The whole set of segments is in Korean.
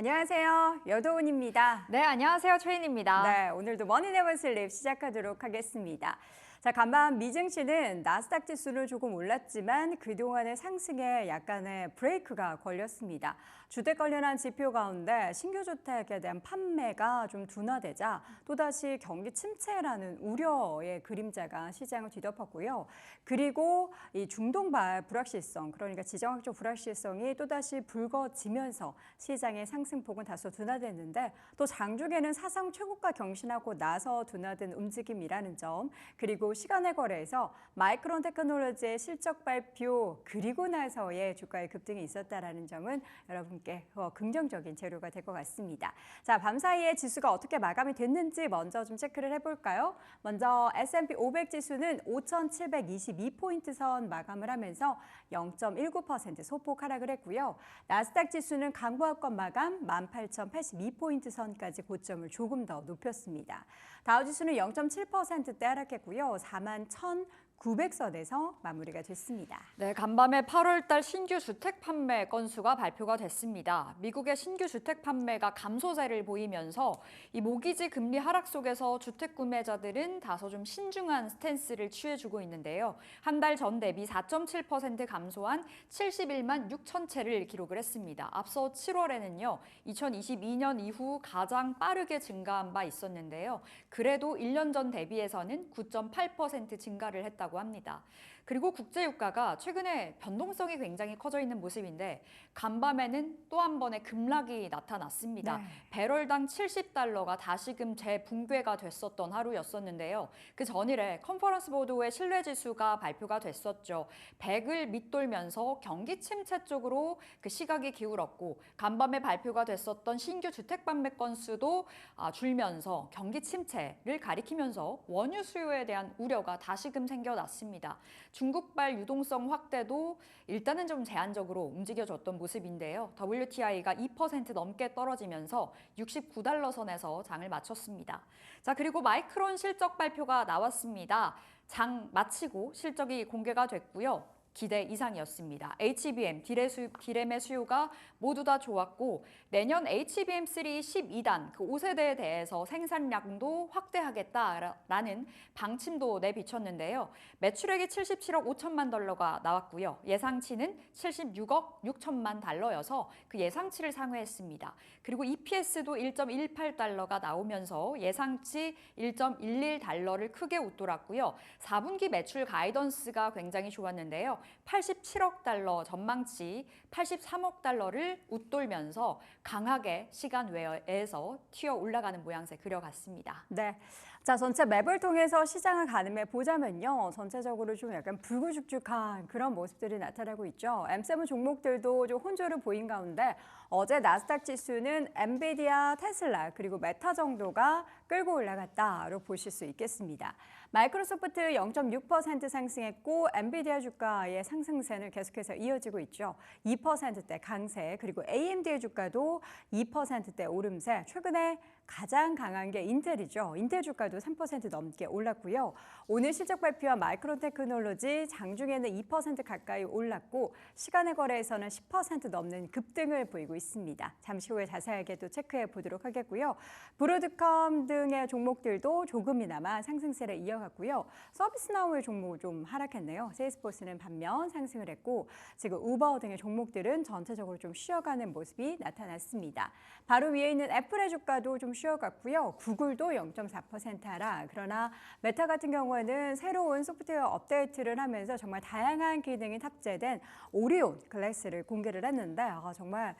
안녕하세요. 여도은입니다. 네, 안녕하세요. 최인입니다. 네, 오늘도 머니네버 슬립 시작하도록 하겠습니다. 자, 간밤 미증시는 나스닥 지수는 조금 올랐지만 그동안의 상승에 약간의 브레이크가 걸렸습니다. 주택 관련한 지표 가운데 신규 주택에 대한 판매가 좀 둔화되자 또다시 경기 침체라는 우려의 그림자가 시장을 뒤덮었고요. 그리고 이 중동발 불확실성, 그러니까 지정학적 불확실성이 또다시 불거지면서 시장의 상승폭은 다소 둔화됐는데 또 장중에는 사상 최고가 경신하고 나서 둔화된 움직임이라는 점, 그리고 시간의 거래에서 마이크론 테크놀로지의 실적 발표 그리고 나서의 주가의 급등이 있었다라는 점은 여러분께 긍정적인 재료가 될 것 같습니다. 자, 밤사이에 지수가 어떻게 마감이 됐는지 먼저 좀 체크를 해볼까요? 먼저 S&P 500 지수는 5,722포인트 선 마감을 하면서 0.19% 소폭 하락을 했고요. 나스닥 지수는 강보합권 마감 18,082포인트 선까지 고점을 조금 더 높였습니다. 다우지수는 0.7%대 하락했고요. 41,900선에서 마무리가 됐습니다. 네, 간밤에 8월달 신규 주택 판매 건수가 발표가 됐습니다. 미국의 신규 주택 판매가 감소세를 보이면서 이 모기지 금리 하락 속에서 주택 구매자들은 다소 좀 신중한 스탠스를 취해주고 있는데요. 한 달 전 대비 4.7% 감소한 71만 6천 채를 기록을 했습니다. 앞서 7월에는요, 2022년 이후 가장 빠르게 증가한 바 있었는데요. 그래도 1년 전 대비해서는 9.8% 증가를 했다고 합니다. 그리고 국제유가가 최근에 변동성이 굉장히 커져 있는 모습인데 간밤에는 또 한 번의 급락이 나타났습니다. 네. 배럴당 70달러가 다시금 재붕괴가 됐었던 하루였었는데요. 그 전일에 컨퍼런스 보드의 신뢰지수가 발표가 됐었죠. 100을 밑돌면서 경기 침체 쪽으로 그 시각이 기울었고 간밤에 발표가 됐었던 신규 주택 판매 건수도 줄면서 경기 침체를 가리키면서 원유 수요에 대한 우려가 다시금 생겨났습니다. 중국발 유동성 확대도 일단은 좀 제한적으로 움직여줬던 모습인데요. WTI가 2% 넘게 떨어지면서 69달러 선에서 장을 마쳤습니다. 자, 그리고 마이크론 실적 발표가 나왔습니다. 장 마치고 실적이 공개가 됐고요. 기대 이상이었습니다. HBM, 디램의 수요가 모두 다 좋았고 내년 HBM3 12단 그 5세대에 대해서 생산량도 확대하겠다라는 방침도 내비쳤는데요. 매출액이 77억 5천만 달러가 나왔고요. 예상치는 76억 6천만 달러여서 그 예상치를 상회했습니다. 그리고 EPS도 1.18달러가 나오면서 예상치 1.11달러를 크게 웃돌았고요. 4분기 매출 가이던스가 굉장히 좋았는데요. 87억 달러 전망치 83억 달러를 웃돌면서 강하게 시간 외에서 튀어 올라가는 모양새 그려갔습니다. 네. 자, 전체 맵을 통해서 시장을 가늠해 보자면요. 전체적으로 좀 약간 불구죽죽한 그런 모습들이 나타나고 있죠. M7 종목들도 좀 혼조를 보인 가운데 어제 나스닥 지수는 엔비디아, 테슬라 그리고 메타 정도가 끌고 올라갔다로 보실 수 있겠습니다. 마이크로소프트 0.6% 상승했고 엔비디아 주가의 상승세는 계속해서 이어지고 있죠. 2%대 강세, 그리고 AMD의 주가도 2%대 오름세. 최근에 가장 강한 게 인텔이죠. 인텔 주가도 3% 넘게 올랐고요. 오늘 실적 발표한 마이크론 테크놀로지 장중에는 2% 가까이 올랐고 시간의 거래에서는 10% 넘는 급등을 보이고 있습니다. 잠시 후에 자세하게 또 체크해 보도록 하겠고요. 브로드컴 등의 종목들도 조금이나마 상승세를 이어갔고요. 서비스나우의 종목은 좀 하락했네요. 세일스포스는 반면 상승을 했고 지금 우버 등의 종목들은 전체적으로 좀 쉬어가는 모습이 나타났습니다. 바로 위에 있는 애플의 주가도 좀 쉬어갔고요. 구글도 0.4% 하락. 그러나 메타 같은 경우에는 새로운 소프트웨어 업데이트를 하면서 정말 다양한 기능이 탑재된 오리온 글래스를 공개를 했는데 정말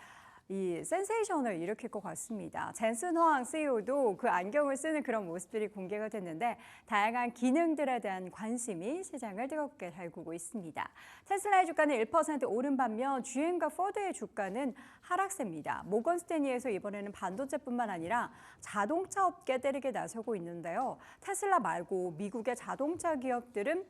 이 센세이션을 일으킬 것 같습니다. 젠슨 허앙 CEO도 그 안경을 쓰는 그런 모습들이 공개가 됐는데 다양한 기능들에 대한 관심이 시장을 뜨겁게 달구고 있습니다. 테슬라의 주가는 1% 오른 반면 GM과 포드의 주가는 하락세입니다. 모건 스탠리에서 이번에는 반도체뿐만 아니라 자동차 업계 때리게 나서고 있는데요. 테슬라 말고 미국의 자동차 기업들은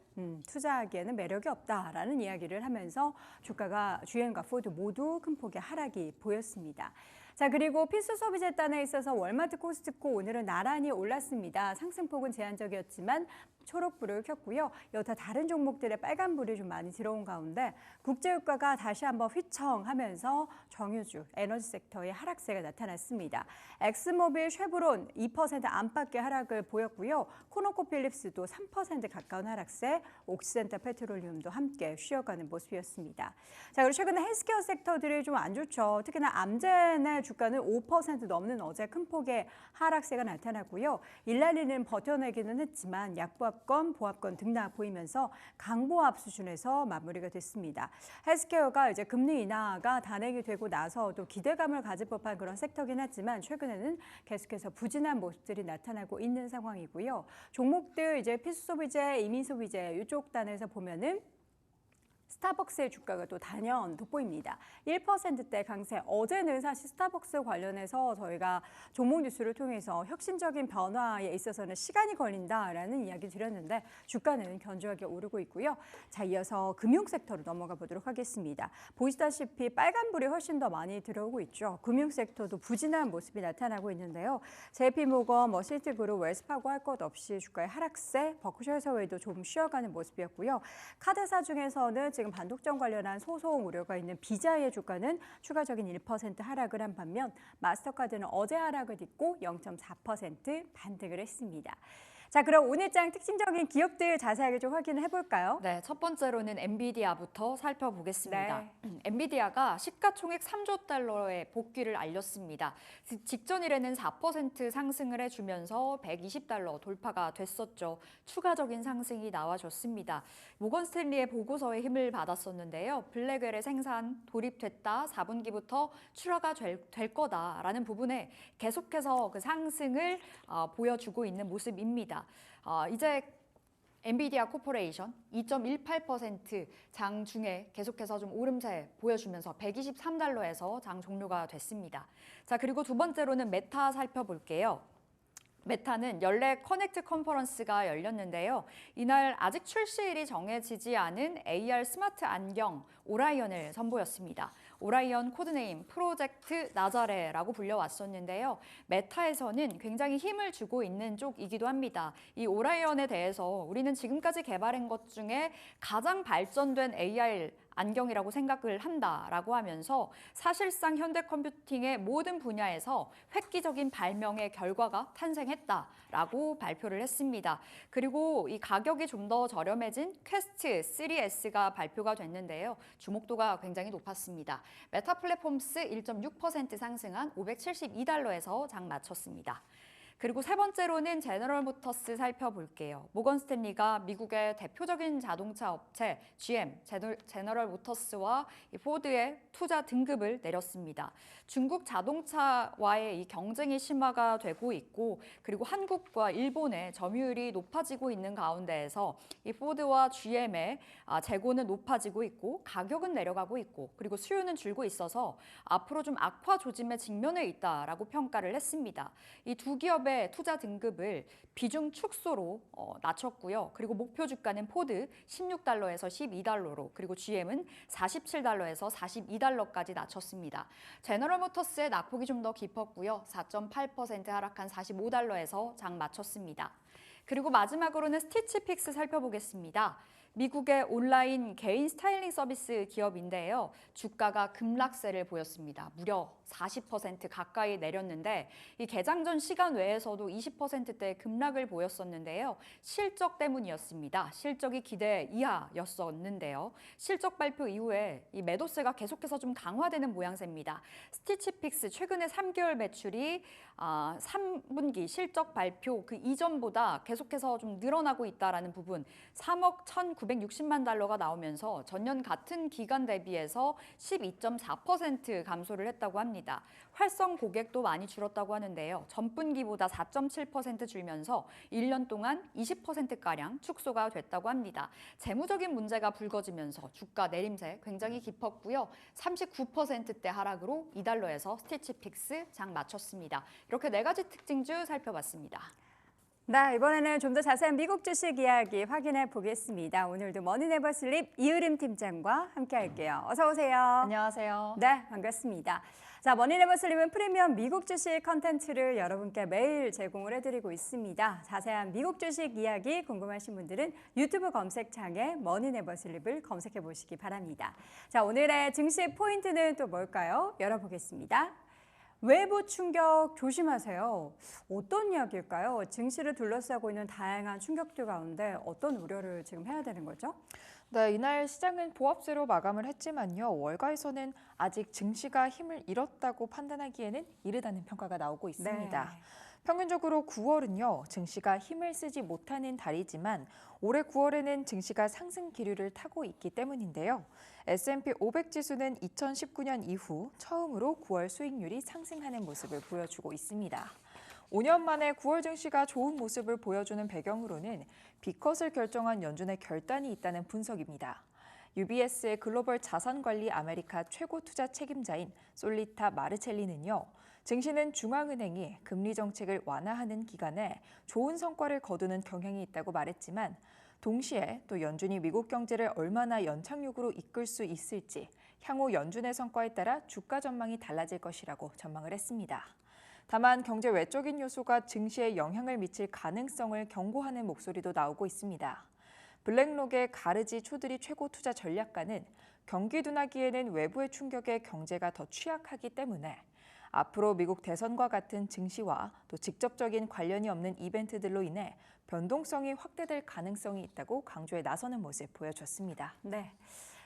투자하기에는 매력이 없다라는 이야기를 하면서 주가가 GM과 포드 모두 큰 폭의 하락이 보였습니다. 자, 그리고 필수 소비재 단에 있어서 월마트, 코스트코 오늘은 나란히 올랐습니다. 상승폭은 제한적이었지만 초록불을 켰고요. 여타 다른 종목들의 빨간불이 좀 많이 들어온 가운데 국제유가가 다시 한번 휘청하면서 정유주, 에너지 섹터의 하락세가 나타났습니다. 엑스모빌, 쉐브론 2% 안팎의 하락을 보였고요. 코노코필립스도 3% 가까운 하락세, 옥시덴탈 페트롤리움도 함께 쉬어가는 모습이었습니다. 자, 그리고 최근에 헬스케어 섹터들이 좀 안 좋죠. 특히나 암젠의 주가는 5% 넘는 어제 큰 폭의 하락세가 나타났고요. 일라리는 버텨내기는 했지만 약보합권, 보합권 등락 보이면서 강보합 수준에서 마무리가 됐습니다. 헬스케어가 이제 금리 인하가 단행이 되고 나서도 기대감을 가질 법한 그런 섹터긴 하지만 최근에는 계속해서 부진한 모습들이 나타나고 있는 상황이고요. 종목들 이제 필수 소비재, 이민 소비재 이쪽 단에서 보면은 스타벅스의 주가가 또 단연 돋보입니다. 1%대 강세. 어제는 사실 스타벅스 관련해서 저희가 종목 뉴스를 통해서 혁신적인 변화에 있어서는 시간이 걸린다라는 이야기 드렸는데 주가는 견조하게 오르고 있고요. 자, 이어서 금융 섹터로 넘어가 보도록 하겠습니다. 보시다시피 빨간불이 훨씬 더 많이 들어오고 있죠. 금융 섹터도 부진한 모습이 나타나고 있는데요. JP모건, 시티그룹, 웰스파고 할 것 없이 주가의 하락세, 버크셔 해서웨이도 좀 쉬어가는 모습이었고요. 카드사 중에서는 지금 반독점 관련한 소송 우려가 있는 비자의 주가는 추가적인 1% 하락을 한 반면 마스터카드는 어제 하락을 딛고 0.4% 반등을 했습니다. 자, 그럼 오늘장 특징적인 기업들 자세하게 좀 확인을 해볼까요? 네, 첫 번째로는 엔비디아부터 살펴보겠습니다. 네. 엔비디아가 시가총액 3조 달러의 복귀를 알렸습니다. 직전일에는 4% 상승을 해주면서 120달러 돌파가 됐었죠. 추가적인 상승이 나와줬습니다. 모건 스탠리의 보고서에 힘을 받았었는데요. 블랙웰의 생산 돌입됐다, 4분기부터 출하가 될 거다라는 부분에 계속해서 그 상승을 보여주고 있는 모습입니다. 이제 엔비디아 코퍼레이션 2.18% 장 중에 계속해서 좀 오름세 보여주면서 123달러에서 장 종료가 됐습니다. 자, 그리고 두 번째로는 메타 살펴볼게요. 메타는 연례 커넥트 컨퍼런스가 열렸는데요. 이날 아직 출시일이 정해지지 않은 AR 스마트 안경 오라이언을 선보였습니다. 오라이언 코드네임 프로젝트 나자레라고 불려왔었는데요. 메타에서는 굉장히 힘을 주고 있는 쪽이기도 합니다. 이 오라이언에 대해서 우리는 지금까지 개발한 것 중에 가장 발전된 AR 안경이라고 생각을 한다라고 하면서 사실상 현대 컴퓨팅의 모든 분야에서 획기적인 발명의 결과가 탄생했다라고 발표를 했습니다. 그리고 이 가격이 좀 더 저렴해진 퀘스트 3S가 발표가 됐는데요. 주목도가 굉장히 높았습니다. 메타 플랫폼스 1.6% 상승한 572달러에서 장 마쳤습니다. 그리고 세 번째로는 제너럴 모터스 살펴볼게요. 모건 스탠리가 미국의 대표적인 자동차 업체 GM, 제너럴 모터스와 포드의 투자 등급을 내렸습니다. 중국 자동차와의 이 경쟁이 심화가 되고 있고 그리고 한국과 일본의 점유율이 높아지고 있는 가운데에서 이 포드와 GM의 재고는 높아지고 있고 가격은 내려가고 있고 그리고 수요는 줄고 있어서 앞으로 좀 악화 조짐에 직면해 있다라고 평가를 했습니다. 이 두 기업의 투자 등급을 비중 축소로 낮췄고요. 그리고 목표 주가는 포드 16달러에서 12달러로 그리고 GM은 47달러에서 42달러까지 낮췄습니다. 제너럴 모터스의 낙폭이 좀 더 깊었고요. 4.8% 하락한 45달러에서 장 마쳤습니다. 그리고 마지막으로는 스티치픽스 살펴보겠습니다. 미국의 온라인 개인 스타일링 서비스 기업인데요. 주가가 급락세를 보였습니다. 무려 40% 가까이 내렸는데 이 개장 전 시간 외에서도 20%대 급락을 보였었는데요. 실적 때문이었습니다. 실적이 기대 이하였었는데요. 실적 발표 이후에 이 매도세가 계속해서 좀 강화되는 모양새입니다. 스티치픽스 최근에 3개월 매출이 3분기 실적 발표 그 이전보다 계속해서 좀 늘어나고 있다라는 부분 3억 1,960만 달러가 나오면서 전년 같은 기간 대비해서 12.4% 감소를 했다고 합니다. 활성 고객도 많이 줄었다고 하는데요. 전분기보다 4.7% 줄면서 1년 동안 20%가량 축소가 됐다고 합니다. 재무적인 문제가 불거지면서 주가 내림세 굉장히 깊었고요. 39%대 하락으로 2달러에서 스티치픽스 장 마쳤습니다. 이렇게 네 가지 특징주 살펴봤습니다. 네, 이번에는 좀 더 자세한 미국 주식 이야기 확인해 보겠습니다. 오늘도 머니네버슬립 이으름 팀장과 함께 할게요. 어서 오세요. 안녕하세요. 네, 반갑습니다. 자, 머니네버슬림은 프리미엄 미국 주식 컨텐츠를 여러분께 매일 제공을 해드리고 있습니다. 자세한 미국 주식 이야기 궁금하신 분들은 유튜브 검색창에 머니네버슬림을 검색해 보시기 바랍니다. 자, 오늘의 증시 포인트는 또 뭘까요? 열어보겠습니다. 외부 충격 조심하세요. 어떤 이야기일까요? 증시를 둘러싸고 있는 다양한 충격들 가운데 어떤 우려를 지금 해야 되는 거죠? 네, 이날 시장은 보합세로 마감을 했지만요. 월가에서는 아직 증시가 힘을 잃었다고 판단하기에는 이르다는 평가가 나오고 있습니다. 네. 평균적으로 9월은요, 증시가 힘을 쓰지 못하는 달이지만 올해 9월에는 증시가 상승 기류를 타고 있기 때문인데요. S&P 500 지수는 2019년 이후 처음으로 9월 수익률이 상승하는 모습을 보여주고 있습니다. 5년 만에 9월 증시가 좋은 모습을 보여주는 배경으로는 B컷을 결정한 연준의 결단이 있다는 분석입니다. UBS의 글로벌 자산관리 아메리카 최고 투자 책임자인 솔리타 마르첼리는요. 증시는 중앙은행이 금리 정책을 완화하는 기간에 좋은 성과를 거두는 경향이 있다고 말했지만 동시에 또 연준이 미국 경제를 얼마나 연착륙으로 이끌 수 있을지 향후 연준의 성과에 따라 주가 전망이 달라질 것이라고 전망을 했습니다. 다만 경제 외적인 요소가 증시에 영향을 미칠 가능성을 경고하는 목소리도 나오고 있습니다. 블랙록의 가르지 초드리 최고 투자 전략가는 경기 둔화기에는 외부의 충격에 경제가 더 취약하기 때문에 앞으로 미국 대선과 같은 증시와 또 직접적인 관련이 없는 이벤트들로 인해 변동성이 확대될 가능성이 있다고 강조에 나서는 모습 보여줬습니다. 네.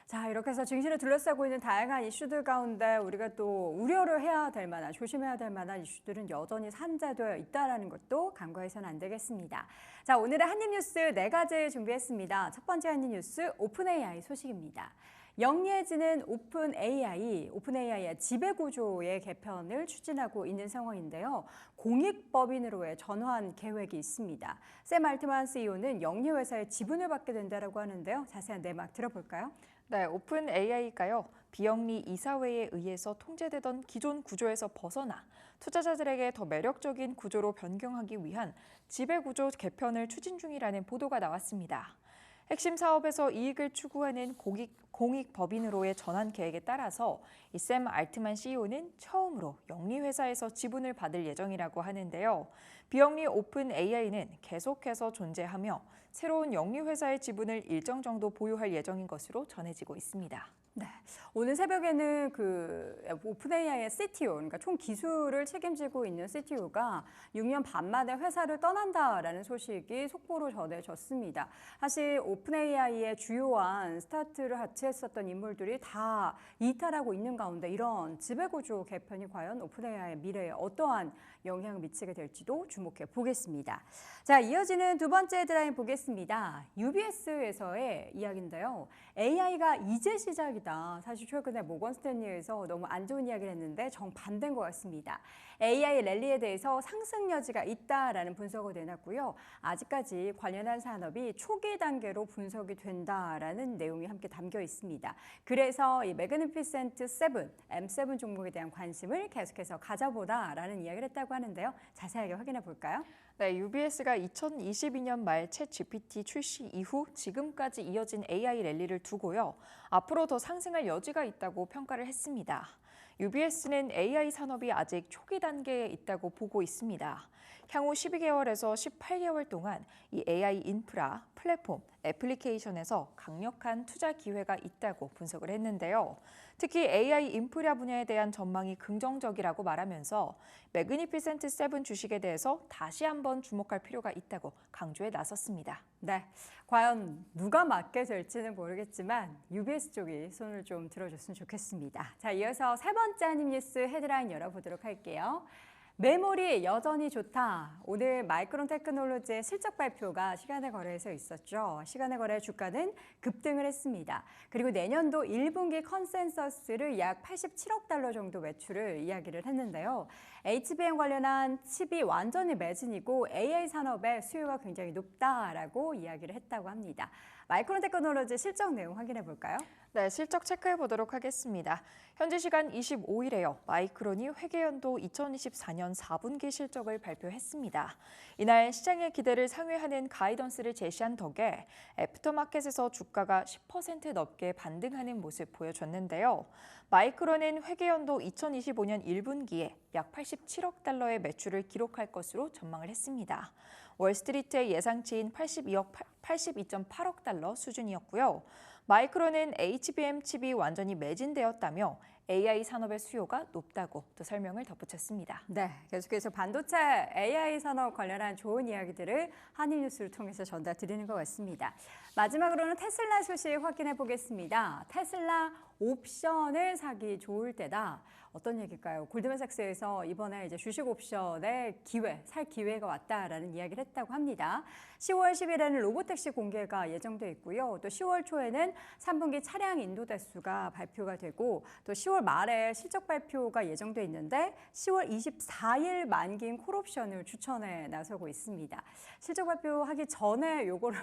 자, 이렇게 해서 증시를 둘러싸고 있는 다양한 이슈들 가운데 우리가 또 우려를 해야 될 만한, 조심해야 될 만한 이슈들은 여전히 산재되어 있다는 것도 간과해서는 안 되겠습니다. 자, 오늘의 한입뉴스 4가지 준비했습니다. 첫 번째 한입뉴스 오픈 AI 소식입니다. 영리해지는 오픈AI의 지배구조의 개편을 추진하고 있는 상황인데요. 공익법인으로의 전환 계획이 있습니다. 샘 알트만 CEO는 영리회사의 지분을 받게 된다고 하는데요. 자세한 내막 들어볼까요? 네, 오픈 AI가요. 비영리 이사회에 의해서 통제되던 기존 구조에서 벗어나 투자자들에게 더 매력적인 구조로 변경하기 위한 지배구조 개편을 추진 중이라는 보도가 나왔습니다. 핵심 사업에서 이익을 추구하는 공익법인으로의 전환 계획에 따라서 이 샘 알트만 CEO는 처음으로 영리회사에서 지분을 받을 예정이라고 하는데요. 비영리 오픈 AI는 계속해서 존재하며 새로운 영리회사의 지분을 일정 정도 보유할 예정인 것으로 전해지고 있습니다. 네, 오늘 새벽에는 오픈AI의 CTO, 그러니까 총 기술을 책임지고 있는 CTO가 6년 반 만에 회사를 떠난다라는 소식이 속보로 전해졌습니다. 사실 오픈AI의 주요한 스타트를 같이 했었던 인물들이 다 이탈하고 있는 가운데 이런 지배구조 개편이 과연 오픈AI의 미래에 어떠한 영향을 미치게 될지도 주목해 보겠습니다. 자, 이어지는 두 번째 헤드라인 보겠습니다. UBS에서의 이야기인데요. AI가 이제 시작이다. 사실 최근에 모건 스탠리에서 너무 안 좋은 이야기를 했는데 정반대인 것 같습니다. AI 랠리에 대해서 상승 여지가 있다라는 분석을 내놨고요. 아직까지 관련한 산업이 초기 단계로 분석이 된다라는 내용이 함께 담겨 있습니다. 그래서 이 매그니피센트 7, M7 종목에 대한 관심을 계속해서 가져보라라는 이야기를 했다고 하는데요. 자세하게 확인해 볼까요? 네, UBS가 2022년 말 챗 GPT 출시 이후 지금까지 이어진 AI 랠리를 두고요. 앞으로 더 상승할 여지가 있다고 평가를 했습니다. UBS는 AI 산업이 아직 초기 단계에 있다고 보고 있습니다. 향후 12개월에서 18개월 동안 이 AI 인프라, 플랫폼, 애플리케이션에서 강력한 투자 기회가 있다고 분석을 했는데요. 특히 AI 인프라 분야에 대한 전망이 긍정적이라고 말하면서 매그니피센트 7 주식에 대해서 다시 한번 주목할 필요가 있다고 강조에 나섰습니다. 네, 과연 누가 맡게 될지는 모르겠지만 UBS 쪽이 손을 좀 들어줬으면 좋겠습니다. 자, 이어서 세 번째 한입뉴스 헤드라인 열어보도록 할게요. 메모리 여전히 좋다. 오늘 마이크론 테크놀로지의 실적 발표가 시간의 거래에서 있었죠. 시간의 거래 주가는 급등을 했습니다. 그리고 내년도 1분기 컨센서스를 약 87억 달러 정도 매출을 이야기를 했는데요. HBM 관련한 칩이 완전히 매진이고 AI 산업의 수요가 굉장히 높다라고 이야기를 했다고 합니다. 마이크론 테크놀로지 실적 내용 확인해 볼까요? 네, 실적 체크해 보도록 하겠습니다. 현지 시간 25일에요. 마이크론이 회계연도 2024년 4분기 실적을 발표했습니다. 이날 시장의 기대를 상회하는 가이던스를 제시한 덕에 애프터마켓에서 주가가 10% 넘게 반등하는 모습 보여줬는데요. 마이크론은 회계연도 2025년 1분기에 약 87억 달러의 매출을 기록할 것으로 전망을 했습니다. 월스트리트의 예상치인 82.8억 달러 수준이었고요. 마이크론은 HBM 칩이 완전히 매진되었다며 AI 산업의 수요가 높다고 또 설명을 덧붙였습니다. 네, 계속해서 반도체 AI 산업 관련한 좋은 이야기들을 한일뉴스를 통해서 전달 드리는 것 같습니다. 마지막으로는 테슬라 소식 확인해 보겠습니다. 테슬라 옵션을 사기 좋을 때다. 어떤 얘기일까요? 골드만삭스에서 이번에 이제 주식 옵션의 살 기회가 왔다라는 이야기를 했다고 합니다. 10월 10일에는 로보택시 공개가 예정돼 있고요. 또 10월 초에는 3분기 차량 인도 대수가 발표가 되고 또 10월 말에 실적 발표가 예정돼 있는데 10월 24일 만기인 콜옵션을 추천에 나서고 있습니다. 실적 발표하기 전에 요거를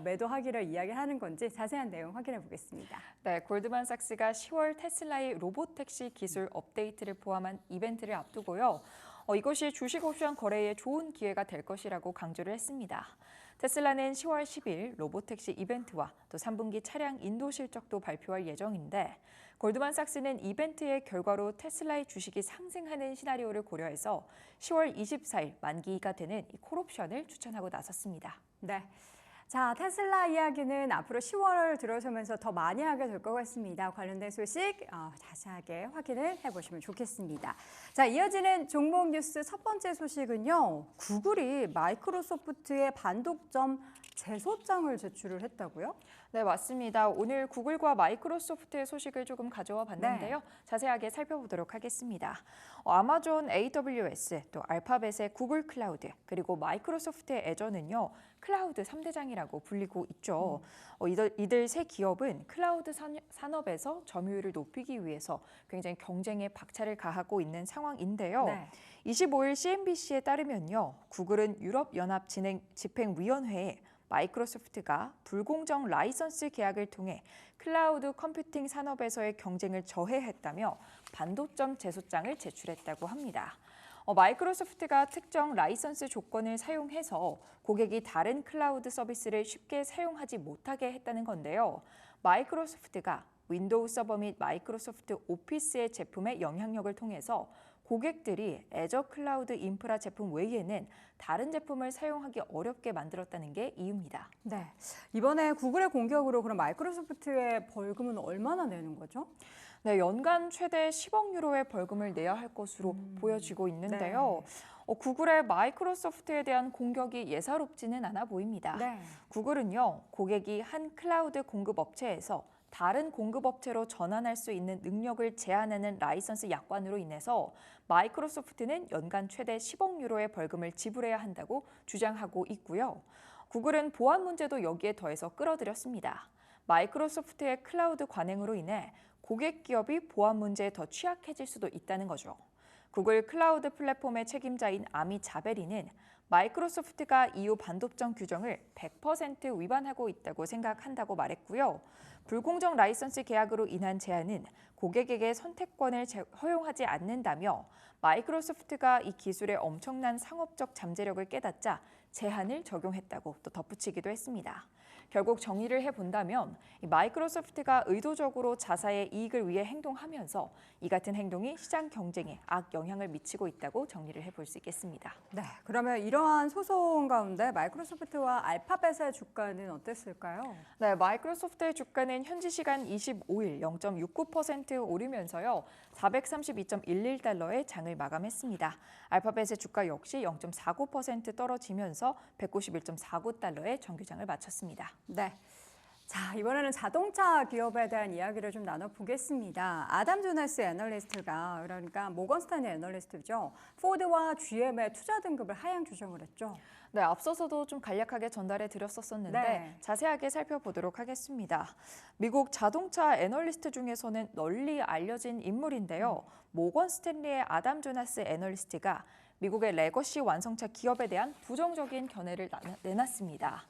매도하기를 이야기하는 건지 자세한 내용 확인해 보겠습니다. 네, 골드만삭스가 10월 테슬라의 로보택시 기술 업데이트를 포함한 이벤트를 앞두고요. 이것이 주식 옵션 거래에 좋은 기회가 될 것이라고 강조를 했습니다. 테슬라는 10월 10일 로보택시 이벤트와 또 3분기 차량 인도 실적도 발표할 예정인데 골드만삭스는 이벤트의 결과로 테슬라의 주식이 상승하는 시나리오를 고려해서 10월 24일 만기가 되는 이 콜옵션을 추천하고 나섰습니다. 네. 자, 테슬라 이야기는 앞으로 10월 들어서면서 더 많이 하게 될 것 같습니다. 관련된 소식 자세하게 확인을 해보시면 좋겠습니다. 자, 이어지는 종목 뉴스 첫 번째 소식은요. 구글이 마이크로소프트의 반독점 제소장을 제출을 했다고요? 네, 맞습니다. 오늘 구글과 마이크로소프트의 소식을 조금 가져와 봤는데요. 자세하게 살펴보도록 하겠습니다. 아마존 AWS, 또 알파벳의 구글 클라우드, 그리고 마이크로소프트의 애저는요. 클라우드 3대장이라고 불리고 있죠. 이들 세 기업은 클라우드 산업에서 점유율을 높이기 위해서 굉장히 경쟁에 박차를 가하고 있는 상황인데요. 네. 25일 CNBC에 따르면요. 구글은 유럽연합 집행위원회에 마이크로소프트가 불공정 라이선스 계약을 통해 클라우드 컴퓨팅 산업에서의 경쟁을 저해했다며 반독점 제소장을 제출했다고 합니다. 마이크로소프트가 특정 라이선스 조건을 사용해서 고객이 다른 클라우드 서비스를 쉽게 사용하지 못하게 했다는 건데요. 마이크로소프트가 윈도우 서버 및 마이크로소프트 오피스의 제품의 영향력을 통해서 고객들이 애저 클라우드 인프라 제품 외에는 다른 제품을 사용하기 어렵게 만들었다는 게 이유입니다. 네. 이번에 구글의 공격으로 그럼 마이크로소프트의 벌금은 얼마나 내는 거죠? 네, 연간 최대 10억 유로의 벌금을 내야 할 것으로 보여지고 있는데요. 구글의 마이크로소프트에 대한 공격이 예사롭지는 않아 보입니다. 네. 구글은요, 고객이 한 클라우드 공급 업체에서 다른 공급업체로 전환할 수 있는 능력을 제한하는 라이선스 약관으로 인해서 마이크로소프트는 연간 최대 10억 유로의 벌금을 지불해야 한다고 주장하고 있고요. 구글은 보안 문제도 여기에 더해서 끌어들였습니다. 마이크로소프트의 클라우드 관행으로 인해 고객 기업이 보안 문제에 더 취약해질 수도 있다는 거죠. 구글 클라우드 플랫폼의 책임자인 아미 자베리는 마이크로소프트가 EU 반독점 규정을 100% 위반하고 있다고 생각한다고 말했고요. 불공정 라이선스 계약으로 인한 제한은 고객에게 선택권을 허용하지 않는다며 마이크로소프트가 이 기술의 엄청난 상업적 잠재력을 깨닫자 제한을 적용했다고 또 덧붙이기도 했습니다. 결국 정리를 해본다면 마이크로소프트가 의도적으로 자사의 이익을 위해 행동하면서 이 같은 행동이 시장 경쟁에 악영향을 미치고 있다고 정리를 해볼 수 있겠습니다. 네, 그러면 이러한 소송 가운데 마이크로소프트와 알파벳의 주가는 어땠을까요? 네, 마이크로소프트의 주가는 현지 시간 25일 0.69% 오르면서요. 432.11달러의 장을 마감했습니다. 알파벳의 주가 역시 0.49% 떨어지면서 191.49달러의 정규장을 마쳤습니다. 네. 자, 이번에는 자동차 기업에 대한 이야기를 좀 나눠보겠습니다. 아담 조나스 애널리스트가, 그러니까 모건스탠리 애널리스트죠. 포드와 GM의 투자 등급을 하향 조정을 했죠. 네, 앞서서도 좀 간략하게 전달해 드렸었는데 네. 자세하게 살펴보도록 하겠습니다. 미국 자동차 애널리스트 중에서는 널리 알려진 인물인데요. 모건 스탠리의 아담 조나스 애널리스트가 미국의 레거시 완성차 기업에 대한 부정적인 견해를 내놨습니다.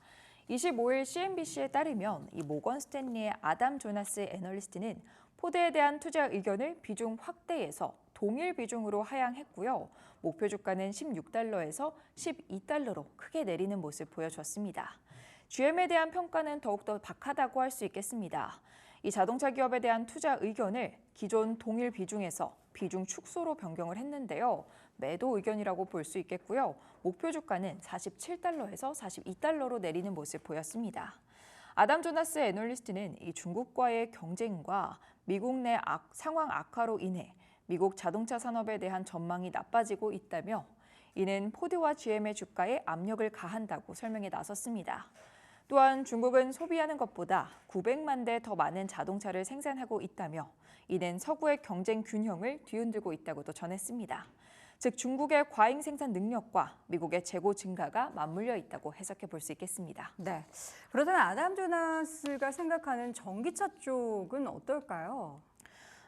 25일 CNBC에 따르면 이 모건 스탠리의 아담 조나스 애널리스트는 포드에 대한 투자 의견을 비중 확대해서 동일 비중으로 하향했고요. 목표 주가는 16달러에서 12달러로 크게 내리는 모습 보여줬습니다. GM에 대한 평가는 더욱더 박하다고 할 수 있겠습니다. 이 자동차 기업에 대한 투자 의견을 기존 동일 비중에서 비중 축소로 변경을 했는데요. 매도 의견이라고 볼 수 있겠고요. 목표 주가는 47달러에서 42달러로 내리는 모습 보였습니다. 아담 조나스 애널리스트는 이 중국과의 경쟁과 미국 내 상황 악화로 인해 미국 자동차 산업에 대한 전망이 나빠지고 있다며 이는 포드와 GM의 주가에 압력을 가한다고 설명에 나섰습니다. 또한 중국은 소비하는 것보다 900만 대 더 많은 자동차를 생산하고 있다며 이는 서구의 경쟁 균형을 뒤흔들고 있다고도 전했습니다. 즉 중국의 과잉 생산 능력과 미국의 재고 증가가 맞물려 있다고 해석해 볼 수 있겠습니다. 네. 그렇다면 아담 조나스가 생각하는 전기차 쪽은 어떨까요?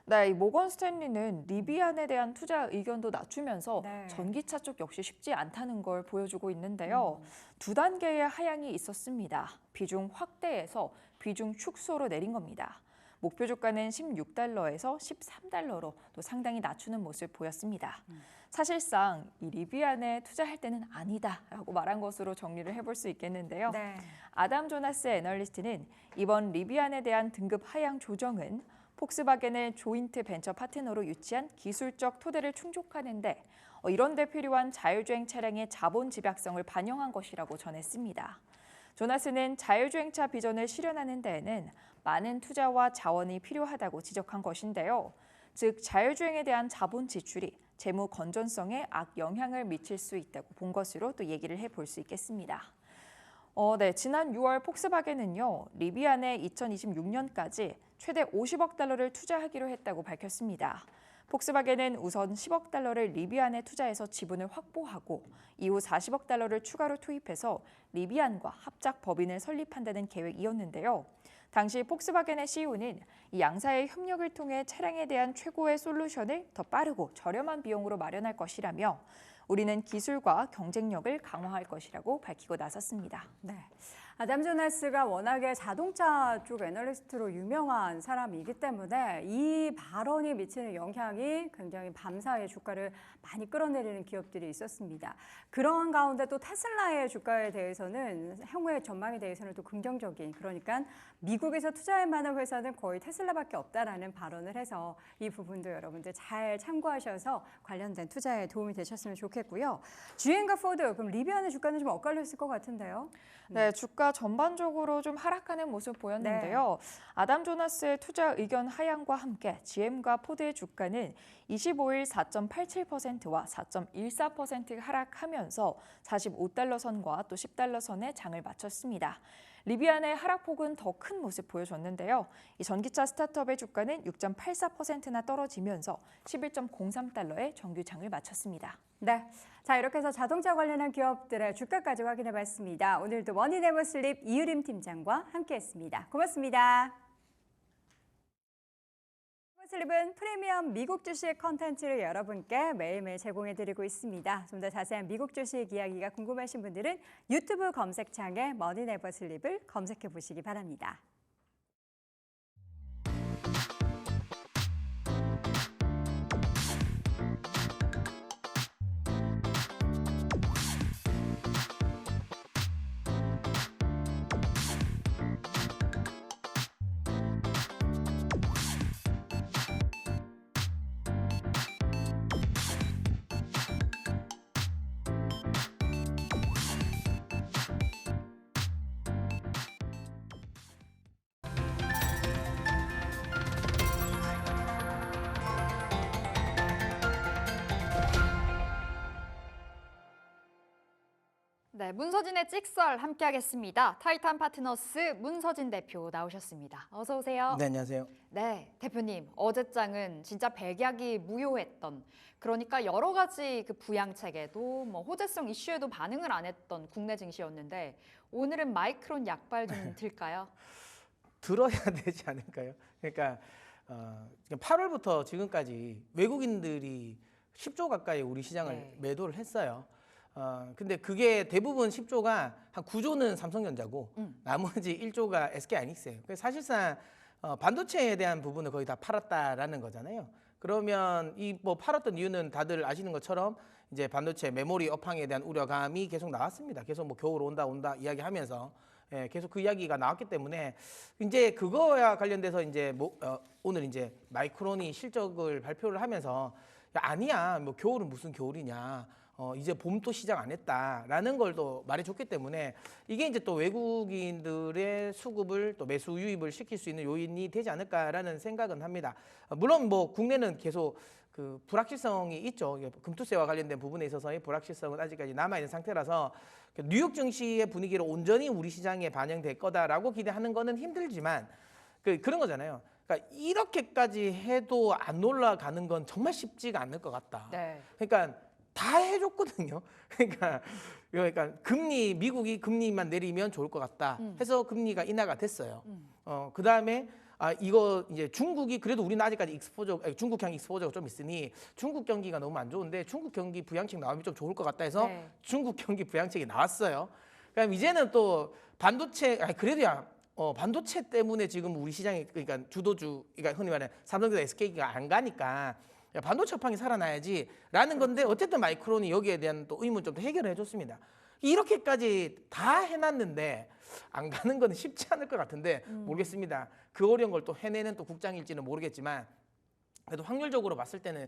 네, 이 모건 스탠리는 리비안에 대한 투자 의견도 낮추면서 네. 전기차 쪽 역시 쉽지 않다는 걸 보여주고 있는데요. 두 단계의 하향이 있었습니다. 비중 확대에서 비중 축소로 내린 겁니다. 목표 주가는 16달러에서 13달러로 또 상당히 낮추는 모습 보였습니다. 사실상 이 리비안에 투자할 때는 아니다라고 말한 것으로 정리를 해볼 수 있겠는데요. 네. 아담 조나스 애널리스트는 이번 리비안에 대한 등급 하향 조정은 폭스바겐을 조인트 벤처 파트너로 유치한 기술적 토대를 충족하는데 이런 데 필요한 자율주행 차량의 자본 집약성을 반영한 것이라고 전했습니다. 조나스는 자율주행차 비전을 실현하는 데에는 많은 투자와 자원이 필요하다고 지적한 것인데요. 즉 자율주행에 대한 자본 지출이 재무 건전성에 악영향을 미칠 수 있다고 본 것으로 또 얘기를 해볼 수 있겠습니다. 네, 지난 6월 폭스바겐은요, 리비안에 2026년까지 최대 50억 달러를 투자하기로 했다고 밝혔습니다. 폭스바겐은 우선 10억 달러를 리비안에 투자해서 지분을 확보하고 이후 40억 달러를 추가로 투입해서 리비안과 합작 법인을 설립한다는 계획이었는데요. 당시 폭스바겐의 CEO는 이 양사의 협력을 통해 차량에 대한 최고의 솔루션을 더 빠르고 저렴한 비용으로 마련할 것이라며 우리는 기술과 경쟁력을 강화할 것이라고 밝히고 나섰습니다. 네. 아담 조나스가 워낙에 자동차 쪽 애널리스트로 유명한 사람이기 때문에 이 발언이 미치는 영향이 굉장히 밤사이 주가를 많이 끌어내리는 기업들이 있었습니다. 그런 가운데 또 테슬라의 주가에 대해서는 향후의 전망에 대해서는 또 긍정적인, 그러니까 미국에서 투자할 만한 회사는 거의 테슬라밖에 없다라는 발언을 해서 이 부분도 여러분들 잘 참고하셔서 관련된 투자에 도움이 되셨으면 좋겠고요. GM과 포드, 그럼 리비안의 주가는 좀 엇갈렸을 것 같은데요. 네, 주가 전반적으로 좀 하락하는 모습 보였는데요. 아담 조나스의 투자 의견 하향과 함께 GM과 포드의 주가는 25일 4.87%와 4.14% 하락하면서 45달러 선과 또 10달러 선에 장을 마쳤습니다. 리비안의 하락폭은 더 큰 모습 보여줬는데요. 이 전기차 스타트업의 주가는 6.84%나 떨어지면서 11.03달러의 정규장을 마쳤습니다. 네, 자 이렇게 해서 자동차 관련한 기업들의 주가까지 확인해봤습니다. 오늘도 머니네버슬립 이유림 팀장과 함께했습니다. 고맙습니다. 슬립은 프리미엄 미국 주식 컨텐츠를 여러분께 매일매일 제공해드리고 있습니다. 좀 더 자세한 미국 주식 이야기가 궁금하신 분들은 유튜브 검색창에 머니네버슬립을 검색해 보시기 바랍니다. 네, 문서진의 찍설 함께하겠습니다. 타이탄 파트너스 문서진 대표 나오셨습니다. 어서 오세요. 네, 안녕하세요. 네, 대표님. 어제장은 진짜 백약이 무효했던, 그러니까 여러 가지 그 부양책에도 뭐 호재성 이슈에도 반응을 안 했던 국내 증시였는데 오늘은 마이크론 약발 좀 들까요? 들어야 되지 않을까요? 그러니까 8월부터 지금까지 외국인들이 10조 가까이 우리 시장을 네. 매도를 했어요. 근데 그게 대부분 10조가 한 9조는 삼성전자고 나머지 1조가 SK하이닉스예요. 그래서 사실상 반도체에 대한 부분을 거의 다 팔았다라는 거잖아요. 그러면 이 뭐 팔았던 이유는 다들 아시는 것처럼 이제 반도체 메모리 업황에 대한 우려감이 계속 나왔습니다. 계속 뭐 겨울 온다 이야기하면서 계속 그 이야기가 나왔기 때문에 이제 그거와 관련돼서 이제 오늘 이제 마이크론이 실적을 발표를 하면서 야, 아니야 뭐 겨울은 무슨 겨울이냐. 이제 봄도 시작 안 했다라는 걸 또 말해줬기 때문에 이게 이제 또 외국인들의 수급을 또 매수 유입을 시킬 수 있는 요인이 되지 않을까라는 생각은 합니다. 물론 뭐 국내는 계속 그 불확실성이 있죠. 금투세와 관련된 부분에 있어서의 불확실성은 아직까지 남아 있는 상태라서 뉴욕 증시의 분위기로 온전히 우리 시장에 반영될 거다라고 기대하는 거는 힘들지만 그런 거잖아요. 그러니까 이렇게까지 해도 안 올라가는 건 정말 쉽지가 않을 것 같다. 네. 그러니까 다 해줬거든요. 그러니까 미국이 금리만 내리면 좋을 것 같다 해서 금리가 인하가 됐어요. 그 다음에 이거 이제 중국이 그래도 우리는 아직까지 중국형 익스포저가 좀 있으니 중국 경기가 너무 안 좋은데 중국 경기 부양책 나오면 좀 좋을 것 같다 해서 네. 중국 경기 부양책이 나왔어요. 그럼 이제는 또 반도체 그래도야 반도체 때문에 지금 우리 시장이 그러니까 그러니까 흔히 말하는 삼성전자 SK가 안 가니까. 야, 반도체 업황이 살아나야지라는 건데 어쨌든 마이크론이 여기에 대한 또 의문 좀 더 해결을 해줬습니다. 이렇게까지 다 해놨는데 안 가는 건 쉽지 않을 것 같은데 모르겠습니다. 그 어려운 걸 또 해내는 또 국장일지는 모르겠지만 그래도 확률적으로 봤을 때는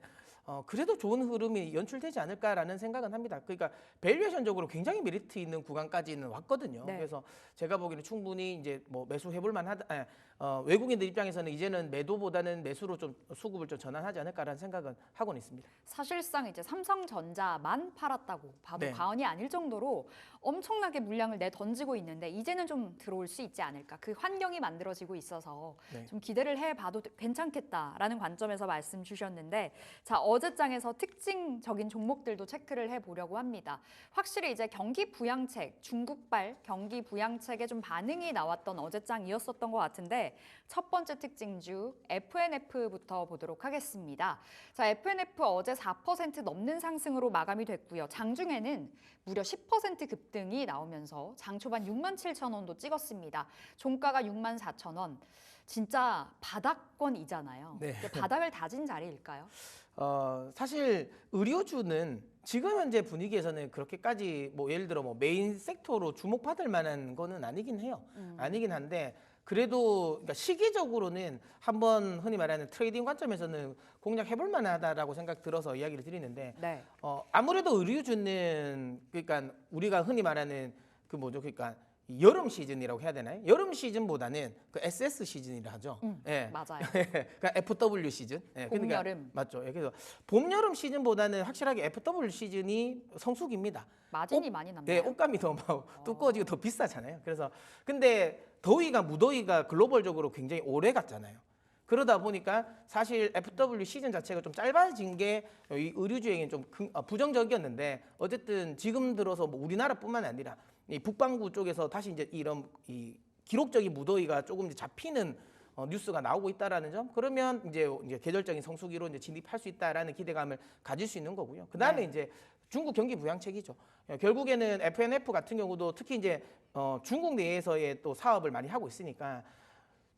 그래도 좋은 흐름이 연출되지 않을까라는 생각은 합니다. 그러니까 밸류에이션적으로 굉장히 메리트 있는 구간까지는 왔거든요. 네. 그래서 제가 보기에는 충분히 이제 뭐 매수해볼 만하다. 외국인들 입장에서는 이제는 매도보다는 매수로 좀 수급을 좀 전환하지 않을까라는 생각은 하고는 있습니다. 사실상 이제 삼성전자만 팔았다고 봐도 네. 과언이 아닐 정도로 엄청나게 물량을 내 던지고 있는데 이제는 좀 들어올 수 있지 않을까. 그 환경이 만들어지고 있어서 네. 좀 기대를 해봐도 괜찮겠다라는 관점에서 말씀 주셨는데 자 어제장에서 특징적인 종목들도 체크를 해보려고 합니다. 확실히 이제 경기 부양책, 중국발 경기 부양책에 좀 반응이 나왔던 어제장이었었던 것 같은데 첫 번째 특징주 FNF부터 보도록 하겠습니다. 자, FNF 어제 4% 넘는 상승으로 마감이 됐고요. 장중에는 무려 10% 급등이 나오면서 장 초반 67,000원도 찍었습니다. 종가가 64,000원. 진짜 바닥권이잖아요. 네. 바닥을 다진 자리일까요? 사실 의료주는 지금 현재 분위기에서는 그렇게까지 뭐 예를 들어 뭐 메인 섹터로 주목받을 만한 거는 아니긴 해요. 아니긴 한데 그래도 그러니까 시기적으로는 한번 흔히 말하는 트레이딩 관점에서는 공략해볼 만하다라고 생각 들어서 이야기를 드리는데 네. 아무래도 의류주는 그러니까 우리가 흔히 말하는 그 뭐죠? 그러니까 여름 시즌이라고 해야 되나요? 여름 시즌보다는 그 SS 시즌이라 하죠. 예. 맞아요. 그러니까 FW 시즌. 예, 봄, 그러니까 여름. 맞죠. 예, 그래서 봄, 여름 시즌보다는 확실하게 FW 시즌이 성수기입니다. 마진이 많이 남나요? 네, 옷감이 더 두꺼워지고 더 비싸잖아요. 그래서 근데 더위가 무더위가 글로벌적으로 굉장히 오래 갔잖아요. 그러다 보니까 사실 FW 시즌 자체가 좀 짧아진 게 이 의류주에게는 좀 부정적이었는데 어쨌든 지금 들어서 뭐 우리나라뿐만 아니라 이 북반구 쪽에서 다시 이제 이런 이 기록적인 무더위가 조금 이제 잡히는 뉴스가 나오고 있다라는 점, 그러면 이제 계절적인 성수기로 이제 진입할 수 있다라는 기대감을 가질 수 있는 거고요. 그 다음에 네. 이제 중국 경기 부양책이죠. 결국에는 FNF 같은 경우도 특히 이제 중국 내에서의 또 사업을 많이 하고 있으니까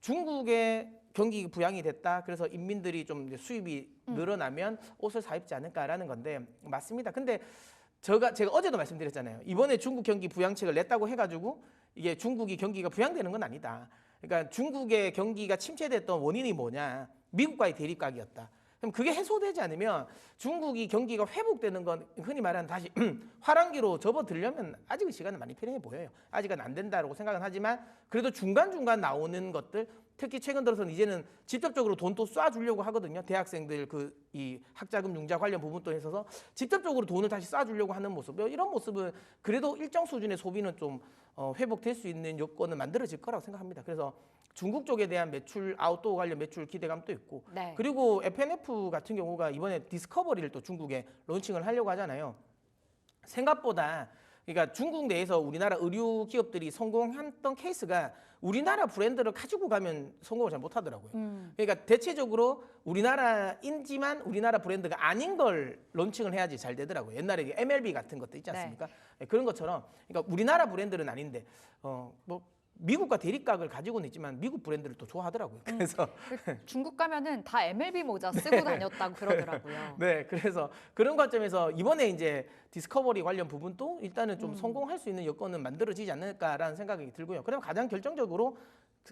중국의 경기 부양이 됐다. 그래서 인민들이 좀 이제 수입이 늘어나면 옷을 사 입지 않을까라는 건데 맞습니다. 근데 제가 어제도 말씀드렸잖아요. 이번에 중국 경기 부양책을 냈다고 해가지고 이게 중국이 경기가 부양되는 건 아니다. 그러니까 중국의 경기가 침체됐던 원인이 뭐냐? 미국과의 대립각이었다. 그럼 그게 해소되지 않으면 중국이 경기가 회복되는 건 흔히 말하는 다시 화랑기로 접어들려면 아직은 시간은 많이 필요해 보여요. 아직은 안 된다라고 생각은 하지만 그래도 중간중간 나오는 것들, 특히 최근 들어서는 이제는 직접적으로 돈 또 쏴주려고 하거든요. 대학생들 이 학자금 융자 관련 부분도 있어서 직접적으로 돈을 다시 쏴주려고 하는 모습, 이런 모습은 그래도 일정 수준의 소비는 좀 회복될 수 있는 요건은 만들어질 거라고 생각합니다. 그래서 중국 쪽에 대한 매출, 아웃도어 관련 매출 기대감도 있고, 네. 그리고 FNF 같은 경우가 이번에 디스커버리를 또 중국에 론칭을 하려고 하잖아요. 생각보다 그러니까 중국 내에서 우리나라 의류 기업들이 성공했던 케이스가 우리나라 브랜드를 가지고 가면 성공을 잘 못하더라고요. 그러니까 대체적으로 우리나라인지만 우리나라 브랜드가 아닌 걸 론칭을 해야지 잘 되더라고요. 옛날에 MLB 같은 것도 있지 않습니까? 네, 그런 것처럼 그러니까 우리나라 브랜드는 아닌데 뭐 미국과 대립각을 가지고는 있지만 미국 브랜드를 또 좋아하더라고요. 그래서 중국 가면은 다 MLB 모자 쓰고 다녔다고 그러더라고요. 네, 그래서 그런 관점에서 이번에 이제 디스커버리 관련 부분도 일단은 좀 성공할 수 있는 여건은 만들어지지 않을까라는 생각이 들고요. 그럼 가장 결정적으로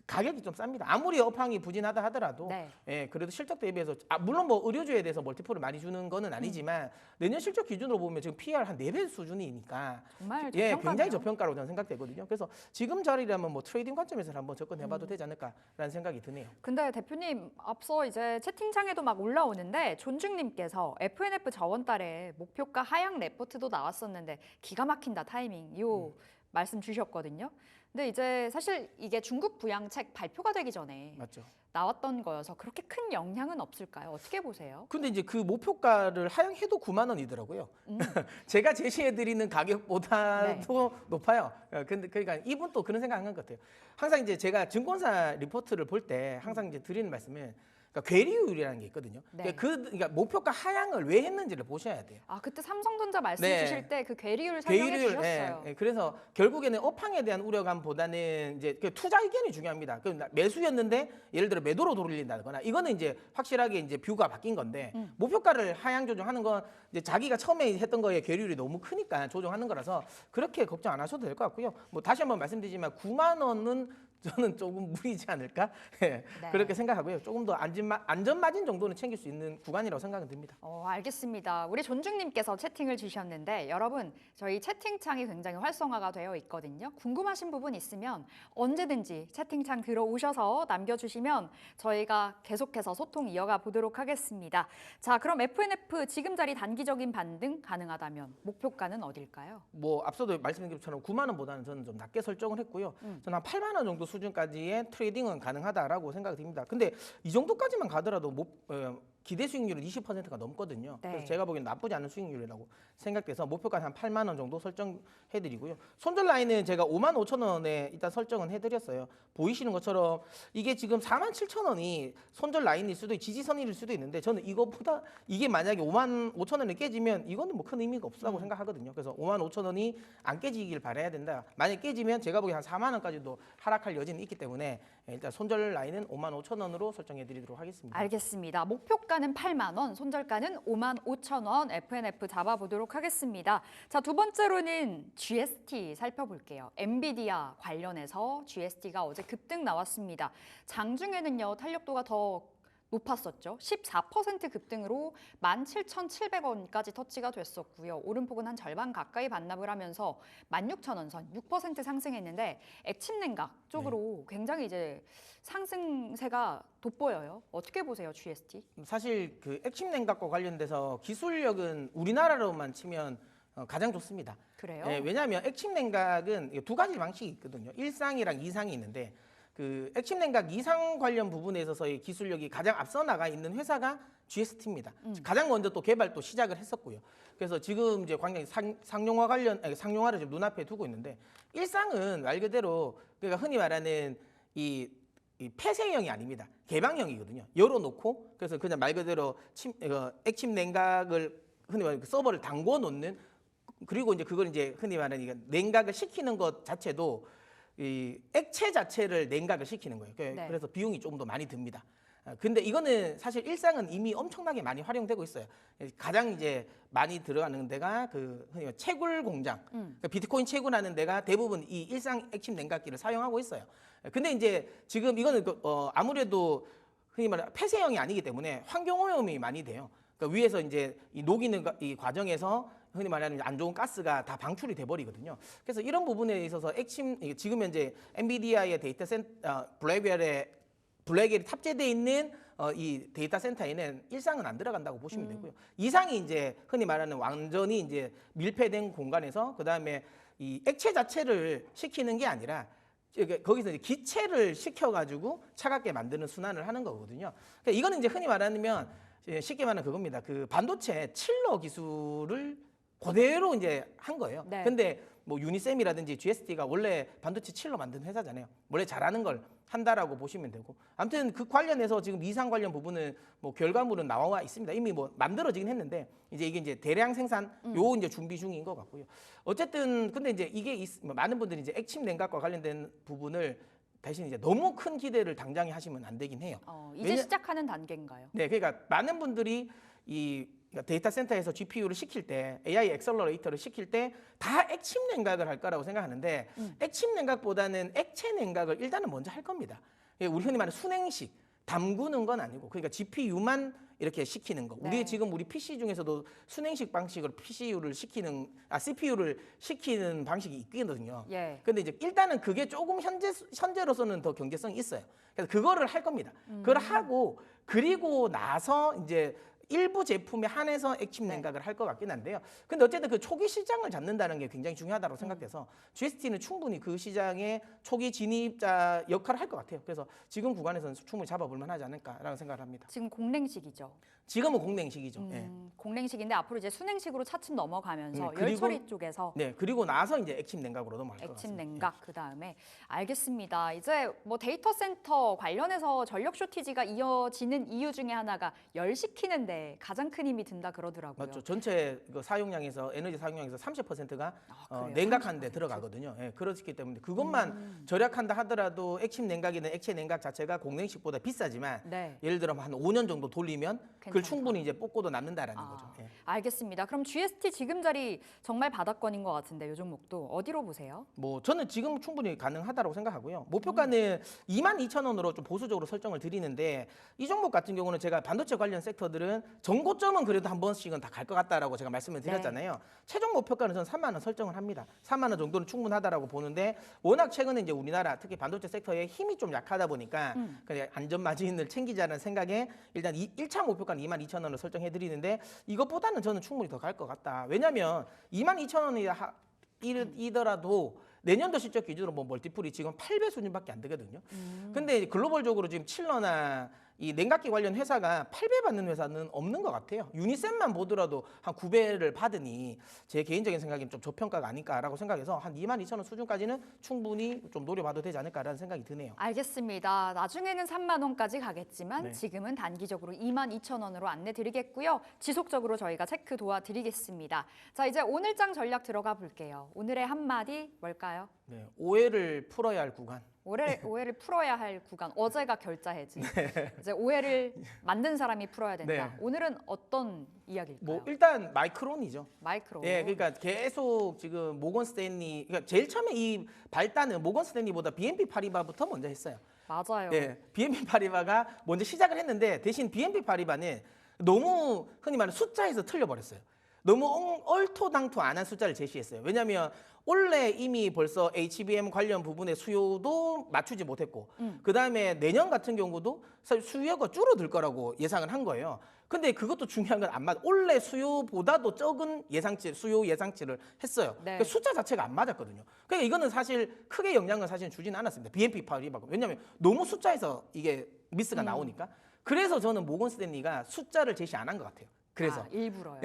가격이 좀 쌉니다. 아무리 업황이 부진하다 하더라도 네. 예, 그래도 실적 대비해서 물론 뭐 의료주에 대해서 멀티플을 많이 주는 거는 아니지만 내년 실적 기준으로 보면 지금 PR 한 4배 수준이니까 정말 예, 저평가네요. 굉장히 저평가로 저는 생각되거든요. 그래서 지금 자리라면 뭐 트레이딩 관점에서 한번 접근해봐도 되지 않을까라는 생각이 드네요. 근데 대표님 앞서 이제 채팅창에도 막 올라오는데 존중님께서 FNF 저번 달에 목표가 하향 레포트도 나왔었는데 기가 막힌다 타이밍 요 말씀 주셨거든요. 근데 이제 사실 이게 중국 부양책 발표가 되기 전에 맞죠? 나왔던 거여서 그렇게 큰 영향은 없을까요? 어떻게 보세요? 근데 이제 그 목표가를 하향해도 9만 원이더라고요. 제가 제시해드리는 가격보다도 높아요. 근데 그러니까 이분 또 그런 생각한 것 같아요. 항상 이제 제가 증권사 리포트를 볼 때 항상 이제 드리는 말씀은 그러니까 괴리율이라는 게 있거든요. 네. 그러니까 목표가 하향을 왜 했는지를 보셔야 돼요. 아 그때 삼성전자 말씀 네. 주실 때 그 괴리율 설명해 괴리율, 주셨어요. 예, 예. 그래서 결국에는 업황에 대한 우려감보다는 이제 그 투자 의견이 중요합니다. 그 매수였는데 예를 들어 매도로 돌린다거나 이거는 이제 확실하게 이제 뷰가 바뀐 건데 목표가를 하향 조정하는 건 이제 자기가 처음에 했던 거에 괴리율이 너무 크니까 조정하는 거라서 그렇게 걱정 안 하셔도 될 것 같고요. 뭐 다시 한번 말씀드리지만 9만 원은 저는 조금 무리지 않을까 예, 네. 그렇게 생각하고요. 조금 더 안전 마진 정도는 챙길 수 있는 구간이라고 생각은 듭니다. 알겠습니다. 우리 존중님께서 채팅을 주셨는데 여러분 저희 채팅창이 굉장히 활성화가 되어 있거든요. 궁금하신 부분 있으면 언제든지 채팅창 들어오셔서 남겨주시면 저희가 계속해서 소통 이어가 보도록 하겠습니다. 자, 그럼 FNF 지금 자리 단기적인 반등 가능하다면 목표가는 어딜까요? 뭐 앞서도 말씀드린 것처럼 9만 원보다는 저는 좀 낮게 설정을 했고요. 저는 한 8만 원 정도 수준까지의 트레이딩은 가능하다라고 생각이 듭니다. 근데 이 정도까지만 가더라도 기대 수익률은 20%가 넘거든요. 네. 그래서 제가 보기엔 나쁘지 않은 수익률이라고 생각돼서 목표가 한 8만 원 정도 설정해드리고요. 손절 라인은 제가 5만 5천 원에 일단 설정은 해드렸어요. 보이시는 것처럼 이게 지금 4만 7천 원이 손절 라인일 수도 지지선일 수도 있는데 저는 이것보다 이게 만약에 5만 5천 원이 깨지면 이거는 뭐 큰 의미가 없다고 생각하거든요. 그래서 5만 5천 원이 안 깨지길 바라야 된다. 만약 깨지면 제가 보기엔 한 4만 원까지도 하락할 여지는 있기 때문에 일단 손절 라인은 5만 5천 원으로 설정해드리도록 하겠습니다. 알겠습니다. 목표가는 8만 원, 손절가는 5만 5천 원 FNF 잡아보도록 하겠습니다. 자, 두 번째로는 GST 살펴볼게요. 엔비디아 관련해서 GST가 어제 급등 나왔습니다. 장중에는요, 탄력도가 더 높았었죠. 14% 급등으로 17,700원까지 터치가 됐었고요. 오름폭은 한 절반 가까이 반납을 하면서 16,000원 선 6% 상승했는데 액침 냉각 쪽으로 굉장히 이제 상승세가 돋보여요. 어떻게 보세요, GST? 사실 그 액침 냉각과 관련돼서 기술력은 우리나라로만 치면 가장 좋습니다. 그래요? 예, 왜냐하면 액침 냉각은 두 가지 방식이 있거든요. 1상이랑 2상이 있는데 그 액침 냉각 2상 관련 부분에 있어서의 기술력이 가장 앞서 나가 있는 회사가 GST입니다. 가장 먼저 또 개발도 시작을 했었고요. 그래서 지금 이제 굉장히 상용화 관련 상용화를 지금 눈앞에 두고 있는데 1상은 말 그대로 그러니까 흔히 말하는 이 폐쇄형이 아닙니다. 개방형이거든요. 열어놓고 그래서 그냥 말 그대로 액침 냉각을 흔히 말하는 서버를 담궈 놓는 그리고 이제 그걸 이제 흔히 말하는 냉각을 시키는 것 자체도 이 액체 자체를 냉각을 시키는 거예요. 네. 그래서 비용이 조금 더 많이 듭니다. 근데 이거는 사실 일상은 이미 엄청나게 많이 활용되고 있어요. 가장 이제 많이 들어가는 데가 그 흔히 채굴 공장, 그러니까 비트코인 채굴하는 데가 대부분 이 일상 액침 냉각기를 사용하고 있어요. 근데 이제 지금 이거는 아무래도 흔히 말하는 폐쇄형이 아니기 때문에 환경 오염이 많이 돼요. 그러니까 위에서 이제 이 녹이는 이 과정에서 흔히 말하는 안 좋은 가스가 다 방출이 돼버리거든요. 그래서 이런 부분에 있어서 지금 현재 엔비디아의 데이터 센터 블랙웰이 탑재되어 있는 이 데이터 센터에는 일상은 안 들어간다고 보시면 되고요. 이상이 이제 흔히 말하는 완전히 이제 밀폐된 공간에서 그 다음에 이 액체 자체를 식히는 게 아니라 거기서 이제 기체를 식혀가지고 차갑게 만드는 순환을 하는 거거든요. 그러니까 이거는 이제 흔히 말하면 쉽게 말하면 그겁니다. 그 반도체 칠러 기술을 그대로 이제 한 거예요. 네. 근데 뭐 유니셈이라든지 GST가 원래 반도체 칠러 만든 회사잖아요. 원래 잘하는 걸 한다라고 보시면 되고, 아무튼 그 관련해서 지금 이상 관련 부분은 뭐 결과물은 나와 있습니다. 이미 뭐 만들어지긴 했는데 이제 이게 이제 대량 생산 요 이제 준비 중인 것 같고요. 어쨌든 근데 이제 이게 많은 분들이 이제 액침 냉각과 관련된 부분을 대신 이제 너무 큰 기대를 당장에 하시면 안 되긴 해요. 이제 시작하는 단계인가요? 네, 그러니까 많은 분들이 그러니까 데이터 센터에서 GPU를 시킬 때, AI 엑셀러레이터를 시킬 때 다 액침 냉각을 할 거라고 생각하는데 액침 냉각보다는 액체 냉각을 일단은 먼저 할 겁니다. 우리 흔히 말하는 순행식, 담그는 건 아니고, 그러니까 GPU만 이렇게 시키는 거. 네. 우리 PC 중에서도 순행식 방식으로 CPU를 시키는 방식이 있거든요. 예. 근데 이제 일단은 그게 조금 현재로서는 더 경제성이 있어요. 그래서 그거를 할 겁니다. 그걸 하고 그리고 나서 이제 일부 제품에 한해서 액침 냉각을 할 것 같긴 한데요. 근데 어쨌든 그 초기 시장을 잡는다는 게 굉장히 중요하다고 생각돼서 GST는 충분히 그 시장의 초기 진입자 역할을 할 것 같아요. 그래서 지금 구간에서는 충분히 잡아볼 만하지 않을까라는 생각을 합니다. 지금 공랭식이죠. 지금은 공냉식이죠. 예. 공랭식인데 앞으로 이제 순행식으로 차츰 넘어가면서 그리고- 열처리 쪽에서 네, 그리고 나서 이제 액침 냉각으로 넘어갈 것 액침 같습니다. 냉각 그 다음에 알겠습니다. 이제 뭐 데이터 센터 관련해서 전력 쇼티지가 이어지는 이유 중에 하나가 열 식히는데 가장 큰 힘이 든다 그러더라고요. 맞죠. 전체 그 사용량에서 에너지 사용량에서 30%가 그래요? 냉각하는 데 30%? 들어가거든요. 예, 그렇기 때문에 그것만 절약한다 하더라도 액침 냉각이나 액체 냉각 자체가 공냉식보다 비싸지만 네. 예를 들어 한 5년 정도 돌리면 그걸 괜찮다. 충분히 이제 뽑고도 남는다라는 아. 거죠. 예. 알겠습니다. 그럼 GST 지금 자리 정말 바닥권인 것 같은데 요 종목도 어디로 보세요? 뭐 저는 지금 충분히 가능하다고 생각하고요. 목표가는 22,000원으로 좀 보수적으로 설정을 드리는데 이 종목 같은 경우는 제가 반도체 관련 섹터들은 정고점은 그래도 한 번씩은 다 갈 것 같다라고 제가 말씀을 드렸잖아요. 최종 목표가는 저는 3만 원 설정을 합니다. 3만 원 정도는 충분하다라고 보는데 워낙 최근에 이제 우리나라 특히 반도체 섹터의 힘이 좀 약하다 보니까 그냥 안전 마진을 챙기자는 생각에 일단 1차 목표가는 22,000원을 설정해 드리는데 이것보다는 저는 충분히 더 갈 것 같다. 왜냐하면 22,000원이더라도 내년도 실적 기준으로 뭐 멀티플이 지금 8배 수준밖에 안 되거든요. 근데 글로벌적으로 지금 칠러나 이 냉각기 관련 회사가 8배 받는 회사는 없는 것 같아요. 유니셈만 보더라도 한 9배를 받으니 제 개인적인 생각엔 좀 저평가가 아닐까라고 생각해서 한 22,000원 수준까지는 충분히 좀 노려봐도 되지 않을까라는 생각이 드네요. 알겠습니다. 나중에는 3만 원까지 가겠지만 네. 지금은 단기적으로 22,000원으로 안내 드리겠고요. 지속적으로 저희가 체크 도와드리겠습니다. 자, 이제 오늘장 전략 들어가 볼게요. 오늘의 한마디 뭘까요? 네, 오해를 풀어야 할 구간. 오해를 풀어야 할 구간. 어제가 결자 해지. 이제 오해를 만든 사람이 풀어야 된다. 네. 오늘은 어떤 이야기일까요? 뭐 일단 마이크론이죠. 마이크로. 예, 그러니까 계속 지금 모건 스탠리, 그러니까 제일 처음에 이 발단은 모건 스탠리보다 BNP 파리바부터 먼저 했어요. 맞아요. 예, BNP 파리바가 먼저 시작을 했는데 대신 BNP 파리바는 너무 흔히 말하는 숫자에서 틀려버렸어요. 너무 얼토당토 안 한 숫자를 제시했어요. 왜냐하면 올해 이미 벌써 HBM 관련 부분의 수요도 맞추지 못했고 그다음에 내년 같은 경우도 사실 수요가 줄어들 거라고 예상을 한 거예요. 근데 그것도 중요한 건 안 맞아. 올해 수요보다도 적은 수요 예상치를 했어요. 네. 그러니까 숫자 자체가 안 맞았거든요. 그러니까 이거는 사실 크게 영향을 사실 주지는 않았습니다. BNP 파리바가. 왜냐하면 너무 숫자에서 이게 미스가 나오니까. 그래서 저는 모건 스탠리가 숫자를 제시 안 한 것 같아요. 그래서 일부러요.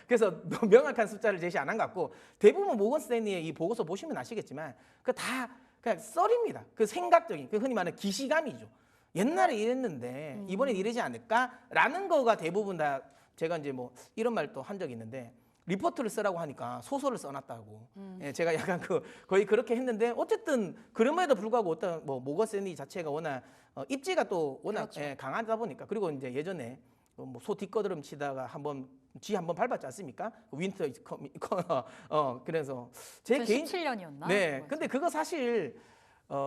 그래서 너무 명확한 숫자를 제시 안 한 것 같고 대부분 모건 스탠리의 이 보고서 보시면 아시겠지만 그 다 그냥 썰입니다. 그 생각적인 그 흔히 말하는 기시감이죠. 옛날에 이랬는데 이번엔 이러지 않을까라는 거가 대부분 다 제가 이제 뭐 이런 말도 한 적이 있는데 리포트를 쓰라고 하니까 소설을 써놨다고. 예, 제가 약간 거의 그렇게 했는데 어쨌든 그럼에도 불구하고 어떤 뭐 모건 스탠리 자체가 워낙 입지가 또 워낙 그렇죠. 예, 강하다 보니까 그리고 이제 예전에 뭐 소 뒷거드름 치다가 한번 밟았지 않습니까? 윈터 그래서 제 개인 2017년이었나? 네. 근데 그거 사실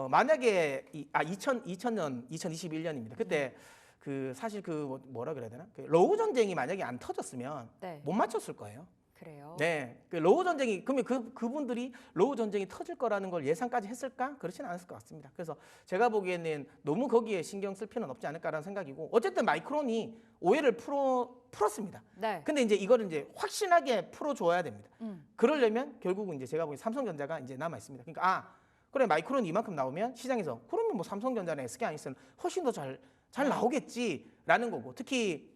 만약에 2021년입니다. 그때 그 사실 그 뭐라 그래야 되나? 그 러우 전쟁이 만약에 안 터졌으면 네. 못 맞췄을 거예요. 그래요. 네, 그 러우 전쟁이 그러면 그분들이 러우 전쟁이 터질 거라는 걸 예상까지 했을까? 그렇지는 않았을 것 같습니다. 그래서 제가 보기에는 너무 거기에 신경 쓸 필요는 없지 않을까라는 생각이고 어쨌든 마이크론이 오해를 풀었습니다. 네. 근데 이제 이거를 이제 확신하게 풀어줘야 됩니다. 그러려면 결국은 이제 제가 보기엔 삼성전자가 이제 남아 있습니다. 그러니까 그래 마이크론 이만큼 나오면 시장에서 그러면 뭐 삼성전자나 SK하이닉스는 훨씬 더 잘 나오겠지라는 거고 특히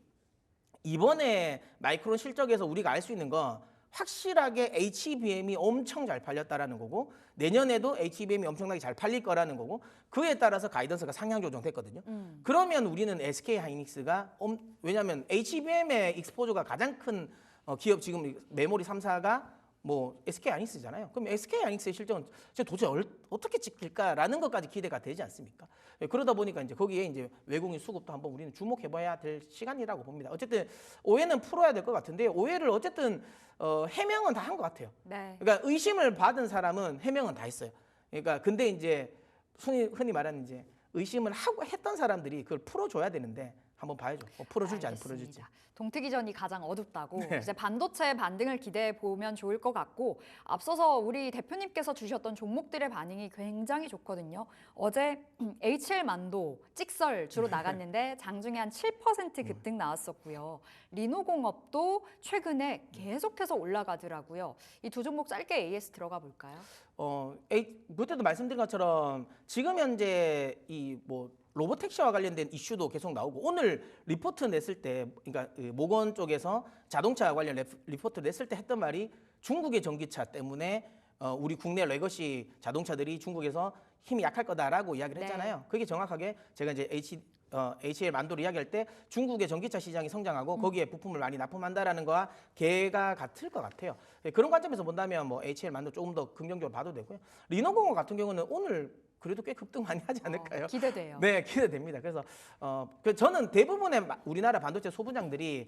이번에 마이크론 실적에서 우리가 알 수 있는 건 확실하게 HBM이 엄청 잘 팔렸다라는 거고 내년에도 HBM이 엄청나게 잘 팔릴 거라는 거고 그에 따라서 가이던스가 상향 조정됐거든요. 그러면 우리는 SK 하이닉스가 왜냐하면 HBM의 익스포저가 가장 큰 기업 지금 메모리 3사가 뭐 SK 하이닉스잖아요. 그럼 SK 하이닉스의 실적은 도대체 어떻게 찍힐까라는 것까지 기대가 되지 않습니까? 그러다 보니까 이제 거기에 이제 외국인 수급도 한번 우리는 주목해봐야 될 시간이라고 봅니다. 어쨌든 오해는 풀어야 될 것 같은데 오해를 어쨌든 해명은 다 한 것 같아요. 네. 그러니까 의심을 받은 사람은 해명은 다 했어요. 그러니까 근데 이제 흔히 말하는 이제 의심을 하고 했던 사람들이 그걸 풀어줘야 되는데 한번 봐야죠. 풀어줄지 안 풀어줄지. 알겠습니다. 동트기 전이 가장 어둡다고 네. 이제 반도체 반등을 기대해 보면 좋을 것 같고 앞서서 우리 대표님께서 주셨던 종목들의 반응이 굉장히 좋거든요. 어제 HL만도 찍설 주로 나갔는데 장중에 한 7% 급등 나왔었고요. 리노공업도 최근에 계속해서 올라가더라고요. 이 두 종목 짧게 AS 들어가 볼까요? 그때도 말씀드린 것처럼 지금 현재 이 뭐 로보택시와 관련된 이슈도 계속 나오고 오늘 리포트 냈을 때 그러니까 모건 쪽에서 자동차 관련 리포트 냈을 때 했던 말이 중국의 전기차 때문에 우리 국내 레거시 자동차들이 중국에서 힘이 약할 거다라고 이야기를 했잖아요. 그게 정확하게 제가 이제 HL 만도를 이야기할 때 중국의 전기차 시장이 성장하고 거기에 부품을 많이 납품한다라는 거와 개가 같을 것 같아요. 그런 관점에서 본다면 뭐 HL 만도 조금 더 긍정적으로 봐도 되고요. 리노공업 같은 경우는 오늘 그래도 꽤 급등 많이 하지 않을까요? 기대돼요. 네, 기대됩니다. 그래서 저는 대부분의 우리나라 반도체 소부장들이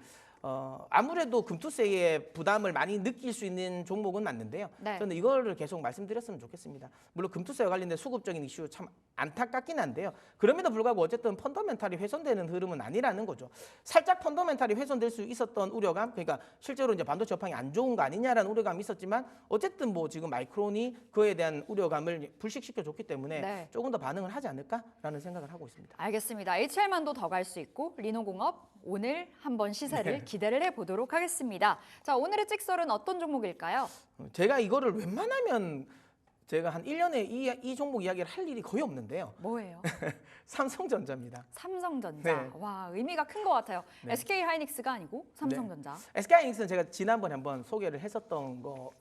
아무래도 금투세의 부담을 많이 느낄 수 있는 종목은 맞는데요. 네. 저는 이거를 계속 말씀드렸으면 좋겠습니다. 물론 금투세와 관련된 수급적인 이슈 참 안타깝긴 한데요. 그럼에도 불구하고 어쨌든 펀더멘탈이 훼손되는 흐름은 아니라는 거죠. 살짝 펀더멘탈이 훼손될 수 있었던 우려감, 그러니까 실제로 이제 반도체 업황이 안 좋은 거 아니냐라는 우려감이 있었지만 어쨌든 뭐 지금 마이크론이 그에 대한 우려감을 불식시켜 줬기 때문에 네. 조금 더 반응을 하지 않을까라는 생각을 하고 있습니다. 알겠습니다. HL만도 더 갈 수 있고 리노공업 오늘 한번 시세를 기대를 해보도록 하겠습니다. 자, 오늘의 찍설은 어떤 종목일까요? 제가 이거를 웬만하면 제가 한 1년에 이 종목 이야기를 할 일이 거의 없는데요. 뭐예요? 삼성전자입니다. 삼성전자. 네. 와, 의미가 큰 것 같아요. 네. SK 하이닉스가 아니고 삼성전자. SK하이닉스는 제가 지난번에 한번 소개를 했었던 거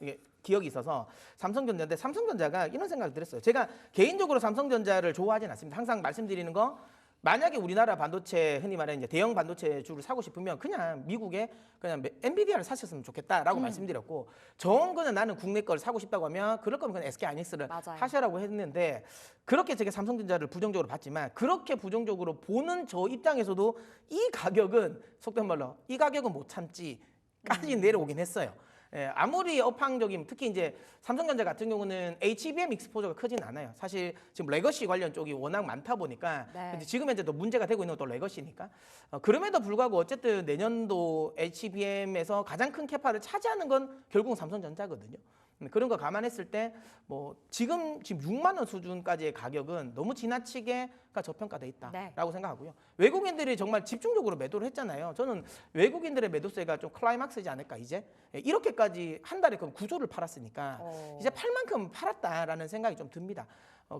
기억이 있어서 삼성전자인데 삼성전자가 이런 생각을 들었어요. 제가 개인적으로 삼성전자를 좋아하진 않습니다. 항상 말씀드리는 거 만약에 우리나라 반도체 흔히 말하는 이제 대형 반도체 주를 사고 싶으면 그냥 미국에 그냥 엔비디아를 사셨으면 좋겠다라고 말씀드렸고 정거는 나는 국내 걸 사고 싶다고 하면 그럴 거면 그냥 SK 하이닉스를 맞아요. 하셔라고 했는데 그렇게 제가 삼성전자를 부정적으로 봤지만 그렇게 부정적으로 보는 저 입장에서도 이 가격은 속된 말로 이 가격은 못 참지까지 내려오긴 했어요. 예, 아무리 업황적인 특히 이제 삼성전자 같은 경우는 HBM 익스포저가 크진 않아요. 사실 지금 레거시 관련 쪽이 워낙 많다 보니까 네. 근데 지금 현재 또 문제가 되고 있는 건 또 레거시니까 그럼에도 불구하고 어쨌든 내년도 HBM에서 가장 큰 캐파를 차지하는 건 결국은 삼성전자거든요. 그런 거 감안했을 때 뭐 지금 6만 원 수준까지의 가격은 너무 지나치게 저평가돼 있다라고 네. 생각하고요. 외국인들이 정말 집중적으로 매도를 했잖아요. 저는 외국인들의 매도세가 좀 클라이막스지 않을까 이제 이렇게까지 한 달에 그럼 9조를 팔았으니까 이제 팔 만큼 팔았다라는 생각이 좀 듭니다.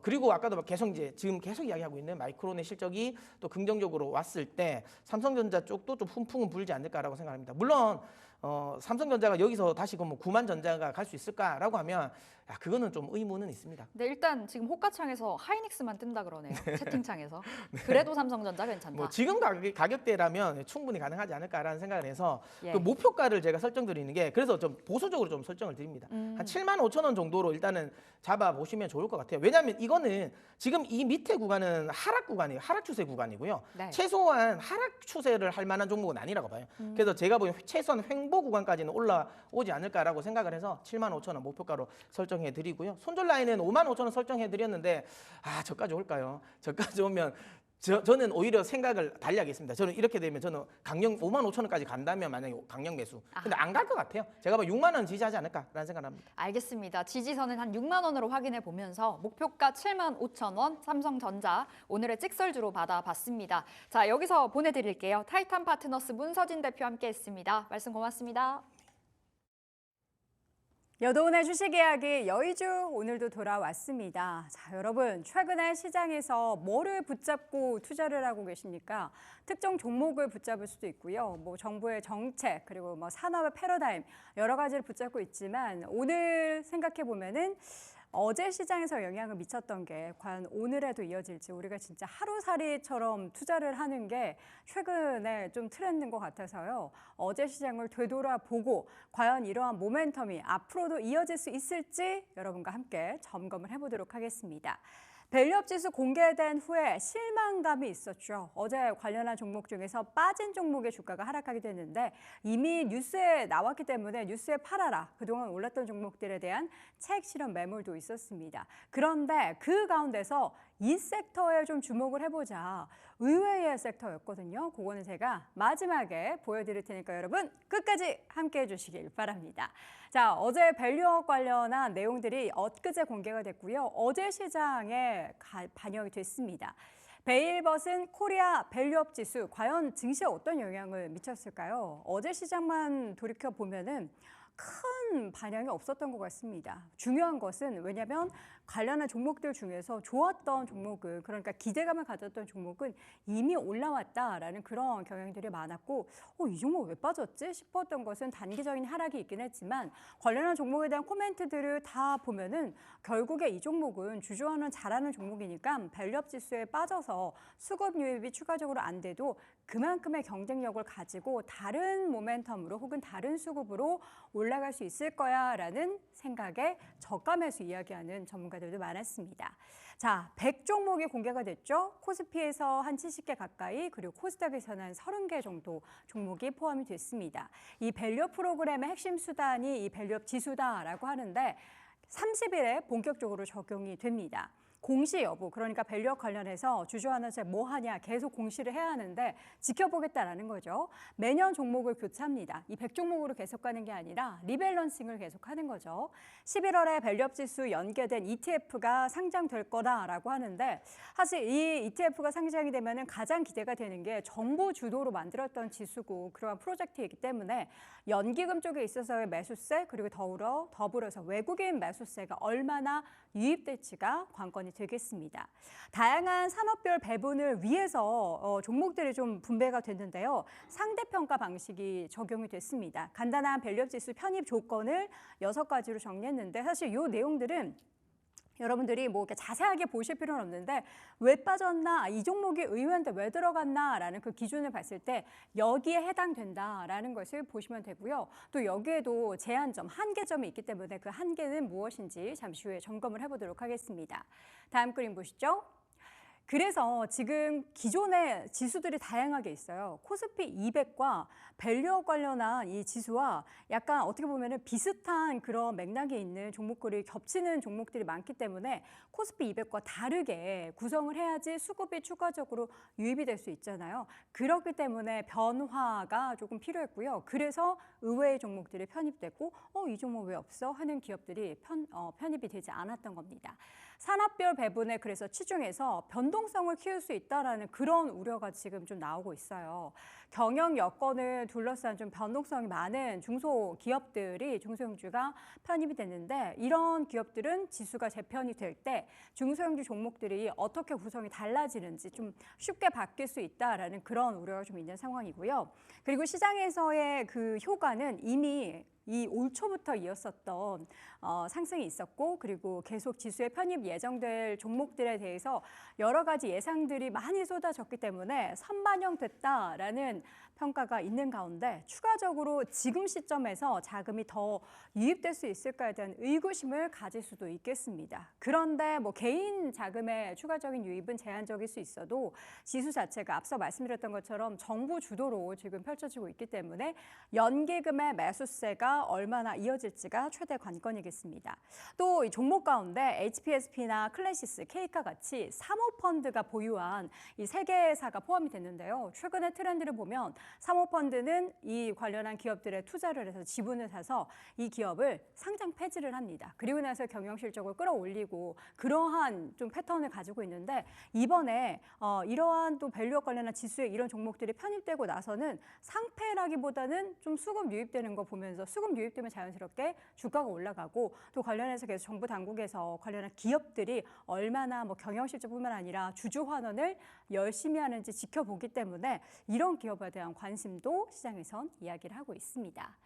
그리고 아까도 계속 이제 지금 계속 이야기하고 있는 마이크론의 실적이 또 긍정적으로 왔을 때 삼성전자 쪽도 좀 훈풍은 불지 않을까라고 생각합니다. 물론 삼성전자가 여기서 다시 뭐 9만 전자가 갈 수 있을까라고 하면 그거는 좀 의문은 있습니다. 네, 일단 지금 호가창에서 하이닉스만 뜬다 그러네요. 채팅창에서. 그래도 삼성전자 괜찮다. 뭐 지금 가격대라면 충분히 가능하지 않을까라는 생각을 해서 예. 그 목표가를 제가 설정드리는 게 그래서 좀 보수적으로 좀 설정을 드립니다. 한 7만 5천 원 정도로 일단은 잡아 보시면 좋을 것 같아요. 왜냐하면 이거는 지금 이 밑에 구간은 하락 구간이에요. 하락 추세 구간이고요. 네. 최소한 하락 추세를 할 만한 종목은 아니라고 봐요. 그래서 제가 보기엔 최소한 횡보 구간까지는 올라오지 않을까라고 생각을 해서 7만 5천 원 목표가로 설정해 드리고요. 손절 라인은 5만 5천 원 설정해 드렸는데 저까지 올까요? 저까지 오면 저는 오히려 생각을 달리하겠습니다. 저는 이렇게 되면 저는 강령 5만 5천 원까지 간다면 만약에 강령 매수. 근데 안 갈 것 같아요. 제가 뭐 6만 원 지지하지 않을까라는 생각을 합니다. 알겠습니다. 지지선은 한 6만 원으로 확인해 보면서 목표가 7만 5천 원 삼성전자 오늘의 찍설주로 받아봤습니다. 자, 여기서 보내드릴게요. 타이탄 파트너스 문서진 대표 함께했습니다. 말씀 고맙습니다. 여도은의 주식 이야기 여의주 오늘도 돌아왔습니다. 자, 여러분 최근에 시장에서 뭐를 붙잡고 투자를 하고 계십니까? 특정 종목을 붙잡을 수도 있고요. 뭐 정부의 정책 그리고 뭐 산업의 패러다임 여러 가지를 붙잡고 있지만 오늘 생각해 보면은 어제 시장에서 영향을 미쳤던 게 과연 오늘에도 이어질지 우리가 진짜 하루살이처럼 투자를 하는 게 최근에 좀 트렌드인 것 같아서요. 어제 시장을 되돌아보고 과연 이러한 모멘텀이 앞으로도 이어질 수 있을지 여러분과 함께 점검을 해보도록 하겠습니다. 밸류업 지수 공개된 후에 실망감이 있었죠. 어제 관련한 종목 중에서 빠진 종목의 주가가 하락하게 됐는데 이미 뉴스에 나왔기 때문에 뉴스에 팔아라. 그동안 올랐던 종목들에 대한 차익 실현 매물도 있었습니다. 그런데 그 가운데서 이 섹터에 좀 주목을 해보자. 의외의 섹터였거든요. 그거는 제가 마지막에 보여드릴 테니까 여러분 끝까지 함께해 주시길 바랍니다. 자, 어제 밸류업 관련한 내용들이 엊그제 공개가 됐고요. 어제 시장에 반영이 됐습니다. 베일벗은 코리아 밸류업 지수 과연 증시에 어떤 영향을 미쳤을까요? 어제 시장만 돌이켜 보면은 큰 반향이 없었던 것 같습니다. 중요한 것은 왜냐하면 관련한 종목들 중에서 좋았던 종목은 그러니까 기대감을 가졌던 종목은 이미 올라왔다라는 그런 경향들이 많았고 이 종목 왜 빠졌지 싶었던 것은 단기적인 하락이 있긴 했지만 관련한 종목에 대한 코멘트들을 다 보면은 결국에 이 종목은 주주환원 잘하는 종목이니까 밸류업 지수에 빠져서 수급 유입이 추가적으로 안 돼도 그만큼의 경쟁력을 가지고 다른 모멘텀으로 혹은 다른 수급으로 올라갈 수 있을 거야라는 생각에 저가 매수 이야기하는 전문가들도 많았습니다. 자, 100종목이 공개가 됐죠. 코스피에서 한 70개 가까이 그리고 코스닥에서는 한 30개 정도 종목이 포함이 됐습니다. 이 밸류업 프로그램의 핵심 수단이 이 밸류업 지수다라고 하는데 30일에 본격적으로 적용이 됩니다. 공시 여부, 그러니까 밸류업 관련해서 주주환원세 뭐 하냐 계속 공시를 해야 하는데 지켜보겠다라는 거죠. 매년 종목을 교체합니다. 이 100종목으로 계속 가는 게 아니라 리밸런싱을 계속 하는 거죠. 11월에 밸류업 지수 연계된 ETF가 상장될 거다라고 하는데 사실 이 ETF가 상장이 되면은 가장 기대가 되는 게 정부 주도로 만들었던 지수고 그러한 프로젝트이기 때문에 연기금 쪽에 있어서의 매수세 그리고 더불어서 외국인 매수세가 얼마나 유입될지가 관건이 되겠습니다. 다양한 산업별 배분을 위해서 종목들이 좀 분배가 됐는데요. 상대평가 방식이 적용이 됐습니다. 간단한 밸류업 지수 편입 조건을 6가지로 정리했는데 사실 이 내용들은 여러분들이 뭐 이렇게 자세하게 보실 필요는 없는데 왜 빠졌나, 이 종목이 의외인데 왜 들어갔나라는 그 기준을 봤을 때 여기에 해당된다라는 것을 보시면 되고요. 또 여기에도 제한점, 한계점이 있기 때문에 그 한계는 무엇인지 잠시 후에 점검을 해보도록 하겠습니다. 다음 그림 보시죠. 그래서 지금 기존의 지수들이 다양하게 있어요. 코스피 200과 밸류업 관련한 이 지수와 약간 어떻게 보면 비슷한 그런 맥락이 있는 종목들이 겹치는 종목들이 많기 때문에 코스피 200과 다르게 구성을 해야지 수급이 추가적으로 유입이 될 수 있잖아요. 그렇기 때문에 변화가 조금 필요했고요. 그래서 의외의 종목들이 편입됐고 이 종목 왜 없어? 하는 기업들이 편입이 되지 않았던 겁니다. 산업별 배분에 그래서 치중해서 변동성을 키울 수 있다라는 그런 우려가 지금 좀 나오고 있어요. 경영 여건을 둘러싼 좀 변동성이 많은 중소기업들이 중소형주가 편입이 됐는데 이런 기업들은 지수가 재편이 될 때 중소형주 종목들이 어떻게 구성이 달라지는지 좀 쉽게 바뀔 수 있다라는 그런 우려가 좀 있는 상황이고요. 그리고 시장에서의 그 효과는 이미 이 올 초부터 이었었던 상승이 있었고 그리고 계속 지수에 편입 예정될 종목들에 대해서 여러 가지 예상들이 많이 쏟아졌기 때문에 선반영됐다라는 평가가 있는 가운데 추가적으로 지금 시점에서 자금이 더 유입될 수 있을까에 대한 의구심을 가질 수도 있겠습니다. 그런데 뭐 개인 자금의 추가적인 유입은 제한적일 수 있어도 지수 자체가 앞서 말씀드렸던 것처럼 정부 주도로 지금 펼쳐지고 있기 때문에 연기금의 매수세가 얼마나 이어질지가 최대 관건이겠습니다. 또 이 종목 가운데 HPSP나 클래시스, K과 같이 사모펀드가 보유한 이 세 개사가 포함이 됐는데요. 최근의 트렌드를 보면 사모펀드는 이 관련한 기업들에 투자를 해서 지분을 사서 이 기업을 상장 폐지를 합니다. 그리고 나서 경영 실적을 끌어올리고 그러한 좀 패턴을 가지고 있는데 이번에 이러한 또 밸류업 관련한 지수에 이런 종목들이 편입되고 나서는 상패라기보다는 좀 수급 유입되는 거 보면서 수급 유입되면 자연스럽게 주가가 올라가고 또 관련해서 계속 정부 당국에서 관련한 기업들이 얼마나 뭐 경영 실적뿐만 아니라 주주 환원을 열심히 하는지 지켜보기 때문에 이런 기업에 대한 관심도 시장에선 이야기를 하고 있습니다.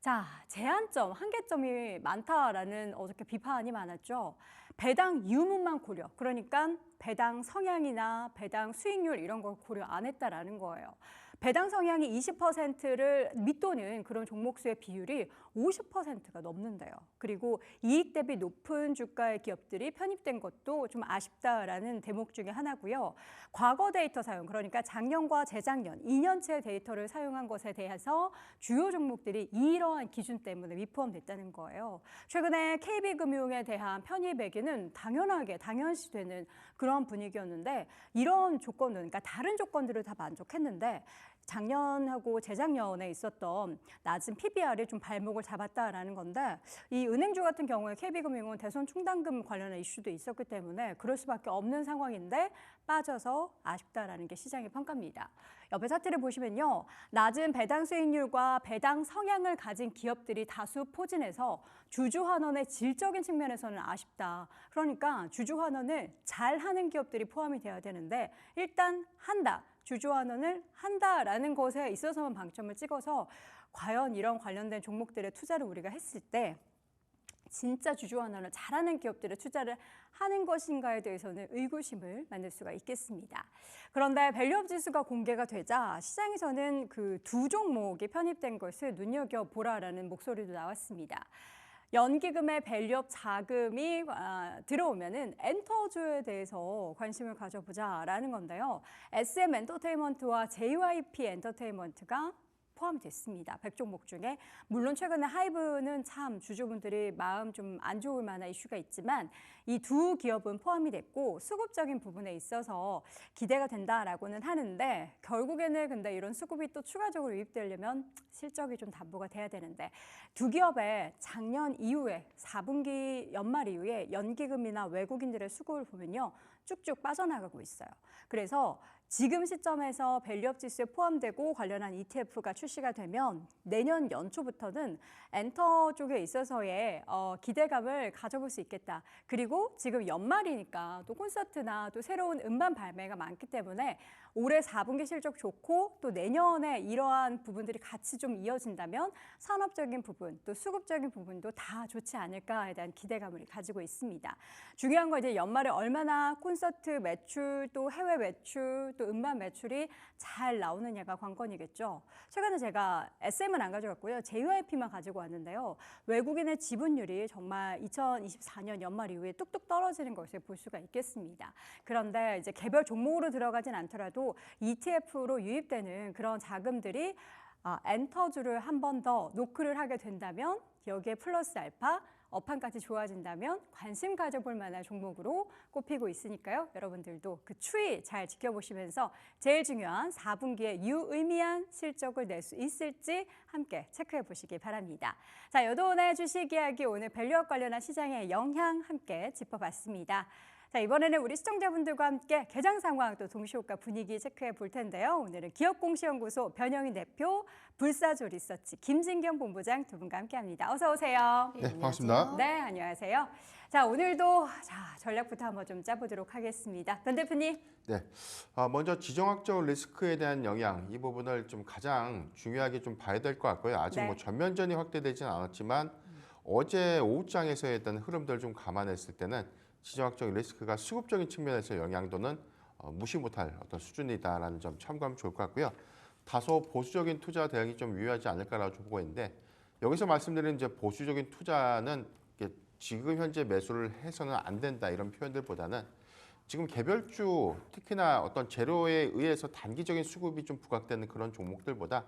자, 제한점, 한계점이 많다라는 어저께 비판이 많았죠. 배당 유무만 고려, 그러니까 배당 성향이나 배당 수익률 이런 걸 고려 안 했다라는 거예요. 배당 성향이 20%를 밑도는 그런 종목수의 비율이 50%가 넘는데요. 그리고 이익 대비 높은 주가의 기업들이 편입된 것도 좀 아쉽다라는 대목 중에 하나고요. 과거 데이터 사용, 그러니까 작년과 재작년, 2년치 데이터를 사용한 것에 대해서 주요 종목들이 이러한 기준 때문에 위포함됐다는 거예요. 최근에 KB금융에 대한 편입에게는 당연시되는 그런 분위기였는데 이런 조건은, 그러니까 다른 조건들을 다 만족했는데 작년하고 재작년에 있었던 낮은 PBR이 좀 발목을 잡았다라는 건데 이 은행주 같은 경우에 KB금융은 대손 충당금 관련한 이슈도 있었기 때문에 그럴 수밖에 없는 상황인데 빠져서 아쉽다라는 게 시장의 평가입니다. 옆에 차트를 보시면요. 낮은 배당 수익률과 배당 성향을 가진 기업들이 다수 포진해서 주주 환원의 질적인 측면에서는 아쉽다. 그러니까 주주 환원을 잘하는 기업들이 포함이 돼야 되는데 일단 한다. 주주 환원을 한다라는 것에 있어서만 방점을 찍어서 과연 이런 관련된 종목들의 투자를 우리가 했을 때 진짜 주주 환원을 잘하는 기업들에 투자를 하는 것인가에 대해서는 의구심을 만들 수가 있겠습니다. 그런데 밸류업 지수가 공개가 되자 시장에서는 그 두 종목이 편입된 것을 눈여겨보라라는 목소리도 나왔습니다. 연기금의 밸류업 자금이 들어오면은 엔터주에 대해서 관심을 가져보자라는 건데요. SM 엔터테인먼트와 JYP 엔터테인먼트가 포함됐습니다. 100종목 중에. 물론 최근에 하이브는 참 주주분들이 마음 좀 안 좋을 만한 이슈가 있지만 이 두 기업은 포함이 됐고 수급적인 부분에 있어서 기대가 된다라고는 하는데 결국에는 근데 이런 수급이 또 추가적으로 유입되려면 실적이 좀 담보가 돼야 되는데 두 기업의 작년 이후에 4분기 연말 이후에 연기금이나 외국인들의 수급을 보면요. 쭉쭉 빠져나가고 있어요. 그래서 지금 시점에서 밸류업 지수에 포함되고 관련한 ETF가 출시가 되면 내년 연초부터는 엔터 쪽에 있어서의 기대감을 가져볼 수 있겠다. 그리고 지금 연말이니까 또 콘서트나 또 새로운 음반 발매가 많기 때문에 올해 4분기 실적 좋고 또 내년에 이러한 부분들이 같이 좀 이어진다면 산업적인 부분 또 수급적인 부분도 다 좋지 않을까에 대한 기대감을 가지고 있습니다. 중요한 건 이제 연말에 얼마나 콘서트 매출 또 해외 매출 또 음반 매출이 잘 나오느냐가 관건이겠죠. 최근에 제가 SM은 안 가져갔고요. JYP만 가지고 왔는데요. 외국인의 지분율이 정말 2024년 연말 이후에 뚝뚝 떨어지는 것을 볼 수가 있겠습니다. 그런데 이제 개별 종목으로 들어가진 않더라도 ETF로 유입되는 그런 자금들이 엔터주를 한 번 더 노크를 하게 된다면 여기에 플러스 알파 업황까지 좋아진다면 관심 가져볼 만한 종목으로 꼽히고 있으니까요. 여러분들도 그 추이 잘 지켜보시면서 제일 중요한 4분기에 유의미한 실적을 낼 수 있을지 함께 체크해 보시기 바랍니다. 자, 여도원의 주식 이야기 오늘 밸류업 관련한 시장의 영향 함께 짚어봤습니다. 자, 이번에는 우리 시청자분들과 함께 개장 상황 또 동시효과 분위기 체크해 볼 텐데요. 오늘은 기업공시연구소 변영인 대표, 불사조 리서치 김진경 본부장 두 분과 함께합니다. 어서 오세요. 네, 반갑습니다. 네, 안녕하세요. 자, 오늘도 전략부터 한번 좀 짜보도록 하겠습니다. 변 대표님. 네, 먼저 지정학적 리스크에 대한 영향 이 부분을 좀 가장 중요하게 좀 봐야 될 것 같고요. 아직 네. 뭐 전면전이 확대되지는 않았지만 어제 오후장에서의 어떤 흐름들 좀 감안했을 때는 지정학적 리스크가 수급적인 측면에서 영향도는 무시 못할 어떤 수준이다라는 점 참고하면 좋을 것 같고요. 다소 보수적인 투자 대응이 좀 유효하지 않을까라고 보고 있는데 여기서 말씀드린 이제 보수적인 투자는 지금 현재 매수를 해서는 안 된다 이런 표현들보다는 지금 개별주 특히나 어떤 재료에 의해서 단기적인 수급이 좀 부각되는 그런 종목들보다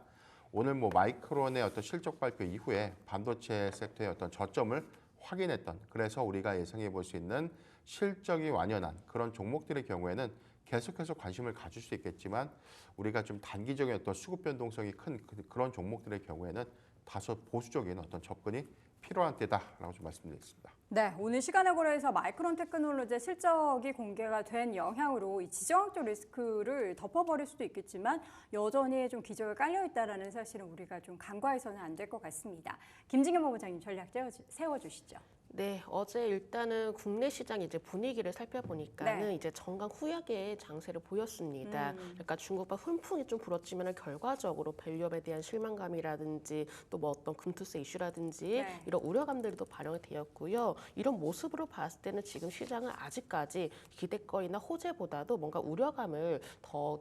오늘 뭐 마이크론의 어떤 실적 발표 이후에 반도체 섹터의 어떤 저점을 확인했던 그래서 우리가 예상해 볼 수 있는 실적이 완연한 그런 종목들의 경우에는 계속해서 관심을 가질 수 있겠지만 우리가 좀 단기적인 어떤 수급 변동성이 큰 그런 종목들의 경우에는 다소 보수적인 어떤 접근이 필요한 때다라고 좀 말씀드리겠습니다. 네, 오늘 시간을 고려해서 마이크론 테크놀로지의 실적이 공개가 된 영향으로 이 지정학적 리스크를 덮어버릴 수도 있겠지만 여전히 좀 기저가 깔려 있다라는 사실은 우리가 좀 간과해서는 안 될 것 같습니다. 김진경 본부장님 전략 세워주시죠. 네, 어제 일단은 국내 시장 이제 분위기를 살펴보니까는 네. 이제 정강 후약의 장세를 보였습니다. 그러니까 중국발 훈풍이 좀 불었지만 결과적으로 밸류업에 대한 실망감이라든지 또 뭐 어떤 금투세 이슈라든지 네. 이런 우려감들이 또 반영이 되었고요. 이런 모습으로 봤을 때는 지금 시장은 아직까지 기대거리나 호재보다도 뭔가 우려감을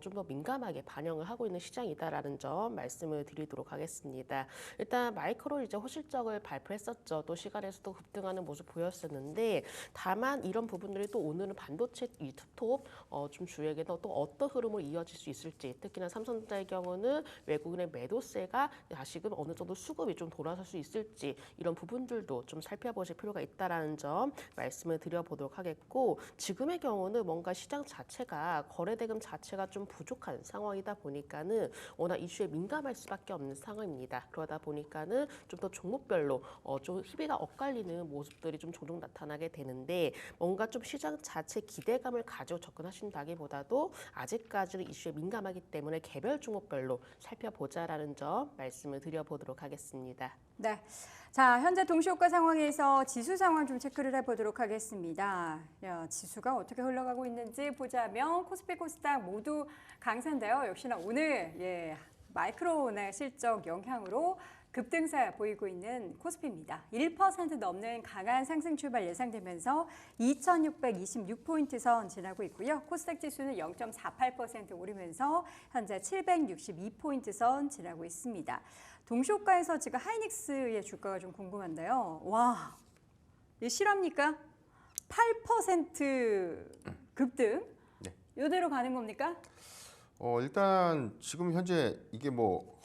좀 더 민감하게 반영을 하고 있는 시장이다라는 점 말씀을 드리도록 하겠습니다. 일단 마이크로 이제 호실적을 발표했었죠. 또 시간에서도 급등하는 모습 보였었는데 다만 이런 부분들이 또 오늘은 반도체 이 투톱 좀 주에게도 또 어떤 흐름으로 이어질 수 있을지 특히나 삼성전자의 경우는 외국인의 매도세가 다시금 어느 정도 수급이 좀 돌아설 수 있을지 이런 부분들도 좀 살펴보실 필요가 있다라는 점 말씀을 드려보도록 하겠고 지금의 경우는 뭔가 시장 자체가 거래대금 자체가 좀 부족한 상황이다 보니까는 워낙 이슈에 민감할 수밖에 없는 상황입니다. 그러다 보니까는 좀 더 종목별로 좀 희비가 엇갈리는 모습들이 좀 종종 나타나게 되는데 뭔가 좀 시장 자체 기대감을 가지고 접근하신다기보다도 아직까지는 이슈에 민감하기 때문에 개별 종목별로 살펴보자라는 점 말씀을 드려보도록 하겠습니다. 네. 자, 현재 동시효과 상황에서 지수 상황 좀 체크를 해보도록 하겠습니다. 지수가 어떻게 흘러가고 있는지 보자면 코스피, 코스닥 모두 강세인데요. 역시나 오늘 마이크론의 실적 영향으로 급등세 보이고 있는 코스피입니다. 1% 넘는 강한 상승 출발 예상되면서 2,626포인트 선 지나고 있고요. 코스닥 지수는 0.48% 오르면서 현재 762포인트 선 지나고 있습니다. 동시효과에서 지금 하이닉스의 주가가 좀 궁금한데요. 와, 이게 실합니까? 8% 급등? 네. 이대로 가는 겁니까? 일단 지금 현재 이게 뭐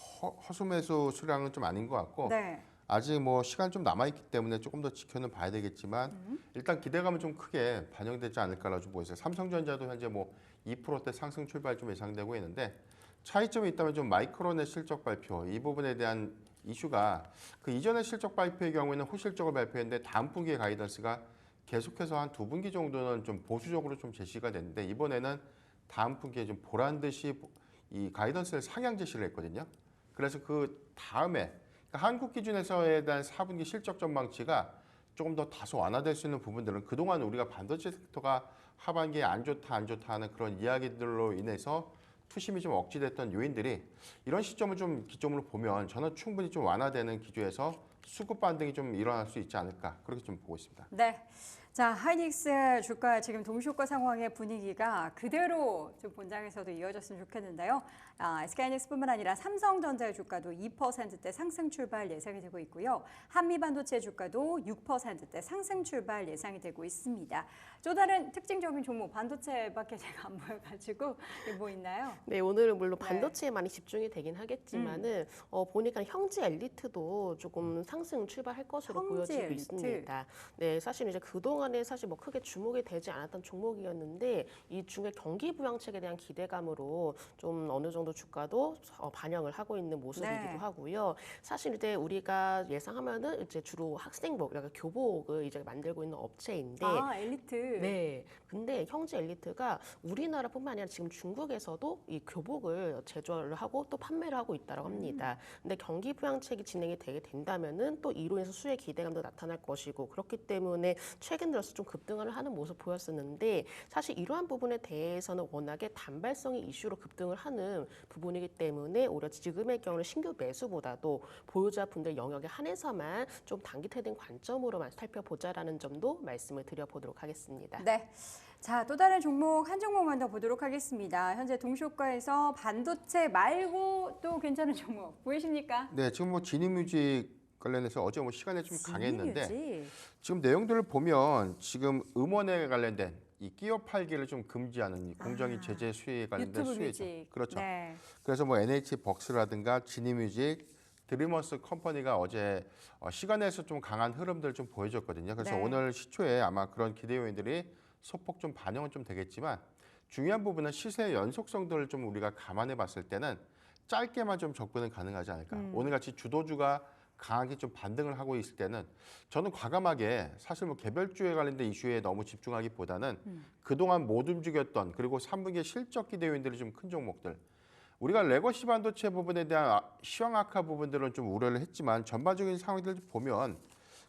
허수매수 수량은 좀 아닌 것 같고 네. 아직 뭐 시간 좀 남아있기 때문에 조금 더 지켜는 봐야 되겠지만 일단 기대감은 좀 크게 반영되지 않을까라고 좀 보였어요. 삼성전자도 현재 뭐 2%대 상승 출발 좀 예상되고 있는데 차이점이 있다면 좀 마이크론의 실적 발표 이 부분에 대한 이슈가 그 이전의 실적 발표의 경우에는 호실적을 발표했는데 다음 분기의 가이던스가 계속해서 한 2분기 정도는 좀 보수적으로 좀 제시가 됐는데 이번에는 다음 분기에 좀 보란 듯이 이 가이던스를 상향 제시를 했거든요. 그래서 그 다음에 그러니까 한국 기준에서에 대한 4분기 실적 전망치가 조금 더 다소 완화될 수 있는 부분들은 그동안 우리가 반도체 섹터가 하반기에 안 좋다 하는 그런 이야기들로 인해서 투심이 좀 억제됐던 요인들이 이런 시점을 좀 기점으로 보면 저는 충분히 좀 완화되는 기조에서 수급 반등이 좀 일어날 수 있지 않을까 그렇게 좀 보고 있습니다. 네. 자, 하이닉스 주가 지금 동시효과 상황의 분위기가 그대로 좀 본장에서도 이어졌으면 좋겠는데요. SK하이닉스뿐만 아니라 삼성전자의 주가도 2%대 상승 출발 예상이 되고 있고요. 한미반도체 주가도 6%대 상승 출발 예상이 되고 있습니다. 또 다른 특징적인 종목 반도체밖에 제가 안 보여가지고 뭐 있나요? 네, 오늘은 물론 네. 반도체에 많이 집중이 되긴 하겠지만은 보니까 형제 엘리트도 조금 상승 출발할 것으로 형제 보여지고 엘리트? 있습니다. 네, 사실 이제 그동안에 사실 뭐 크게 주목이 되지 않았던 종목이었는데 이 중에 경기 부양책에 대한 기대감으로 좀 어느 정도 주가도 반영을 하고 있는 모습이기도 네. 하고요. 사실 이제 우리가 예상하면은 이제 주로 학생복, 약간 교복을 이제 만들고 있는 업체인데 엘리트. 네. 근데 형제 엘리트가 우리나라뿐만 아니라 지금 중국에서도 이 교복을 제조를 하고 또 판매를 하고 있다고 합니다. 근데 경기 부양책이 진행이 되게 된다면은 또 이로 인해서 수혜 기대감도 나타날 것이고 그렇기 때문에 최근 들어서 좀 급등을 하는 모습 보였었는데 사실 이러한 부분에 대해서는 워낙에 단발성의 이슈로 급등을 하는 부분이기 때문에 오히려 지금의 경우는 신규 매수보다도 보유자분들 영역에 한해서만 좀 단기 트레이딩 관점으로만 살펴보자라는 점도 말씀을 드려보도록 하겠습니다. 네. 자, 또 다른 종목 한 종목만 더 보도록 하겠습니다. 현재 동시효과에서 반도체 말고 또 괜찮은 종목 보이십니까? 네, 지금 뭐 지니뮤직 관련해서 어제 뭐 시간에 좀 강했는데 지니뮤직. 지금 내용들을 보면 지금 음원에 관련된 이 끼어 팔기를 좀 금지하는 이 공정위 제재 수혜에 관련된 유튜브 수혜죠. 뮤직. 그렇죠. 네. 그래서 뭐 NH벅스라든가 지니뮤직, 드리머스 컴퍼니가 어제 시간에서 좀 강한 흐름들 좀 보여줬거든요. 그래서 네. 오늘 시초에 아마 그런 기대 요인들이 소폭 좀 반영은 좀 되겠지만 중요한 부분은 시세의 연속성들을 좀 우리가 감안해 봤을 때는 짧게만 좀 접근은 가능하지 않을까. 오늘같이 주도주가 강하게 좀 반등을 하고 있을 때는 저는 과감하게 사실 뭐 개별주에 관련된 이슈에 너무 집중하기보다는 그동안 못 움직였던 그리고 3분기의 실적 기대 요인들이 좀 큰 종목들 우리가 레거시 반도체 부분에 대한 시황 악화 부분들은 좀 우려를 했지만 전반적인 상황들을 보면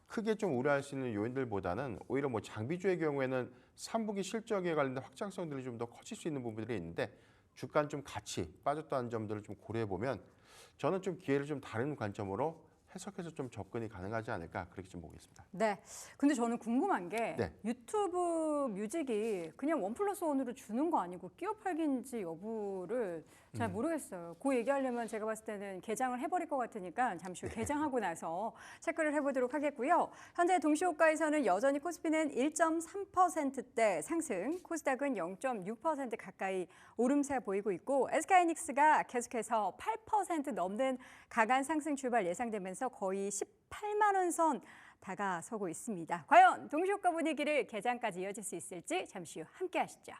크게 좀 우려할 수 있는 요인들보다는 오히려 뭐 장비주의 경우에는 3분기 실적에 관련된 확장성들이 좀 더 커질 수 있는 부분들이 있는데 주가는 좀 같이 빠졌다는 점들을 좀 고려해 보면 저는 좀 기회를 좀 다른 관점으로 해석해서 좀 접근이 가능하지 않을까 그렇게 좀 보겠습니다. 네. 근데 저는 궁금한 게 네. 유튜브 뮤직이 그냥 1+1으로 주는 거 아니고 끼워 팔기인지 여부를 잘 모르겠어요. 그 얘기하려면 제가 봤을 때는 개장을 해버릴 것 같으니까 잠시 후 개장하고 나서 체크를 해보도록 하겠고요. 현재 동시호가에서는 여전히 코스피는 1.3%대 상승, 코스닥은 0.6% 가까이 오름세 보이고 있고 SK하이닉스가 계속해서 8% 넘는 강한 상승 출발 예상되면서 거의 18만 원 선 다가서고 있습니다. 과연 동시호가 분위기를 개장까지 이어질 수 있을지 잠시 후 함께 하시죠.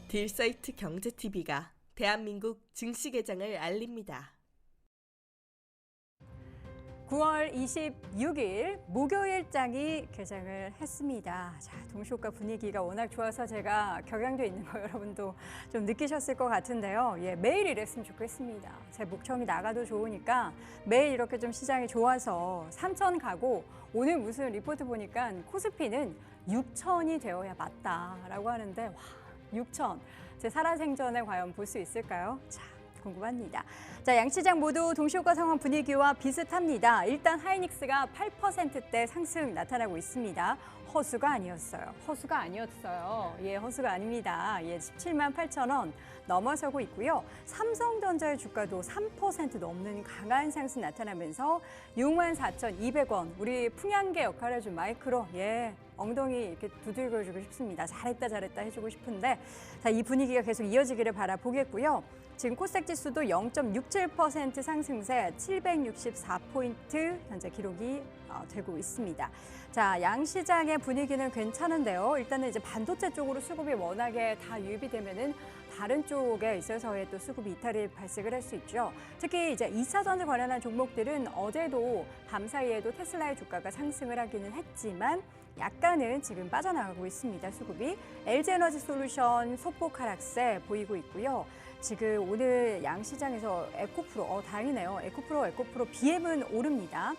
딜사이트 경제TV가 대한민국 증시 개장을 알립니다. 9월 26일 목요일장이 개장을 했습니다. 자, 동시호가 분위기가 워낙 좋아서 제가 격양돼 있는 거 여러분도 좀 느끼셨을 것 같은데요. 예, 매일 이랬으면 좋겠습니다. 제 목청이 나가도 좋으니까 매일 이렇게 좀 시장이 좋아서 3천 가고 오늘 무슨 리포트 보니까 코스피는 6천이 되어야 맞다라고 하는데 와, 6천. 제 살아생전에 과연 볼 수 있을까요? 자, 궁금합니다. 자, 양시장 모두 동시호가 상황 분위기와 비슷합니다. 일단 하이닉스가 8%대 상승 나타나고 있습니다. 허수가 아니었어요. 허수가 아니었어요. 예, 허수가 아닙니다. 예, 17만 8천 원 넘어서고 있고요. 삼성전자의 주가도 3% 넘는 강한 상승 나타나면서 6만 4,200원. 우리 풍향계 역할을 해준 마이크로 예, 엉덩이 이렇게 두들겨주고 싶습니다. 잘했다 잘했다 해주고 싶은데 자, 이 분위기가 계속 이어지기를 바라보겠고요. 지금 코스닥 지수도 0.67% 상승세 764포인트 현재 기록이 되고 있습니다. 자, 양시장의 분위기는 괜찮은데요. 일단은 이제 반도체 쪽으로 수급이 워낙에 다 유입이 되면은 다른 쪽에 있어서의 또 수급 이탈이 발생을 할 수 있죠. 특히 이제 2차 전지 관련한 종목들은 어제도 밤 사이에도 테슬라의 주가가 상승을 하기는 했지만 약간은 지금 빠져나가고 있습니다. 수급이 LG에너지솔루션 소폭 하락세 보이고 있고요. 지금 오늘 양시장에서 에코프로, 다행이네요. 에코프로 BM은 오릅니다.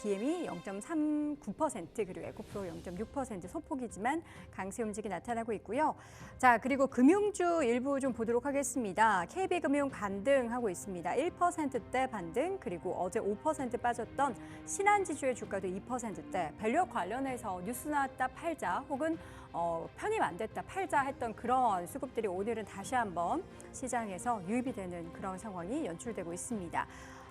BM이 0.39% 그리고 에코프로 0.6% 소폭이지만 강세 움직이 나타나고 있고요. 자, 그리고 금융주 일부 좀 보도록 하겠습니다. KB금융 반등하고 있습니다. 1%대 반등 그리고 어제 5% 빠졌던 신한지주의 주가도 2%대 밸류업 관련해서 뉴스 나왔다 팔자 혹은 편입 안 됐다 팔자 했던 그런 수급들이 오늘은 다시 한번 시장에서 유입이 되는 그런 상황이 연출되고 있습니다.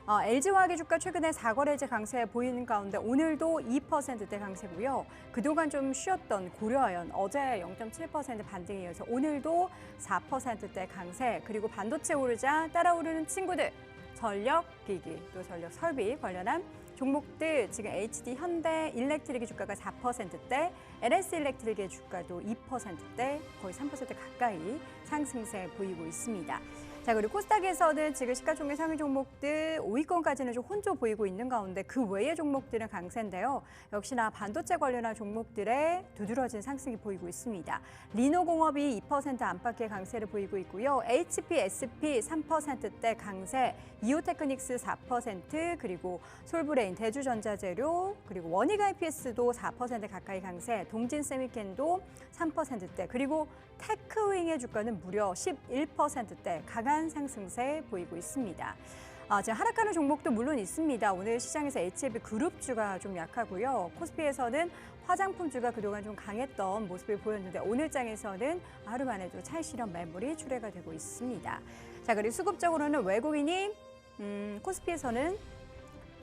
LG화학의 주가 최근에 4거래제 강세 보이는 가운데 오늘도 2%대 강세고요. 그동안 좀 쉬었던 고려아연 어제 0.7% 반등에 이어서 오늘도 4%대 강세 그리고 반도체 오르자 따라오르는 친구들 전력기기 또 전력 설비 관련한 종목들 지금 HD 현대 일렉트릭의 주가가 4%대 LS 일렉트릭의 주가도 2%대 거의 3% 가까이 상승세 보이고 있습니다. 자, 그리고 코스닥에서는 지금 시가총액 상위 종목들 5위권까지는 좀 혼조 보이고 있는 가운데 그 외의 종목들은 강세인데요. 역시나 반도체 관련한 종목들의 두드러진 상승이 보이고 있습니다. 리노공업이 2% 안팎의 강세를 보이고 있고요. HP, SP 3%대 강세, 이오테크닉스 4% 그리고 솔브레인, 대주전자재료 그리고 원익 IPS도 4% 가까이 강세, 동진세미캔도 3%대 그리고 테크윙의 주가는 무려 11%대 강한 상승세 보이고 있습니다. 지금 하락하는 종목도 물론 있습니다. 오늘 시장에서 HLB 그룹주가 좀 약하고요. 코스피에서는 화장품주가 그동안 좀 강했던 모습을 보였는데 오늘 장에서는 하루 만에 도 찰실현 매물이 출회가 되고 있습니다. 자, 그리고 수급적으로는 외국인이 코스피에서는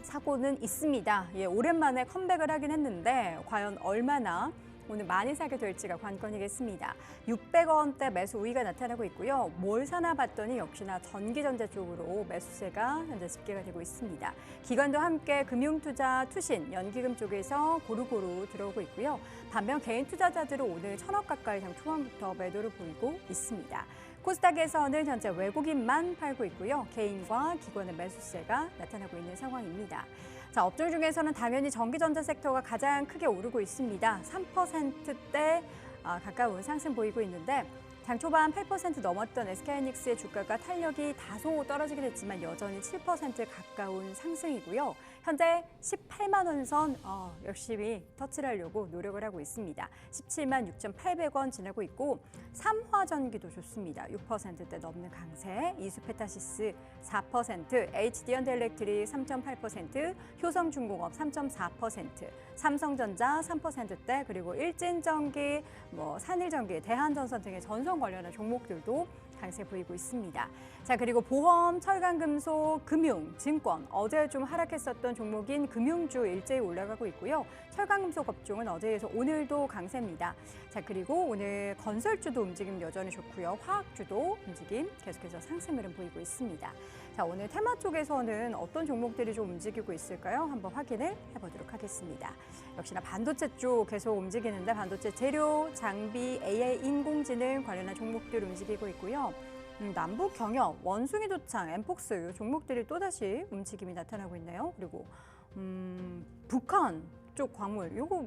사고는 있습니다. 예, 오랜만에 컴백을 하긴 했는데 과연 얼마나 오늘 많이 사게 될지가 관건이겠습니다. 600원대 매수 우위가 나타나고 있고요. 뭘 사나 봤더니 역시나 전기전자 쪽으로 매수세가 현재 집계가 되고 있습니다. 기관도 함께 금융투자, 투신, 연기금 쪽에서 고루고루 들어오고 있고요. 반면 개인 투자자들은 오늘 1,000억 가까이 장 초반부터 매도를 보이고 있습니다. 코스닥에서는 현재 외국인만 팔고 있고요. 개인과 기관의 매수세가 나타나고 있는 상황입니다. 자, 업종 중에서는 당연히 전기전자 섹터가 가장 크게 오르고 있습니다. 3%대 가까운 상승 보이고 있는데 장 초반 8% 넘었던 SK하이닉스의 주가가 탄력이 다소 떨어지게 됐지만 여전히 7% 가까운 상승이고요. 현재 18만 원 선 열심히 터치를 하려고 노력을 하고 있습니다. 17만 6,800원 지나고 있고 삼화전기도 좋습니다. 6%대 넘는 강세, 이수페타시스 4%, HD현대일렉트릭 3.8%, 효성중공업 3.4%, 삼성전자 3%대 그리고 일진전기, 산일전기, 대한전선 등의 전선 관련한 종목들도 강세 보이고 있습니다. 자, 그리고 보험, 철강금속, 금융, 증권 어제 좀 하락했었던 종목인 금융주 일제히 올라가고 있고요. 철강금속 업종은 어제에서 오늘도 강세입니다. 자, 그리고 오늘 건설주도 움직임 여전히 좋고요. 화학주도 움직임 계속해서 상승 흐름 보이고 있습니다. 자, 오늘 테마 쪽에서는 어떤 종목들이 좀 움직이고 있을까요? 한번 확인을 해보도록 하겠습니다. 역시나 반도체 쪽 계속 움직이는데 반도체 재료, 장비, AI, 인공지능 관련한 종목들 움직이고 있고요. 남북 경협, 원숭이 도창, 엠폭스 이 종목들이 또다시 움직임이 나타나고 있네요. 그리고 북한 쪽 광물, 요거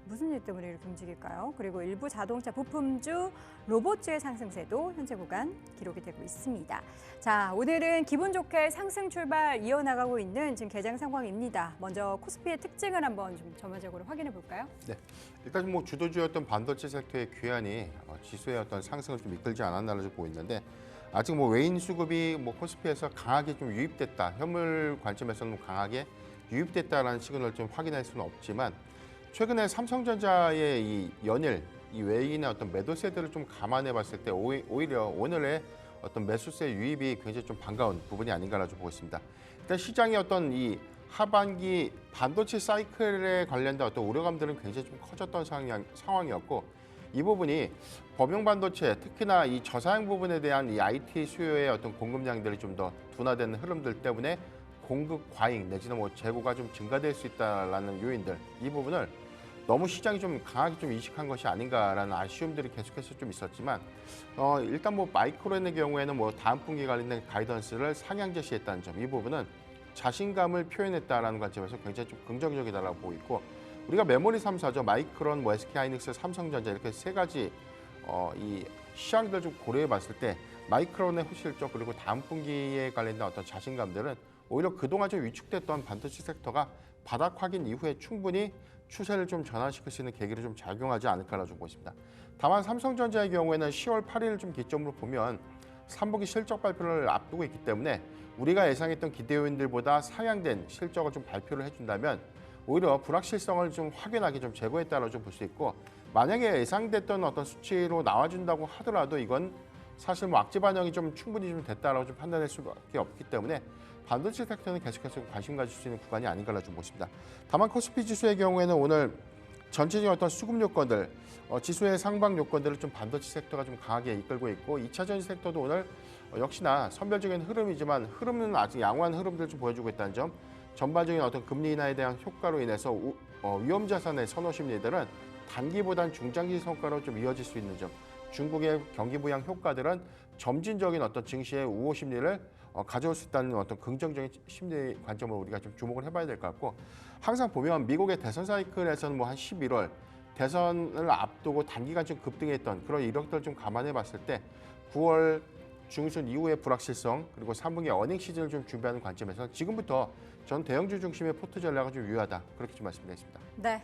무슨 일 때문에 이렇게 움직일까요? 그리고 일부 자동차 부품주, 로봇주의 상승세도 현재 구간 기록이 되고 있습니다. 자, 오늘은 기분 좋게 상승 출발 이어나가고 있는 지금 개장 상황입니다. 먼저 코스피의 특징을 한번 좀 전반적으로 확인해 볼까요? 네, 일단 뭐 주도주였던 반도체 섹터의 귀환이 지수의 어떤 상승을 좀 이끌지 않았나를 좀 보이는데 아직 뭐 외인 수급이 뭐 코스피에서 강하게 좀 유입됐다, 현물 관점에서는 강하게 유입됐다라는 시그널을 좀 확인할 수는 없지만 최근에 삼성전자의 이 연일 이 외인의 어떤 매도세들을 좀 감안해 봤을 때 오히려 오늘의 어떤 매수세 유입이 굉장히 좀 반가운 부분이 아닌가라고 보고 있습니다. 일단 시장의 어떤 이 하반기 반도체 사이클에 관련된 어떤 우려감들은 굉장히 좀 커졌던 상황이었고 이 부분이 범용 반도체 특히나 이 저사양 부분에 대한 이 IT 수요의 어떤 공급량들이 좀 더 둔화되는 흐름들 때문에 공급 과잉 내지는 뭐 재고가 좀 증가될 수 있다라는 요인들 이 부분을 너무 시장이 좀 강하게 좀 인식한 것이 아닌가라는 아쉬움들이 계속해서 좀 있었지만 일단 뭐 마이크론의 경우에는 뭐 다음 분기 관련된 가이던스를 상향 제시했다는 점 이 부분은 자신감을 표현했다라는 관점에서 굉장히 좀 긍정적이다라고 보고 있고 우리가 메모리 3사죠 마이크론, 뭐 SK하이닉스, 삼성전자 이렇게 세 가지 이 시황들 좀 고려해 봤을 때 마이크론의 호실적 그리고 다음 분기에 관련된 어떤 자신감들은 오히려 그동안 좀 위축됐던 반도체 섹터가 바닥 확인 이후에 충분히 추세를 좀 전환시킬 수 있는 계기를 좀 작용하지 않을까라고 보고 있습니다. 다만 삼성전자의 경우에는 10월 8일을 좀 기점으로 보면 3분기 실적 발표를 앞두고 있기 때문에 우리가 예상했던 기대 요인들보다 상향된 실적을 좀 발표를 해준다면 오히려 불확실성을 좀 확연하게 좀 제거했다라고 좀 볼 수 있고 만약에 예상됐던 어떤 수치로 나와준다고 하더라도 이건 사실 뭐 악재 반영이 좀 충분히 좀 됐다라고 좀 판단할 수밖에 없기 때문에 반도체 섹터는 계속해서 관심 가질 수 있는 구간이 아닌가라고 좀 보십니다. 다만 코스피 지수의 경우에는 오늘 전체적인 어떤 수급 요건들, 지수의 상방 요건들을 좀 반도체 섹터가 좀 강하게 이끌고 있고 2차 전지 섹터도 오늘 역시나 선별적인 흐름이지만 흐름은 아직 양호한 흐름들을 좀 보여주고 있다는 점, 전반적인 어떤 금리 인하에 대한 효과로 인해서 위험 자산의 선호 심리들은 단기보단 중장기 성과로 좀 이어질 수 있는 점, 중국의 경기 부양 효과들은 점진적인 어떤 증시의 우호 심리를 가져올 수 있다는 어떤 긍정적인 심리 관점으로 우리가 좀 주목을 해봐야 될 것 같고 항상 보면 미국의 대선 사이클에서는 뭐 한 11월 대선을 앞두고 단기간 좀 급등했던 그런 이력들을 좀 감안해 봤을 때 9월 중순 이후의 불확실성 그리고 3분기 어닝 시즌을 좀 준비하는 관점에서 지금부터 전 대형주 중심의 포트 전략이 좀 유효하다 그렇게 좀 말씀드리겠습니다. 네.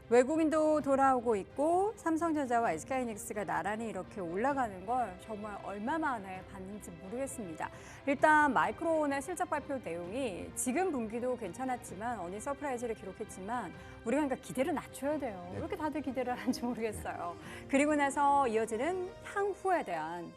외국인도 돌아오고 있고 삼성전자와 SK하이닉스가 나란히 이렇게 올라가는 걸 정말 얼마 만에 봤는지 모르겠습니다. 일단 마이크론의 실적 발표 내용이 지금 분기도 괜찮았지만 어닝 서프라이즈를 기록했지만 우리가 그러니까 기대를 낮춰야 돼요. 왜 이렇게 다들 기대를 하는지 모르겠어요. 그리고 나서 이어지는 향후에 대한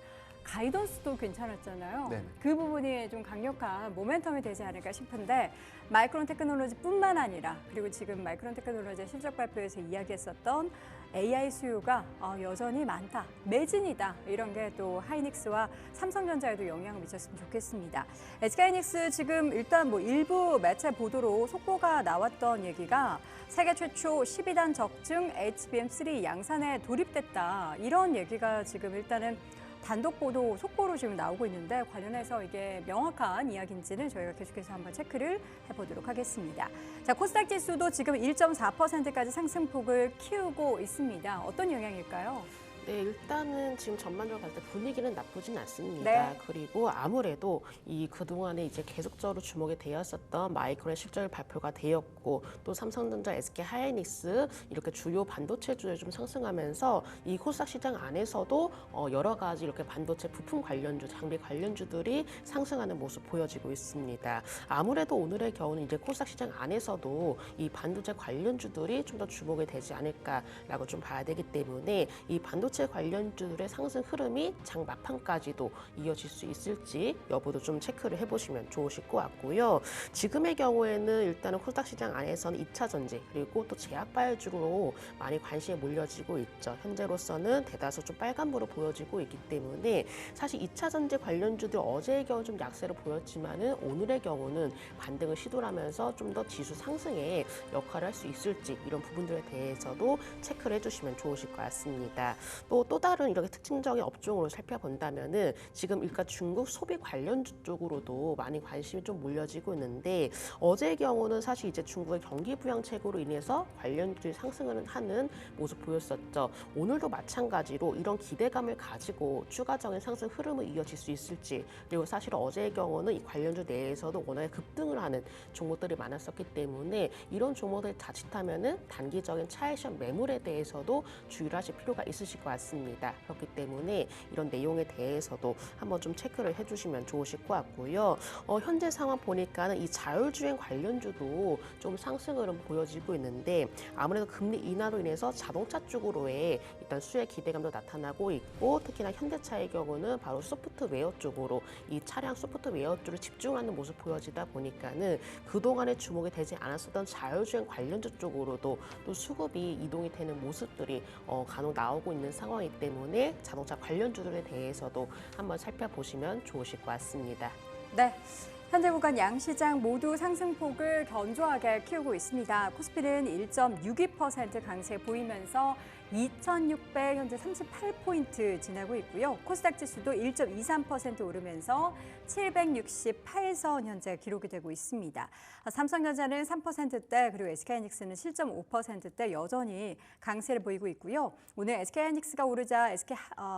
가이던스도 괜찮았잖아요. 네네. 그 부분이 좀 강력한 모멘텀이 되지 않을까 싶은데 마이크론 테크놀로지뿐만 아니라 그리고 지금 마이크론 테크놀로지의 실적 발표에서 이야기했었던 AI 수요가 여전히 많다, 매진이다 이런 게 또 하이닉스와 삼성전자에도 영향을 미쳤으면 좋겠습니다. SK하이닉스 지금 일단 뭐 일부 매체 보도로 속보가 나왔던 얘기가 세계 최초 12단 적증 HBM3 양산에 돌입됐다 이런 얘기가 지금 일단은 단독 보도 속보로 지금 나오고 있는데 관련해서 이게 명확한 이야기인지는 저희가 계속해서 한번 체크를 해보도록 하겠습니다. 자, 코스닥 지수도 지금 1.4%까지 상승폭을 키우고 있습니다. 어떤 영향일까요? 네, 일단은 지금 전반적으로 봤을 때 분위기는 나쁘진 않습니다. 네. 그리고 아무래도 이 그동안에 이제 계속적으로 주목이 되었었던 마이크론의 실적이 발표가 되었고 또 삼성전자, SK 하이닉스 이렇게 주요 반도체주에 좀 상승하면서 이 코스닥 시장 안에서도 여러 가지 이렇게 반도체 부품 관련주, 장비 관련주들이 상승하는 모습 보여지고 있습니다. 아무래도 오늘의 경우는 이제 코스닥 시장 안에서도 이 반도체 관련주들이 좀 더 주목이 되지 않을까라고 좀 봐야 되기 때문에 이 반도체 관련주들의 상승 흐름이 장 막판까지도 이어질 수 있을지 여부도 좀 체크를 해보시면 좋으실 것 같고요. 지금의 경우에는 일단은 코스닥 시장 안에서는 2차 전지 그리고 또 제약바이오주로 많이 관심이 몰려지고 있죠. 현재로서는 대다수 좀 빨간불로 보여지고 있기 때문에 사실 2차 전지 관련주들 어제의 경우 좀 약세를 보였지만은 오늘의 경우는 반등을 시도하면서 좀 더 지수 상승에 역할을 할 수 있을지 이런 부분들에 대해서도 체크를 해주시면 좋으실 것 같습니다. 또 다른 이렇게 특징적인 업종으로 살펴본다면은 지금 일단 중국 소비 관련주 쪽으로도 많이 관심이 좀 몰려지고 있는데 어제의 경우는 사실 이제 중국의 경기 부양책으로 인해서 관련주들이 상승을 하는 모습 보였었죠. 오늘도 마찬가지로 이런 기대감을 가지고 추가적인 상승 흐름을 이어질 수 있을지 그리고 사실 어제의 경우는 이 관련주 내에서도 워낙에 급등을 하는 종목들이 많았었기 때문에 이런 종목들이 자칫하면은 단기적인 차익 시험 매물에 대해서도 주의를 하실 필요가 있으실 것 같습니다. 그렇기 때문에 이런 내용에 대해서도 한번 좀 체크를 해주시면 좋으실 것 같고요. 현재 상황 보니까는 이 자율주행 관련주도 좀 상승을 보여지고 있는데 아무래도 금리 인하로 인해서 자동차 쪽으로의 일단 수혜 기대감도 나타나고 있고 특히나 현대차의 경우는 바로 소프트웨어 쪽으로 이 차량 소프트웨어 쪽으로 집중하는 모습 보여지다 보니까는 그동안에 주목이 되지 않았었던 자율주행 관련주 쪽으로도 또 수급이 이동이 되는 모습들이 간혹 나오고 있는 상황이기 때문에 자동차 관련주들에 대해서도 한번 살펴보시면 좋으실 것 같습니다. 네. 현재 구간 양시장 모두 상승폭을 견조하게 키우고 있습니다. 코스피는 1.62% 강세 보이면서 2,600 현재 38포인트 지나고 있고요. 코스닥 지수도 1.23% 오르면서 768선 현재 기록이 되고 있습니다. 삼성전자는 3%대 그리고 SK하이닉스는 7.5%대 여전히 강세를 보이고 있고요. 오늘 SK하이닉스가 오르자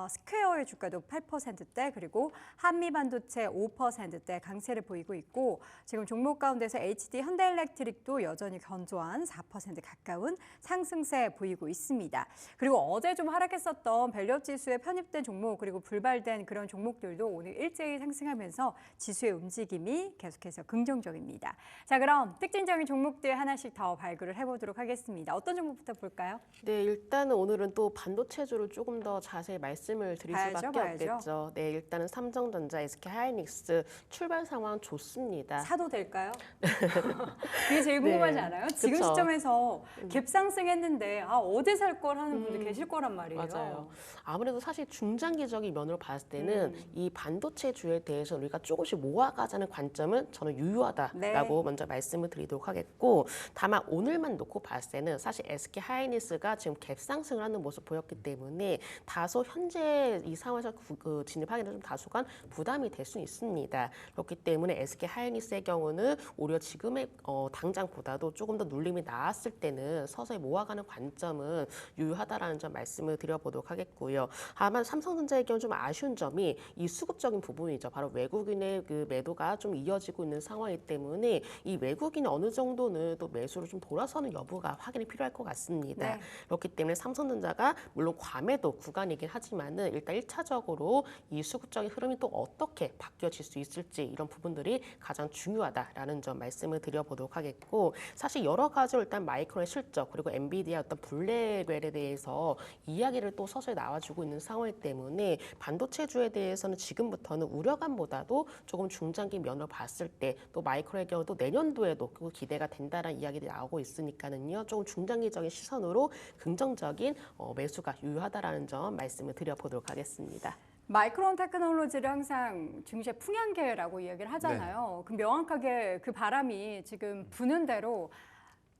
스퀘어의 주가도 8%대 그리고 한미반도체 5%대 강세를 보이고 있고 지금 종목 가운데서 HD 현대일렉트릭도 여전히 견조한 4% 가까운 상승세 보이고 있습니다. 그리고 어제 좀 하락했었던 밸류업 지수에 편입된 종목 그리고 불발된 그런 종목들도 오늘 일제히 상승하면서 지수의 움직임이 계속해서 긍정적입니다. 자, 그럼 특징적인 종목들 하나씩 더 발굴을 해보도록 하겠습니다. 어떤 종목부터 볼까요? 네, 일단은 오늘은 또 반도체주를 조금 더 자세히 말씀을 드릴 수밖에 없겠죠. 네, 일단은 삼성전자, SK하이닉스 출발 상황 좋습니다. 사도 될까요? 그게 제일 궁금하지 네, 않아요? 지금 그쵸. 시점에서 갭상승했는데 어디 살 걸 하는 분들 계실 거란 말이에요. 맞아요. 아무래도 사실 중장기적인 면으로 봤을 때는 이 반도체주에 대해서 우리가 조금씩 모아가자는 관점은 저는 유효하다라고 먼저 말씀을 드리도록 하겠고 다만 오늘만 놓고 봤을 때는 사실 SK하이닉스가 지금 갭상승을 하는 모습 보였기 때문에 다소 현재 이 상황에서 진입하기는 좀 다소간 부담이 될 수 있습니다. 그렇기 때문에 SK하이닉스의 경우는 오히려 지금의 당장보다도 조금 더 눌림이 나왔을 때는 서서히 모아가는 관점은 유효하다라는 점 말씀을 드려보도록 하겠고요. 다만 삼성전자의 경우 좀 아쉬운 점이 이 수급적인 부분이죠. 바로 외국인의 그 매도가 좀 이어지고 있는 상황이기 때문에 이 외국인이 어느 정도는 또 매수를 좀 돌아서는 여부가 확인이 필요할 것 같습니다. 네. 그렇기 때문에 삼성전자가 물론 과매도 구간이긴 하지만은 일단 1차적으로 이 수급적인 흐름이 또 어떻게 바뀌어질 수 있을지 이런 부분들이 가장 중요하다라는 점 말씀을 드려보도록 하겠고 사실 여러 가지로 일단 마이크론의 실적 그리고 엔비디아 어떤 블랙웰에 대해 대해서 이야기를 또 서서히 나와주고 있는 상황이기 때문에 반도체주에 대해서는 지금부터는 우려감보다도 조금 중장기 면으로 봤을 때 또 마이크로의 경우도 내년도에도 그 기대가 된다는 이야기들이 나오고 있으니까는요. 조금 중장기적인 시선으로 긍정적인 매수가 유효하다라는 점 말씀을 드려보도록 하겠습니다. 마이크론 테크놀로지를 항상 증시의 풍향계라고 이야기를 하잖아요. 그 명확하게 그 바람이 지금 부는 대로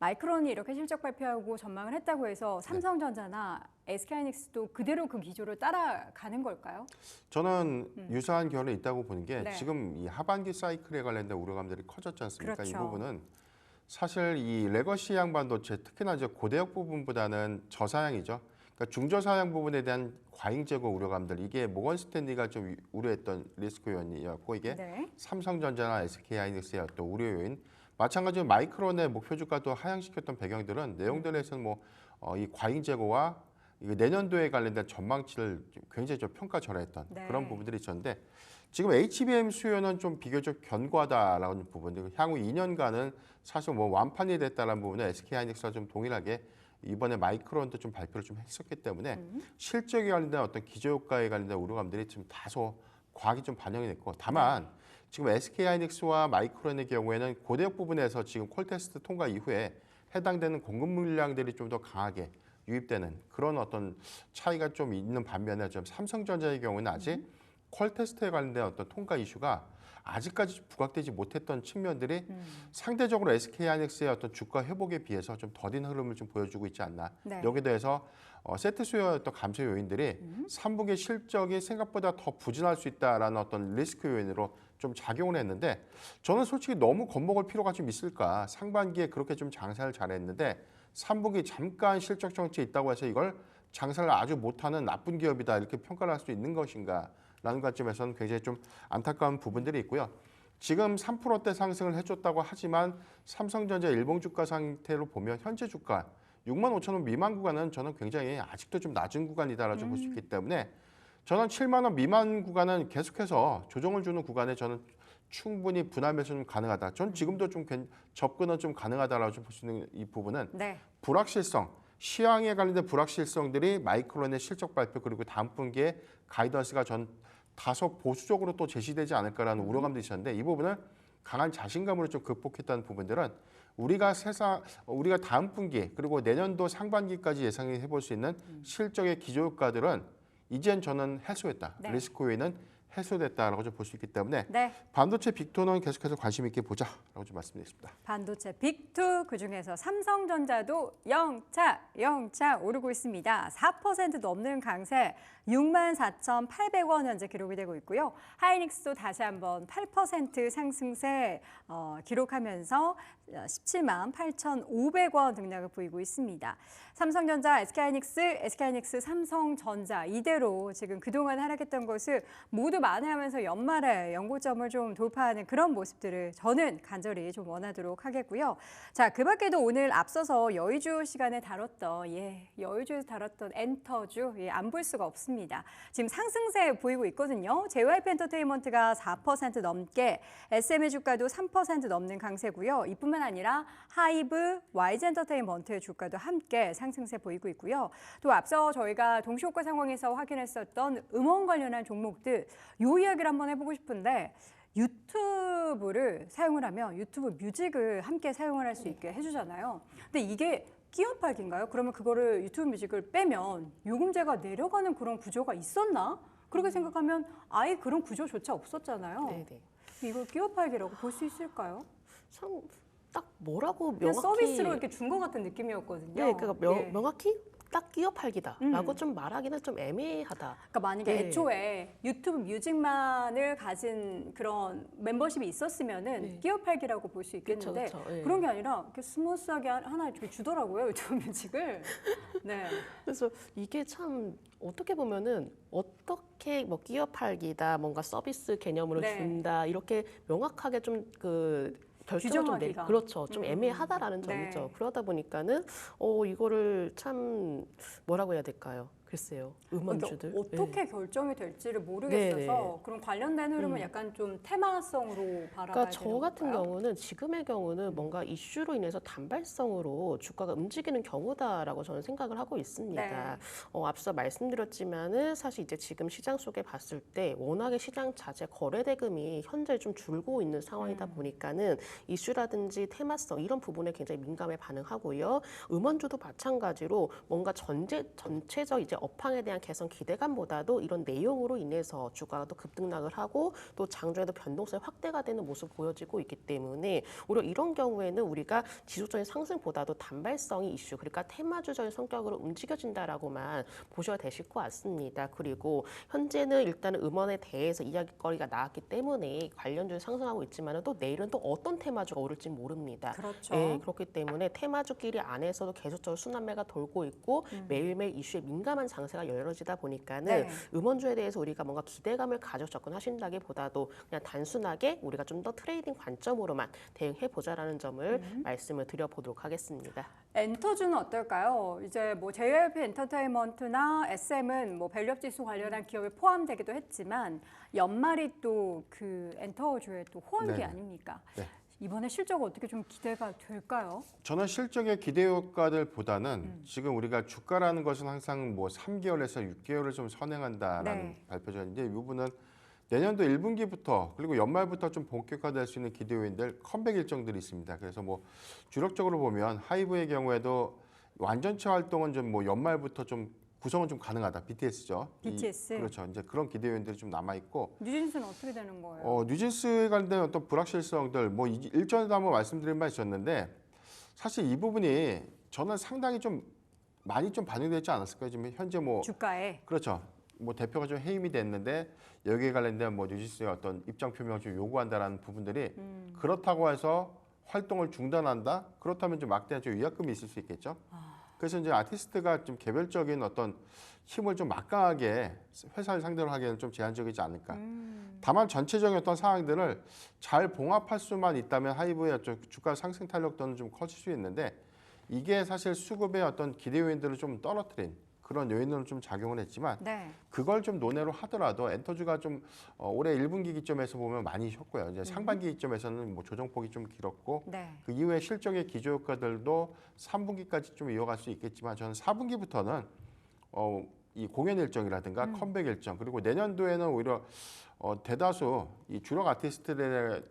마이크론이 이렇게 실적 발표하고 전망을 했다고 해서 삼성전자나 SK하이닉스도 그대로 그 기조를 따라가는 걸까요? 저는 유사한 결이 있다고 보는 게 네. 지금 이 하반기 사이클에 관련된 우려감들이 커졌지 않습니까? 그렇죠. 이 부분은 사실 이 레거시형 반도체 특히나 이제 고대역 부분보다는 저사양이죠. 그러니까 중저사양 부분에 대한 과잉 재고 우려감들 이게 모건 스탠리가 좀 우려했던 리스크 요인이었고 이게 네. 삼성전자나 SK하이닉스의 또 우려 요인. 마찬가지로 마이크론의 목표 주가도 하향시켰던 배경들은 내용들에서는 이 과잉 재고와 이게 내년도에 관련된 전망치를 굉장히 좀 평가절하했던 네. 그런 부분들이 있었는데 지금 HBM 수요는 좀 비교적 견고하다라는 부분들 향후 2년간은 사실 완판이 됐다는 부분은 SK하이닉스와 좀 동일하게 이번에 마이크론도 좀 발표를 좀 했었기 때문에 실적에 관련된 어떤 기저효과에 관련된 우려감들이 좀 다소 과하게 좀 반영이 됐고 다만 지금 SK하이닉스와 마이크론의 경우에는 고대역 부분에서 지금 콜테스트 통과 이후에 해당되는 공급 물량들이 좀 더 강하게 유입되는 그런 어떤 차이가 좀 있는 반면에 좀 삼성전자의 경우는 아직 콜테스트에 관련된 어떤 통과 이슈가 아직까지 부각되지 못했던 측면들이 상대적으로 SK하이닉스의 어떤 주가 회복에 비해서 좀 더딘 흐름을 좀 보여주고 있지 않나. 네. 여기에 대해서 세트 수요의 어떤 감소 요인들이 3분기 실적이 생각보다 더 부진할 수 있다라는 어떤 리스크 요인으로 좀 작용을 했는데 저는 솔직히 너무 겁먹을 필요가 좀 있을까. 상반기에 그렇게 좀 장사를 잘했는데 3분기 잠깐 실적 정체에 있다고 해서 이걸 장사를 아주 못하는 나쁜 기업이다 이렇게 평가를 할 수 있는 것인가. 라는 관점에서는 굉장히 좀 안타까운 부분들이 있고요. 지금 3%대 상승을 해줬다고 하지만 삼성전자 일봉 주가 상태로 보면 현재 주가 6만 5천 원 미만 구간은 저는 굉장히 아직도 좀 낮은 구간이다라고 볼 수 있기 때문에 저는 7만 원 미만 구간은 계속해서 조정을 주는 구간에 저는 충분히 분할 매수는 가능하다. 전 지금도 좀 접근은 좀 가능하다라고 볼 수 있는 이 부분은 네. 불확실성, 시황에 관련된 불확실성들이 마이크론의 실적 발표 그리고 다음 분기에 가이던스가 전 다소 보수적으로 또 제시되지 않을까라는 우려감도 있었는데 이 부분을 강한 자신감으로 좀 극복했다는 부분들은 우리가 다음 분기 그리고 내년도 상반기까지 예상해 볼 수 있는 실적의 기저효과들은 이젠 저는 해소했다. 네. 리스크 요인은 해소됐다라고 좀 볼 수 있기 때문에 네. 반도체 빅톤은 계속해서 관심 있게 보자라고 좀 말씀드리겠습니다. 반도체 빅2 그중에서 삼성전자도 영차 오르고 있습니다. 4% 넘는 강세 64,800원 현재 기록이 되고 있고요. 하이닉스도 다시 한번 8% 상승세 기록하면서 178,500원 등락을 보이고 있습니다. 삼성전자, SK하이닉스, 삼성전자 이대로 지금 그동안 하락했던 것을 모두 만회하면서 연말에 연고점을 좀 돌파하는 그런 모습들을 저는 간절히 좀 원하도록 하겠고요. 자, 그 밖에도 오늘 앞서서 여의주 시간에 다뤘던 여의주에서 다뤘던 엔터주 안 볼 수가 없습니다. 지금 상승세 보이고 있거든요. JYP 엔터테인먼트가 4% 넘게, SM의 주가도 3% 넘는 강세고요. 이뿐만 아니라 하이브, YG 엔터테인먼트의 주가도 함께 상승세 보이고 있고요. 또 앞서 저희가 동시효과 상황에서 확인했었던 음원 관련한 종목들 요 이야기를 한번 해보고 싶은데 유튜브를 사용을 하면 유튜브 뮤직을 함께 사용을 할 수 있게 해주잖아요. 근데 이게 끼어팔기인가요? 그러면 그거를 유튜브 뮤직을 빼면 요금제가 내려가는 그런 구조가 있었나? 그렇게 생각하면 아예 그런 구조조차 없었잖아요. 네네. 이걸 끼어팔기라고 볼 수 있을까요? 참 딱 뭐라고 그냥 명확히 서비스로 이렇게 준 것 같은 느낌이었거든요. 네, 그러니까 예. 명확히 딱 끼어 팔기다라고 좀 말하기는 좀 애매하다. 그러니까 만약에 네. 애초에 유튜브 뮤직만을 가진 그런 멤버십이 있었으면은 네. 끼어팔기라고 볼 수 있겠는데 그쵸, 그쵸, 예. 그런 게 아니라 이렇게 스무스하게 하나 이렇게 주더라고요 유튜브 뮤직을. 네. 그래서 이게 참 어떻게 보면은 어떻게 뭐 끼어 팔기다, 뭔가 서비스 개념으로 네. 준다 이렇게 명확하게 좀 결정을 좀 규정하기가. 그렇죠. 좀 애매하다라는 네. 점이죠. 그러다 보니까는 이거를 참 뭐라고 해야 될까요? 글쎄요. 그러니까 음원주들. 어떻게 결정이 될지를 모르겠어서 네네. 그럼 관련된 흐름은 약간 좀 테마성으로 바라봐야 그러니까 저 되는 같은 건가요? 경우는 지금의 경우는 뭔가 이슈로 인해서 단발성으로 주가가 움직이는 경우다라고 저는 생각을 하고 있습니다. 네. 앞서 말씀드렸지만은 사실 이제 지금 시장 속에 봤을 때 워낙에 시장 자체 거래 대금이 현재 좀 줄고 있는 상황이다 보니까는 이슈라든지 테마성 이런 부분에 굉장히 민감해 반응하고요. 음원주도 마찬가지로 뭔가 전체적 이제 업황에 대한 개선 기대감보다도 이런 내용으로 인해서 주가가 또 급등락을 하고 또 장중에도 변동성이 확대가 되는 모습 보여지고 있기 때문에 오히려 이런 경우에는 우리가 지속적인 상승보다도 단발성이 이슈 그러니까 테마주적인 성격으로 움직여진다라고만 보셔야 되실 것 같습니다. 그리고 현재는 일단은 음원에 대해서 이야기거리가 나왔기 때문에 관련주에 상승하고 있지만 또 내일은 또 어떤 테마주가 오를지 모릅니다. 그렇죠. 네, 그렇기 때문에 테마주끼리 안에서도 계속적으로 순환매가 돌고 있고 매일매일 이슈에 민감한 장세가 열려지다 보니까는 네. 음원주에 대해서 우리가 뭔가 기대감을 가져 접근하신다기보다도 그냥 단순하게 우리가 좀 더 트레이딩 관점으로만 대응해 보자라는 점을 말씀을 드려보도록 하겠습니다. 엔터주는 어떨까요? 이제 뭐 JYP 엔터테인먼트나 SM은 뭐 밸류업 지수 관련한 기업에 포함되기도 했지만 연말이 또 그 엔터주의 또 호황기 네네. 아닙니까? 네. 이번에 실적 어떻게 좀 기대가 될까요? 저는 실적의 기대 효과들보다는 지금 우리가 주가라는 것은 항상 뭐 3개월에서 6개월을 좀 선행한다라는 네. 발표죠. 이제 이 부분은 내년도 1분기부터 그리고 연말부터 좀 본격화될 수 있는 기대 요인들 컴백 일정들이 있습니다. 그래서 뭐 주력적으로 보면 하이브의 경우에도 완전체 활동은 좀 뭐 연말부터 좀 구성은 좀 가능하다. BTS죠. BTS. 그렇죠. 이제 그런 기대 요인들이 좀 남아 있고 뉴진스는 어떻게 되는 거예요? 뉴진스에 관련된 어떤 불확실성들 뭐 일전에도 한번 말씀드린 바 있었는데 사실 이 부분이 저는 상당히 좀 많이 좀 반영되지 않았을까요? 지금 현재 뭐 주가에. 그렇죠. 뭐 대표가 좀 해임이 됐는데 여기에 관련된 뭐 뉴진스의 어떤 입장 표명을 좀 요구한다라는 부분들이 그렇다고 해서 활동을 중단한다? 그렇다면 좀 막대한 좀 위약금이 있을 수 있겠죠. 그래서 이제 아티스트가 좀 개별적인 어떤 힘을 좀 막강하게 회사를 상대로 하기에는 좀 제한적이지 않을까. 다만 전체적인 어떤 상황들을 잘 봉합할 수만 있다면 하이브의 어떤 주가 상승 탄력도는 좀 커질 수 있는데 이게 사실 수급의 어떤 기대 요인들을 좀 떨어뜨린 그런 요인으로 좀 작용을 했지만 네. 그걸 좀 논외로 하더라도 엔터주가 좀 올해 1분기 기점에서 보면 많이 쉬었고요. 이제 상반기 기점에서는 뭐 조정폭이 좀 길었고 네. 그 이후에 실적의 기조 효과들도 3분기까지 좀 이어갈 수 있겠지만 저는 4분기부터는 이 공연 일정이라든가 컴백 일정 그리고 내년도에는 오히려 대다수 이 주력 아티스트들의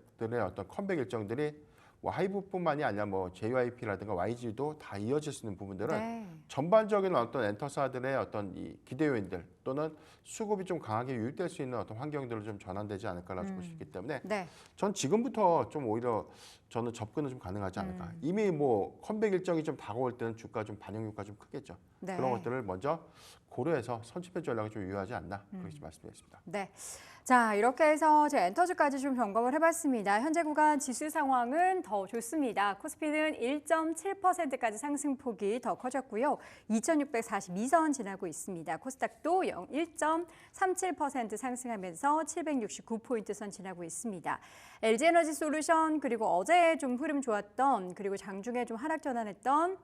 어떤 컴백 일정들이 뭐 하이브뿐만이 아니라 뭐 JYP라든가 YG도 다 이어질 수 있는 부분들은 네. 전반적인 어떤 엔터사들의 어떤 이 기대 요인들 또는 수급이 좀 강하게 유입될 수 있는 어떤 환경들로 좀 전환되지 않을까라고 볼 수 있기 때문에 네. 전 지금부터 좀 오히려 저는 접근은 좀 가능하지 않을까. 이미 뭐 컴백 일정이 좀 다가올 때는 주가 좀 반영 효과 좀 크겠죠. 네. 그런 것들을 먼저 고려해서 선취배 전략을 좀 유효하지 않나 그렇게 말씀드리겠습니다. 네. 자, 이렇게 해서 제 엔터주까지 좀 점검을 해봤습니다. 현재 구간 지수 상황은 더 좋습니다. 코스피는 1.7%까지 상승폭이 더 커졌고요. 2,642선 지나고 있습니다. 코스닥도 1.37% 상승하면서 769포인트 선 지나고 있습니다. LG에너지솔루션 그리고 어제 좀 흐름 좋았던 그리고 장중에 좀 하락 전환했던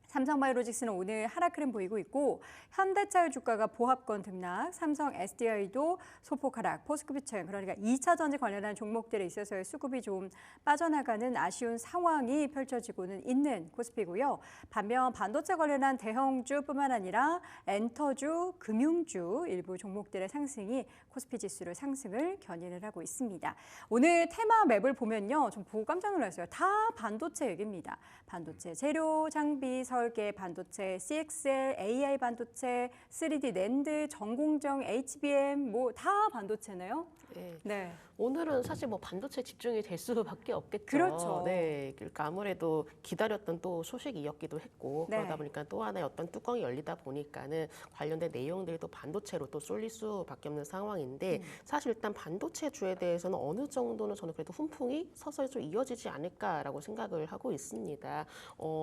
삼성바이오로직스는 오늘 하락 흐름 보이고 있고 현대차의 주가가 보합권 등락, 삼성 SDI도 소폭 하락, 포스코비처럼 그러니까 2차 전지 관련한 종목들에 있어서의 수급이 좀 빠져나가는 아쉬운 상황이 펼쳐지고는 있는 코스피고요. 반면 반도체 관련한 대형주뿐만 아니라 엔터주, 금융주 일부 종목들의 상승이 코스피 지수를 상승을 견인을 하고 있습니다. 오늘 테마 맵을 보면요. 좀 보고 깜짝 놀랐어요. 다 반도체 얘기입니다. 반도체 재료, 장비, 설계, 반도체, CXL, AI 반도체, 3D 낸드, 전공정, HBM 뭐 다 반도체네요. 네. 네. 오늘은 사실 뭐 반도체 집중이 될 수밖에 없겠죠. 그렇죠. 네, 그러니까 아무래도 기다렸던 또 소식이었기도 했고 네. 그러다 보니까 또 하나의 어떤 뚜껑이 열리다 보니까는 관련된 내용들이 또 반도체로 또 쏠릴 수밖에 없는 상황인데 사실 일단 반도체 주에 대해서는 어느 정도는 저는 그래도 훈풍이 서서히 좀 이어지지 않을까라고 생각을 하고 있습니다.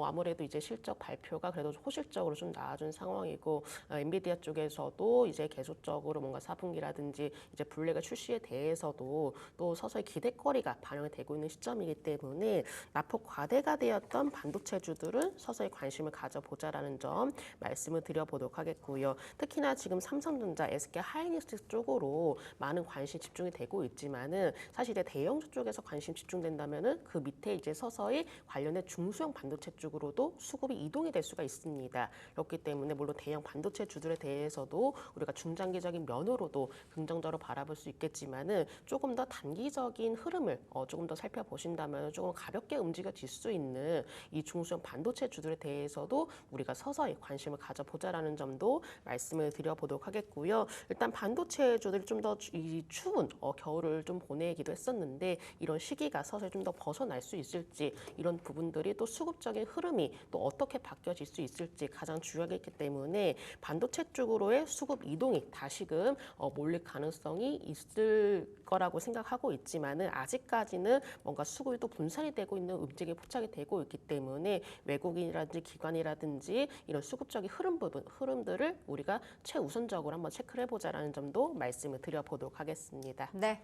아무래도 이제 실적 발표가 그래도 호실적으로 좀 나아진 상황이고 엔비디아 쪽에서도 이제 계속적으로 뭔가 4분기라든지 이제 블랙의 출시에 대해서도 또 서서히 기대거리가 반영이 되고 있는 시점이기 때문에 낙폭 과대가 되었던 반도체주들은 서서히 관심을 가져보자라는 점 말씀을 드려보도록 하겠고요. 특히나 지금 삼성전자, SK 하이닉스 쪽으로 많은 관심이 집중이 되고 있지만은 사실 이제 대형주 쪽에서 관심 집중된다면은 그 밑에 이제 서서히 관련된 중소형 반도체 쪽으로도 수급이 이동이 될 수가 있습니다. 그렇기 때문에 물론 대형 반도체 주들에 대해서도 우리가 중장기적인 면으로도 긍정적으로 바라볼 수 있겠지만은 조금 더 단기적인 흐름을 조금 더 살펴보신다면 조금 가볍게 움직여질 수 있는 이 중소형 반도체 주들에 대해서도 우리가 서서히 관심을 가져보자라는 점도 말씀을 드려보도록 하겠고요. 일단 반도체 주들이 좀 더 이 추운 겨울을 좀 보내기도 했었는데 이런 시기가 서서히 좀 더 벗어날 수 있을지 이런 부분들이 또 수급적인 흐름이 또 어떻게 바뀌어질 수 있을지 가장 중요하겠기 때문에 반도체 쪽으로의 수급 이동이 다시금 몰릴 가능성이 있을 거라고 생각하고 있지만은 아직까지는 뭔가 수급이 또 분산이 되고 있는 움직임이 포착이 되고 있기 때문에 외국인이라든지 기관이라든지 이런 수급적인 흐름들을 우리가 최우선적으로 한번 체크를 해보자라는 점도 말씀을 드려보도록 하겠습니다. 네.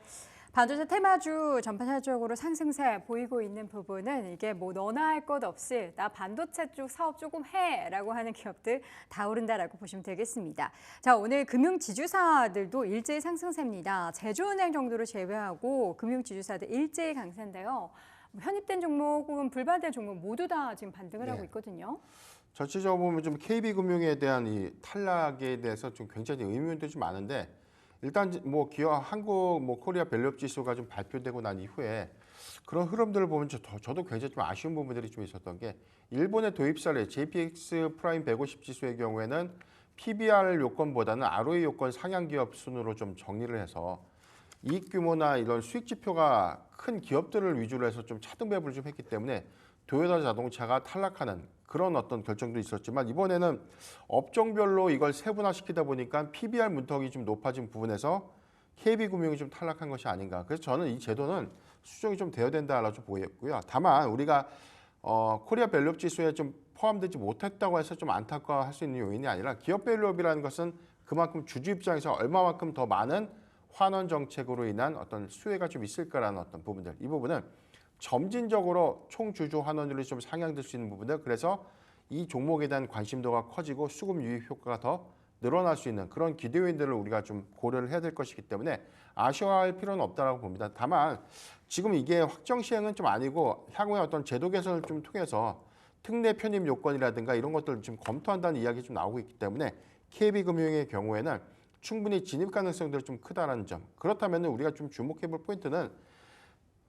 반도체 테마주 전반적으로 상승세 보이고 있는 부분은 이게 뭐 너나 할 것 없이 나 반도체 쪽 사업 조금 해라고 하는 기업들 다 오른다라고 보시면 되겠습니다. 자, 오늘 금융지주사들도 일제히 상승세입니다. 제주은행 정도를 제외하고 금융지주사들 일제히 강세인데요. 편입된 종목 혹은 불발된 종목 모두 다 지금 반등을 하고 있거든요. 전체적으로 보면 좀 KB금융에 대한 이 탈락에 대해서 좀 굉장히 의문도 좀 많은데 일단 뭐 기업 한국 뭐 코리아 밸류업 지수가 좀 발표되고 난 이후에 그런 흐름들을 보면 저도 굉장히 좀 아쉬운 부분들이 좀 있었던 게 일본의 도입 사례 JPX 프라임 150 지수의 경우에는 PBR 요건보다는 ROE 요건 상향 기업 순으로 좀 정리를 해서 이익 규모나 이런 수익 지표가 큰 기업들을 위주로 해서 좀 차등 배분을 좀 했기 때문에 도요타 자동차가 탈락하는 그런 어떤 결정도 있었지만 이번에는 업종별로 이걸 세분화시키다 보니까 PBR 문턱이 좀 높아진 부분에서 KB금융이 좀 탈락한 것이 아닌가. 그래서 저는 이 제도는 수정이 좀 되어야 된다라고 좀 보였고요. 다만 우리가 코리아 밸류업 지수에 좀 포함되지 못했다고 해서 좀 안타까워할 수 있는 요인이 아니라 기업 밸류업이라는 것은 그만큼 주주 입장에서 얼마만큼 더 많은 환원 정책으로 인한 어떤 수혜가 좀 있을까라는 어떤 부분들. 이 부분은 점진적으로 총 주주 환원율이 좀 상향될 수 있는 부분들. 그래서 이 종목에 대한 관심도가 커지고 수급 유입 효과가 더 늘어날 수 있는 그런 기대 요인들을 우리가 좀 고려를 해야 될 것이기 때문에 아쉬워할 필요는 없다라고 봅니다. 다만 지금 이게 확정 시행은 좀 아니고 향후에 어떤 제도 개선을 좀 통해서 특례 편입 요건이라든가 이런 것들을 지금 검토한다는 이야기 좀 나오고 있기 때문에 KB금융의 경우에는 충분히 진입 가능성들이 좀 크다라는 점. 그렇다면 우리가 좀 주목해볼 포인트는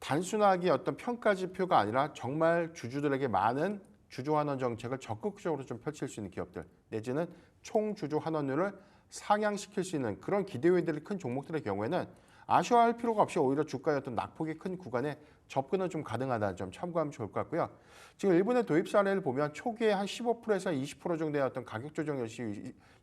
단순하게 어떤 평가 지표가 아니라 정말 주주들에게 많은 주주 환원 정책을 적극적으로 좀 펼칠 수 있는 기업들 내지는 총 주주 환원율을 상향시킬 수 있는 그런 기대 요인들이 큰 종목들의 경우에는 아쉬워할 필요가 없이 오히려 주가의 어떤 낙폭이 큰 구간에 접근은 좀 가능하다는 점 참고하면 좋을 것 같고요. 지금 일본의 도입 사례를 보면 초기에 한 15%에서 20% 정도의 어떤 가격 조정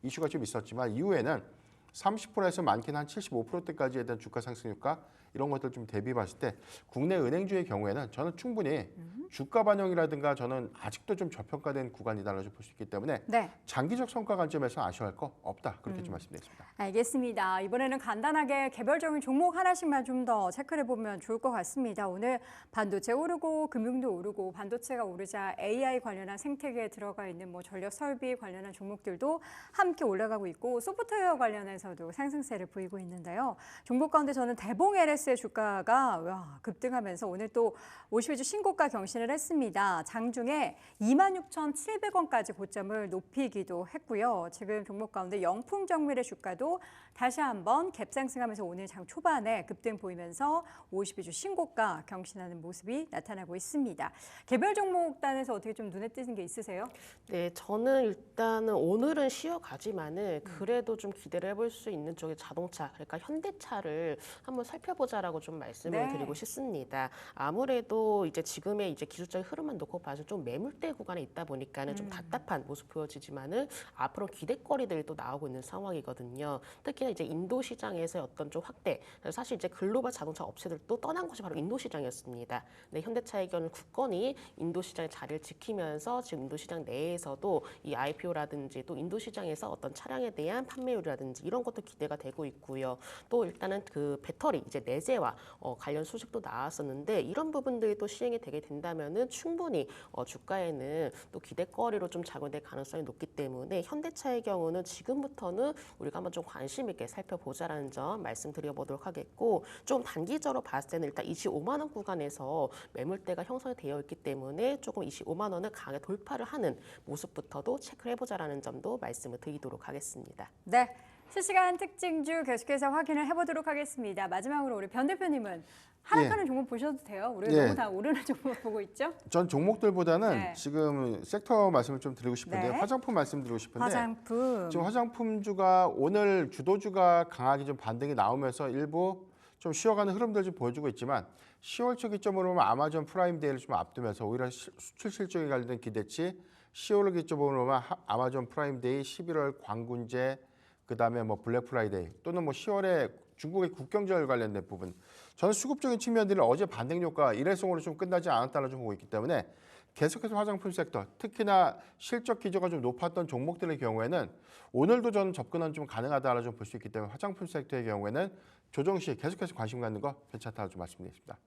이슈가 좀 있었지만 이후에는 30%에서 많게는 한 75%대까지에 대한 주가 상승 효과 이런 것들 좀 대비 봤을 때 국내 은행주의 경우에는 저는 충분히 주가 반영이라든가 저는 아직도 좀 저평가된 구간이다라고 볼 수 있기 때문에 네. 장기적 성과 관점에서 아쉬워할 거 없다 그렇게 좀 말씀드리겠습니다. 알겠습니다. 이번에는 간단하게 개별적인 종목 하나씩만 좀 더 체크해 보면 좋을 것 같습니다. 오늘 반도체 오르고 금융도 오르고 반도체가 오르자 AI 관련한 생태계에 들어가 있는 뭐 전력 설비 관련한 종목들도 함께 올라가고 있고 소프트웨어 관련해서도 상승세를 보이고 있는데요. 종목 가운데 저는 대봉 LS의 주가가 급등하면서 오늘 또 50일주 신고가 경신을 했습니다. 장중에 26,700원까지 고점을 높이기도 했고요. 지금 종목 가운데 영풍정밀의 주가도 다시 한번 갭상승하면서 오늘 장 초반에 급등 보이면서 50일주 신고가 경신하는 모습이 나타나고 있습니다. 개별 종목 단에서 어떻게 좀 눈에 띄는 게 있으세요? 네, 저는 일단은 오늘은 쉬어가지만은 그래도 좀 기대를 해볼 수 있는 쪽의 자동차, 그러니까 현대차를 한번 살펴보자. 해보자라고 좀 말씀을 네. 드리고 싶습니다. 아무래도 이제 지금의 이제 기술적인 흐름만 놓고 봐서 좀 매물대 구간에 있다 보니까는 좀 답답한 모습 보여지지만은 앞으로 기대거리들이 또 나오고 있는 상황이거든요. 특히나 이제 인도 시장에서의 어떤 좀 확대, 사실 이제 글로벌 자동차 업체들도 떠난 곳이 바로 인도 시장이었습니다. 네, 현대차의 경우는 굳건히 인도 시장의 자리를 지키면서 지금 인도 시장 내에서도 이 IPO라든지 또 인도 시장에서 어떤 차량에 대한 판매율이라든지 이런 것도 기대가 되고 있고요. 또 일단은 그 배터리 이제 내재와 관련 소식도 나왔었는데 이런 부분들이 또 시행이 되게 된다면은 충분히 주가에는 또 기대거리로 좀 작용될 가능성이 높기 때문에 현대차의 경우는 지금부터는 우리가 한번 좀 관심 있게 살펴보자라는 점 말씀드려보도록 하겠고, 좀 단기적으로 봤을 때는 일단 25만 원 구간에서 매물대가 형성이 되어 있기 때문에 조금 25만 원을 강하게 돌파를 하는 모습부터도 체크를 해보자라는 점도 말씀을 드리도록 하겠습니다. 네. 실시간 특징주 계속해서 확인을 해보도록 하겠습니다. 마지막으로 우리 변 대표님은 하락하는 종목 보셔도 돼요. 우리 예. 너무 다 오르는 종목 보고 있죠? 전 종목들보다는 네. 지금 섹터 말씀을 좀 드리고 싶은데 네. 화장품 말씀드리고 싶은데 화장품. 지금 화장품주가 오늘 주도주가 강하게 좀 반등이 나오면서 일부 좀 쉬어가는 흐름들 좀 보여주고 있지만 10월 초 기점으로 보면 아마존 프라임 데이를 좀 앞두면서 오히려 수출 실적에 관련된 기대치 10월을 기점으로 보면 아마존 프라임 데이, 11월 광군제, 그다음에 뭐 블랙 프라이데이 또는 뭐 10월에 중국의 국경절 관련된 부분, 저는 수급적인 측면들이 어제 반등 효과 일회성으로 좀 끝나지 않았다고 좀 보고 있기 때문에 계속해서 화장품 섹터, 특히나 실적 기조가 좀 높았던 종목들의 경우에는 오늘도 저는 접근은 좀 가능하다고 좀 볼 수 있기 때문에 화장품 섹터의 경우에는 조정 시 계속해서 관심 갖는 거 괜찮다고 좀 말씀드리겠습니다.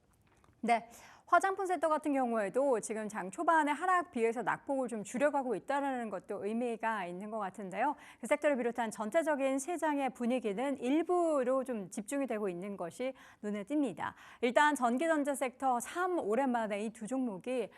네. 화장품 섹터 같은 경우에도 지금 장 초반에 하락 비해서 낙폭을 좀 줄여가고 있다는 것도 의미가 있는 것 같은데요. 그 섹터를 비롯한 전체적인 시장의 분위기는 일부로 좀 집중이 되고 있는 것이 눈에 띕니다. 일단 전기전자 sek터 참 오랜만에 이 두 종목이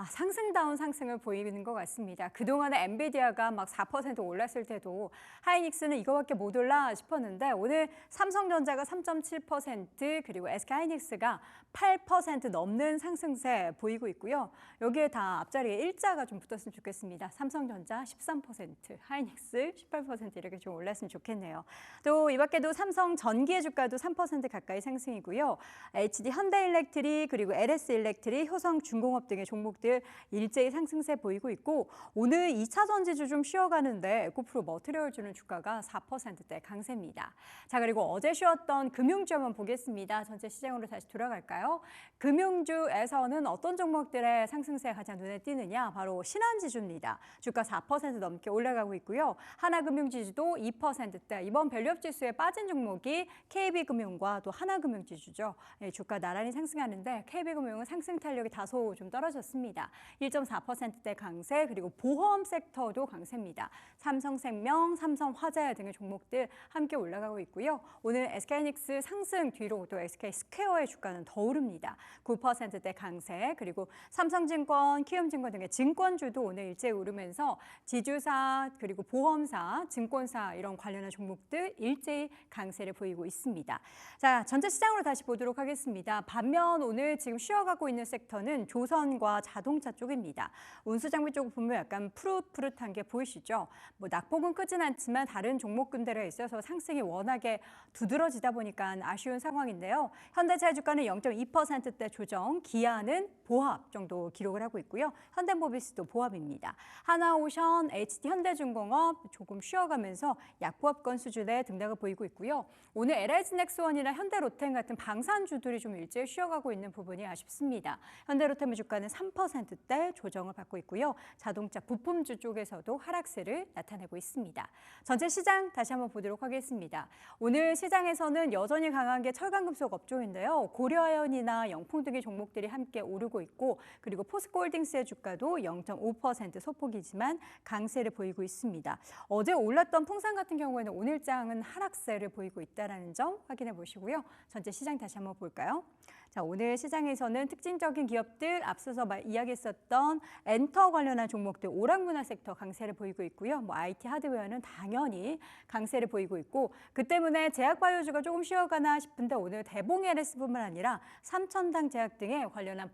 상승다운 상승을 보이는 것 같습니다. 그동안에 엔비디아가 막 4% 올랐을 때도 하이닉스는 이거밖에 못 올라 싶었는데 오늘 삼성전자가 3.7% 그리고 SK하이닉스가 8% 넘는 상승세 보이고 있고요. 여기에 다 앞자리에 일자가 좀 붙었으면 좋겠습니다. 삼성전자 13%, 하이닉스 18% 이렇게 좀 올랐으면 좋겠네요. 또 이 밖에도 삼성 전기의 주가도 3% 가까이 상승이고요. HD 현대일렉트릭 그리고 LS일렉트릭, 효성중공업 등의 종목들 일제히 상승세 보이고 있고 오늘 2차 전지주 좀 쉬어가는데 에코프로 머티리얼주는 주가가 4%대 강세입니다. 자, 그리고 어제 쉬었던 금융주 한번 보겠습니다. 전체 시장으로 다시 돌아갈까요? 금융주에서는 어떤 종목들의 상승세가 가장 눈에 띄느냐? 바로 신한지주입니다. 주가 4% 넘게 올라가고 있고요. 하나금융지주도 2%대. 이번 밸류업 지수에 빠진 종목이 KB금융과 또 하나금융지주죠. 주가 나란히 상승하는데 KB금융은 상승 탄력이 다소 좀 떨어졌습니다. 1.4%대 강세, 그리고 보험 섹터도 강세입니다. 삼성생명, 삼성화재 등의 종목들 함께 올라가고 있고요. 오늘 SK하이닉스 상승 뒤로 또 SK스퀘어의 주가는 더 오릅니다. 9%대 강세, 그리고 삼성증권, 키움증권 등의 증권주도 오늘 일제히 오르면서 지주사, 그리고 보험사, 증권사 이런 관련한 종목들 일제히 강세를 보이고 있습니다. 자, 전체 시장으로 다시 보도록 하겠습니다. 반면 오늘 지금 쉬어가고 있는 섹터는 조선과 자동차 쪽입니다. 운수장비 쪽 보면 약간 푸릇푸릇한 게 보이시죠? 뭐 낙폭은 크진 않지만 다른 종목군들에 있어서 상승이 워낙에 두드러지다 보니까 아쉬운 상황인데요. 현대차의 주가는 0.2%대 조정, 기아는 보합 정도 기록을 하고 있고요. 현대모비스도 보합입니다. 하나오션, HD 현대중공업 조금 쉬어가면서 약보합권 수준의 등락을 보이고 있고요. 오늘 LH넥스원이나 현대로템 같은 방산주들이 좀 일제히 쉬어가고 있는 부분이 아쉽습니다. 현대로템의 주가는 3%대 조정을 받고 있고요. 자동차 부품주 쪽에서도 하락세를 나타내고 있습니다. 전체 시장 다시 한번 보도록 하겠습니다. 오늘 시장에서는 여전히 강한 게 철강금속 업종인데요. 고려아연이나 영풍 등의 종목들이 함께 오르고 있고, 그리고 포스코홀딩스의 주가도 0.5% 소폭이지만 강세를 보이고 있습니다. 어제 올랐던 풍산 같은 경우에는 오늘장은 하락세를 보이고 있다는 점 확인해 보시고요. 전체 시장 다시 한번 볼까요? 자, 오늘 시장에서는 특징적인 기업들 앞서서 이야기 이야기했었던 엔터 관련한 종목들 오락문화 섹터 강세를 보이고 있고요. 뭐 IT 하드웨어는 당연히 강세를 보이고 있고 그 때문에 제약바이오주가 조금 쉬어가나 싶은데 오늘 대봉 LS뿐만 아니라 삼천당 제약 등의 관련한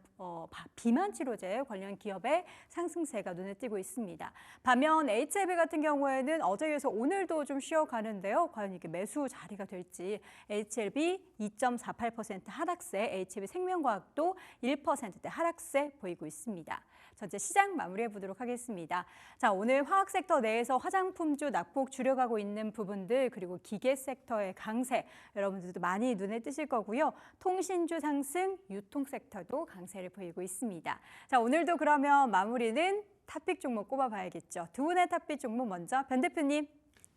비만 치료제 관련 기업의 상승세가 눈에 띄고 있습니다. 반면 HLB 같은 경우에는 어제에 이어서 오늘도 좀 쉬어가는데요. 과연 이게 매수 자리가 될지 HLB 2.48% 하락세, HLB 생명과학도 1%대 하락세 보이고 있습니다. 전체 시장 마무리해 보도록 하겠습니다. 자, 오늘 화학 섹터 내에서 화장품주 낙폭 줄여가고 있는 부분들 그리고 기계 섹터의 강세 여러분들도 많이 눈에 띄실 거고요. 통신주 상승, 유통 섹터도 강세를 보이고 있습니다. 자, 오늘도 그러면 마무리는 탑픽 종목 꼽아봐야겠죠. 두 분의 탑픽 종목 먼저 변 대표님.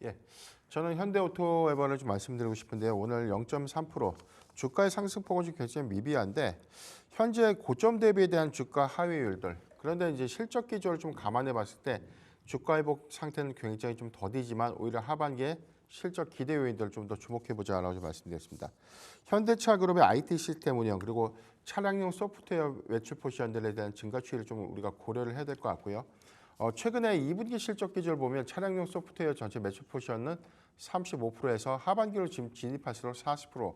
예, 저는 현대오토웨버를 좀 말씀드리고 싶은데요. 오늘 0.3% 주가의 상승폭은 좀 굉장히 미비한데 현재 고점 대비에 대한 주가 하회율들 그런데 이제 실적 기조를 좀 감안해 봤을 때 주가 회복 상태는 굉장히 좀 더디지만 오히려 하반기에 실적 기대 요인들을 좀 더 주목해 보자라고 좀 말씀드렸습니다. 현대차 그룹의 IT 시스템 운영 그리고 차량용 소프트웨어 외출 포지션들에 대한 증가 추이를 좀 우리가 고려를 해야 될 것 같고요. 최근에 2분기 실적 기조를 보면 차량용 소프트웨어 전체 매출 포지션은 35%에서 하반기로 지금 진입할수록 40%,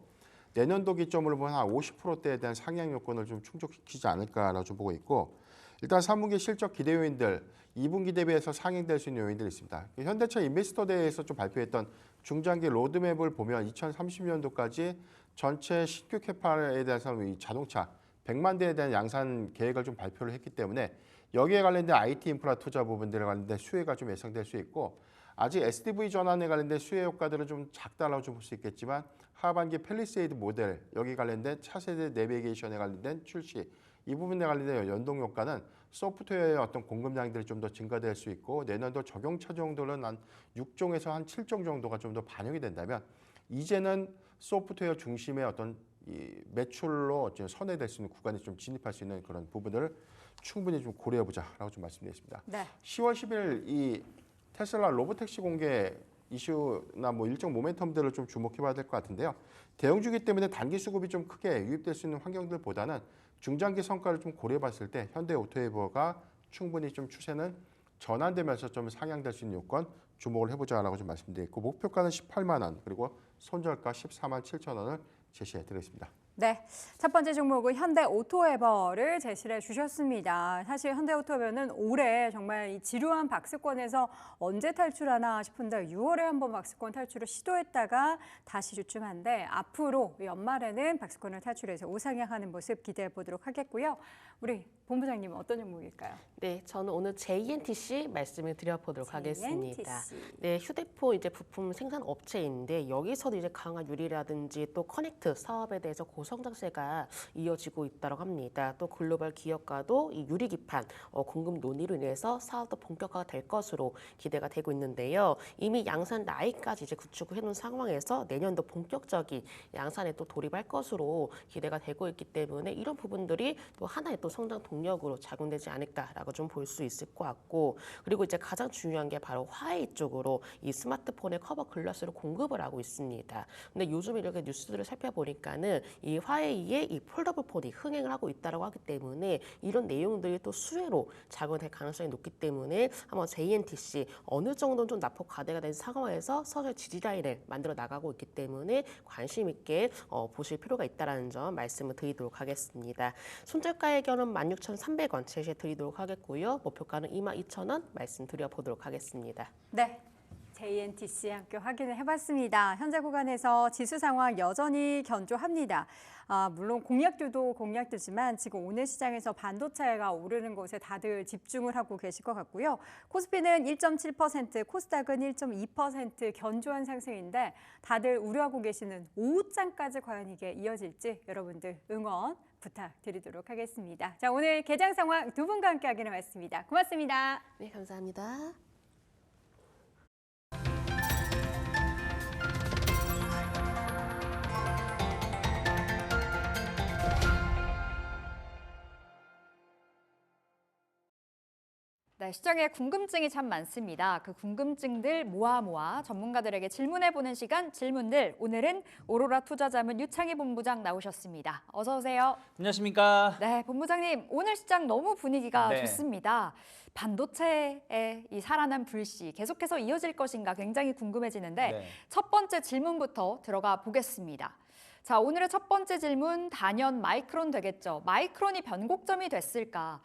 내년도 기점으로 보면 한 50%대에 대한 상향 요건을 좀 충족시키지 않을까라고 좀 보고 있고 일단 3분기 실적 기대 요인들 2분기 대비해서 상향될 수 있는 요인들이 있습니다. 현대차 인베스터 대회에서 좀 발표했던 중장기 로드맵을 보면 2030년도까지 전체 신규 캐파에 대해서 이 자동차 100만 대에 대한 양산 계획을 좀 발표를 했기 때문에 여기에 관련된 IT 인프라 투자 부분들에 관련된 수혜가 좀 예상될 수 있고 아직 SDV 전환에 관련된 수혜 효과들은 좀 작다라고 좀 볼 수 있겠지만 하반기 팰리세이드 모델 여기 관련된 차세대 내비게이션에 관련된 출시 이 부분에 관련된 연동 효과는 소프트웨어의 어떤 공급량들이 좀 더 증가될 수 있고 내년도 적용차 정도는 한 6종에서 한 7종 정도가 좀 더 반영이 된다면 이제는 소프트웨어 중심의 어떤 이 매출로 선회될 수 있는 구간에 좀 진입할 수 있는 그런 부분을 충분히 좀 고려해보자라고 좀 말씀드리겠습니다. 네. 10월 10일 이 테슬라 로보택시 공개 이슈나 뭐 일정 모멘텀들을 좀 주목해봐야 될 것 같은데요. 대형주기 때문에 단기 수급이 좀 크게 유입될 수 있는 환경들보다는 중장기 성과를 좀 고려해봤을 때 현대오토웨버가 충분히 좀 추세는 전환되면서 좀 상향될 수 있는 요건 주목을 해보자라고 좀 말씀드리고 목표가는 18만 원 그리고 손절가 14만 7천 원을 제시해드리겠습니다. 네, 첫 번째 종목은 현대오토웨버를 제시해 주셨습니다. 사실 현대오토웨버는 올해 정말 이 지루한 박스권에서 언제 탈출하나 싶은데 6월에 한번 박스권 탈출을 시도했다가 다시 주춤한데 앞으로 연말에는 박스권을 탈출해서 우상향하는 모습 기대해 보도록 하겠고요. 우리 본부장님은 어떤 종목일까요? 네, 저는 오늘 JNTC 말씀을 드려보도록 하겠습니다. JNTC. 네, 휴대폰 이제 부품 생산 업체인데 여기서도 이제 강한 유리라든지 또 커넥트 사업에 대해서 고성장세가 이어지고 있다고 합니다. 또 글로벌 기업과도 이 유리 기판 공급 논의로 인해서 사업도 본격화가 될 것으로 기대가 되고 있는데요. 이미 양산 라인까지 이제 구축을 해놓은 상황에서 내년도 본격적인 양산에 또 돌입할 것으로 기대가 되고 있기 때문에 이런 부분들이 또 하나의 또 성장 동력으로 작용되지 않을까라고 좀 볼 수 있을 것 같고 그리고 이제 가장 중요한 게 바로 화웨이 쪽으로 이 스마트폰의 커버 글라스를 공급을 하고 있습니다. 근데 요즘 이렇게 뉴스들을 살펴보니까는 이 화웨이의 이 폴더블 폰이 흥행을 하고 있다고 하기 때문에 이런 내용들이 또 수혜로 작용될 가능성이 높기 때문에 한번 JNTC 어느 정도는 좀 납폭 과대가 된 상황에서 서서히 지지 라인을 만들어 나가고 있기 때문에 관심 있게 보실 필요가 있다는 점 말씀을 드리도록 하겠습니다. 손절가의 경우는 16,300원 제시해 드리도록 하겠고요. 목표가는 22,000원 말씀드려 보도록 하겠습니다. 네. JNTC 함께 확인을 해봤습니다. 현재 구간에서 지수 상황 여전히 견조합니다. 물론 공약주도 공약주지만 지금 오늘 시장에서 반도체가 오르는 곳에 다들 집중을 하고 계실 것 같고요. 코스피는 1.7%, 코스닥은 1.2% 견조한 상승인데 다들 우려하고 계시는 오후장까지 과연 이게 이어질지 여러분들 응원 부탁드리도록 하겠습니다. 자, 오늘 개장 상황 두 분과 함께 하기로 했습니다. 고맙습니다. 네, 감사합니다. 네, 시장에 궁금증이 참 많습니다. 그 궁금증들 모아 전문가들에게 질문해보는 시간 질문들. 오늘은 오로라 투자자문 유창희 본부장 나오셨습니다. 어서 오세요. 안녕하십니까. 네, 본부장님 오늘 시장 너무 분위기가 네. 좋습니다. 반도체의 이 살아난 불씨 계속해서 이어질 것인가 굉장히 궁금해지는데 네. 첫 번째 질문부터 들어가 보겠습니다. 자, 오늘의 첫 번째 질문 단연 마이크론 되겠죠. 마이크론이 변곡점이 됐을까?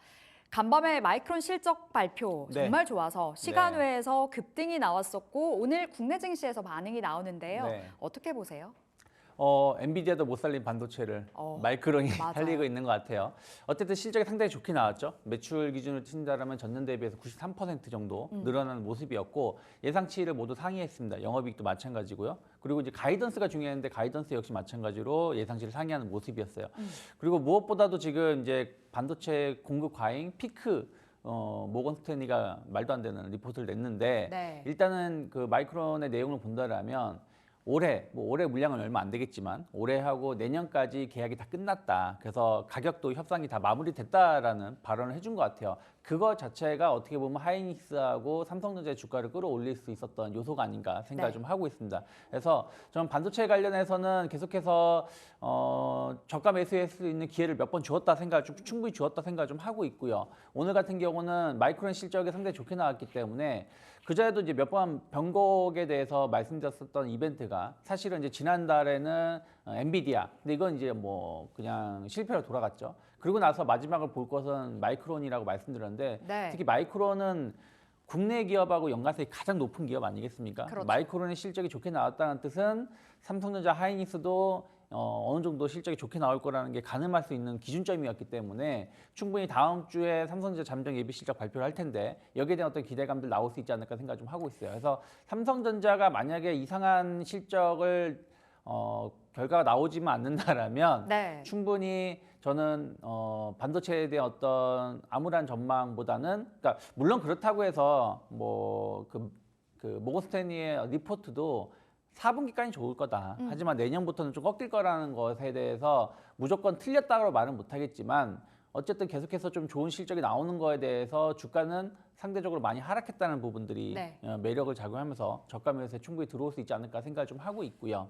간밤에 마이크론 실적 발표 네. 정말 좋아서 시간외에서 급등이 나왔었고 오늘 국내 증시에서 반응이 나오는데요. 네. 어떻게 보세요? 엔비디아도 못 살린 반도체를 어, 마이크론이 맞아요. 살리고 있는 것 같아요. 어쨌든 실적이 상당히 좋게 나왔죠. 매출 기준으로 친다라면 전년 대비해서 93% 정도 늘어나는 모습이었고 예상치를 모두 상회했습니다. 영업이익도 마찬가지고요. 그리고 이제 가이던스가 중요했는데 가이던스 역시 마찬가지로 예상치를 상회하는 모습이었어요. 그리고 무엇보다도 지금 이제 반도체 공급 과잉 피크 모건 스탠리가 말도 안 되는 리포트를 냈는데 네. 일단은 그 마이크론의 내용을 본다라면 올해 물량은 얼마 안 되겠지만 올해하고 내년까지 계약이 다 끝났다. 그래서 가격도 협상이 다 마무리됐다라는 발언을 해준 것 같아요. 그거 자체가 어떻게 보면 하이닉스하고 삼성전자의 주가를 끌어올릴 수 있었던 요소가 아닌가 생각을 네. 좀 하고 있습니다. 그래서 저는 반도체 관련해서는 계속해서 저가 매수할 수 있는 기회를 몇 번 주었다 생각, 충분히 주었다 생각을 좀 하고 있고요. 오늘 같은 경우는 마이크론 실적이 상당히 좋게 나왔기 때문에 그전에도 이제 몇 번 변곡에 대해서 말씀드렸었던 이벤트가 사실은 이제 지난달에는 엔비디아, 근데 이건 이제 뭐 그냥 실패로 돌아갔죠. 그리고 나서 마지막을 볼 것은 마이크론이라고 말씀드렸는데 네. 특히 마이크론은 국내 기업하고 연관성이 가장 높은 기업 아니겠습니까? 그렇죠. 마이크론의 실적이 좋게 나왔다는 뜻은 삼성전자, 하이닉스도 어느 정도 실적이 좋게 나올 거라는 게 가늠할 수 있는 기준점이었기 때문에 충분히 다음 주에 삼성전자 잠정 예비 실적 발표를 할 텐데 여기에 대한 어떤 기대감들 나올 수 있지 않을까 생각 좀 하고 있어요. 그래서 삼성전자가 만약에 이상한 실적을 결과가 나오지만 않는다라면 네. 충분히 저는 반도체에 대한 어떤 암울한 전망보다는 그러니까 물론 그렇다고 해서 뭐 그 모건 스탠리의 리포트도 4분기까지 좋을 거다. 하지만 내년부터는 좀 꺾일 거라는 것에 대해서 무조건 틀렸다고 말은 못하겠지만 어쨌든 계속해서 좀 좋은 실적이 나오는 거에 대해서 주가는 상대적으로 많이 하락했다는 부분들이 네. 매력을 작용하면서 저가 매수에 충분히 들어올 수 있지 않을까 생각을 좀 하고 있고요.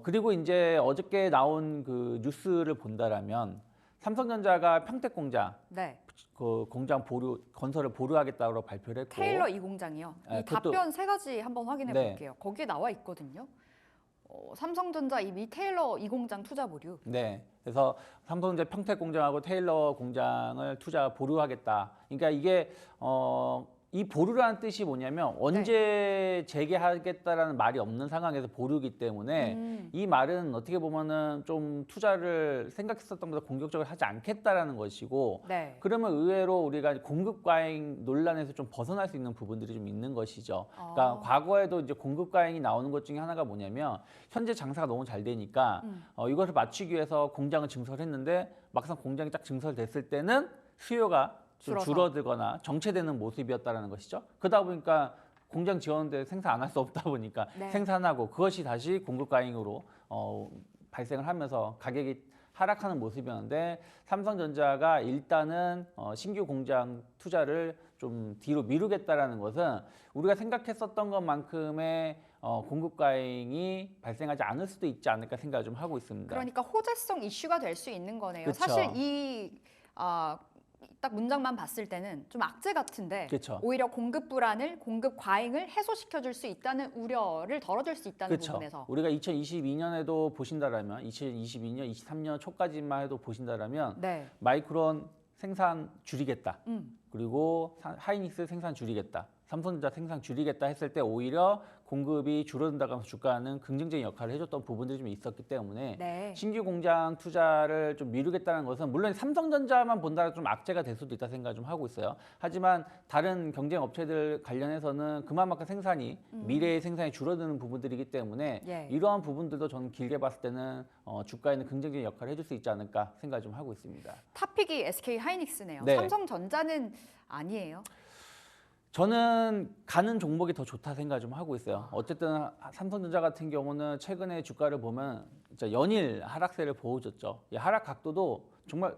그리고 이제 어저께 나온 그 뉴스를 본다라면 삼성전자가 평택 공장 네. 그 공장 건설을 보류하겠다고 발표를 했고 테일러 이 공장이요. 이 그것도- 답변 세 가지 한번 확인해 네. 볼게요. 거기에 나와 있거든요. 삼성전자 이미 테일러 이 공장 투자 보류. 네. 그래서 삼성전자 평택 공장하고 테일러 공장을 투자 보류하겠다. 그러니까 이게 이 보류라는 뜻이 뭐냐면 언제 재개하겠다라는 말이 없는 상황에서 보류이기 때문에 이 말은 어떻게 보면은 좀 투자를 생각했었던 것보다 공격적으로 하지 않겠다라는 것이고 네. 그러면 의외로 우리가 공급 과잉 논란에서 좀 벗어날 수 있는 부분들이 좀 있는 것이죠. 그러니까 과거에도 이제 공급 과잉이 나오는 것 중에 하나가 뭐냐면 현재 장사가 너무 잘 되니까 이것을 맞추기 위해서 공장을 증설했는데 막상 공장이 딱 증설됐을 때는 수요가 좀 줄어서. 줄어들거나 정체되는 모습이었다라는 것이죠. 그러다 보니까 공장 지원하는데 생산 안 할 수 없다 보니까 네. 생산하고 그것이 다시 공급 과잉으로 발생을 하면서 가격이 하락하는 모습이었는데 삼성전자가 일단은 신규 공장 투자를 좀 뒤로 미루겠다라는 것은 우리가 생각했었던 것만큼의 공급 과잉이 발생하지 않을 수도 있지 않을까 생각을 좀 하고 있습니다. 그러니까 호재성 이슈가 될 수 있는 거네요. 그쵸. 사실 딱 문장만 봤을 때는 좀 악재 같은데 그쵸. 오히려 공급 불안을 공급 과잉을 해소시켜 줄 수 있다는 우려를 덜어줄 수 있다는 그렇죠. 부분에서 우리가 2022년에도 보신다라면 2022년, 23년 초까지만 해도 보신다라면 네. 마이크론 생산 줄이겠다. 그리고 하이닉스 생산 줄이겠다. 삼성전자 생산 줄이겠다 했을 때 오히려 공급이 줄어든다고 하면서 주가는 긍정적인 역할을 해줬던 부분들이 좀 있었기 때문에 네. 신규 공장 투자를 좀 미루겠다는 것은 물론 삼성전자만 본다면 좀 악재가 될 수도 있다 생각을 좀 하고 있어요. 하지만 다른 경쟁 업체들 관련해서는 그만큼 생산이 미래의 생산이 줄어드는 부분들이기 때문에 예. 이러한 부분들도 저는 길게 봤을 때는 주가에는 긍정적인 역할을 해줄 수 있지 않을까 생각을 좀 하고 있습니다. 탑픽이 SK 하이닉스네요. 네. 삼성전자는 아니에요. 저는 가는 종목이 더 좋다 생각 좀 하고 있어요. 어쨌든 삼성전자 같은 경우는 최근에 주가를 보면 진짜 연일 하락세를 보여줬죠. 이 하락 각도도 정말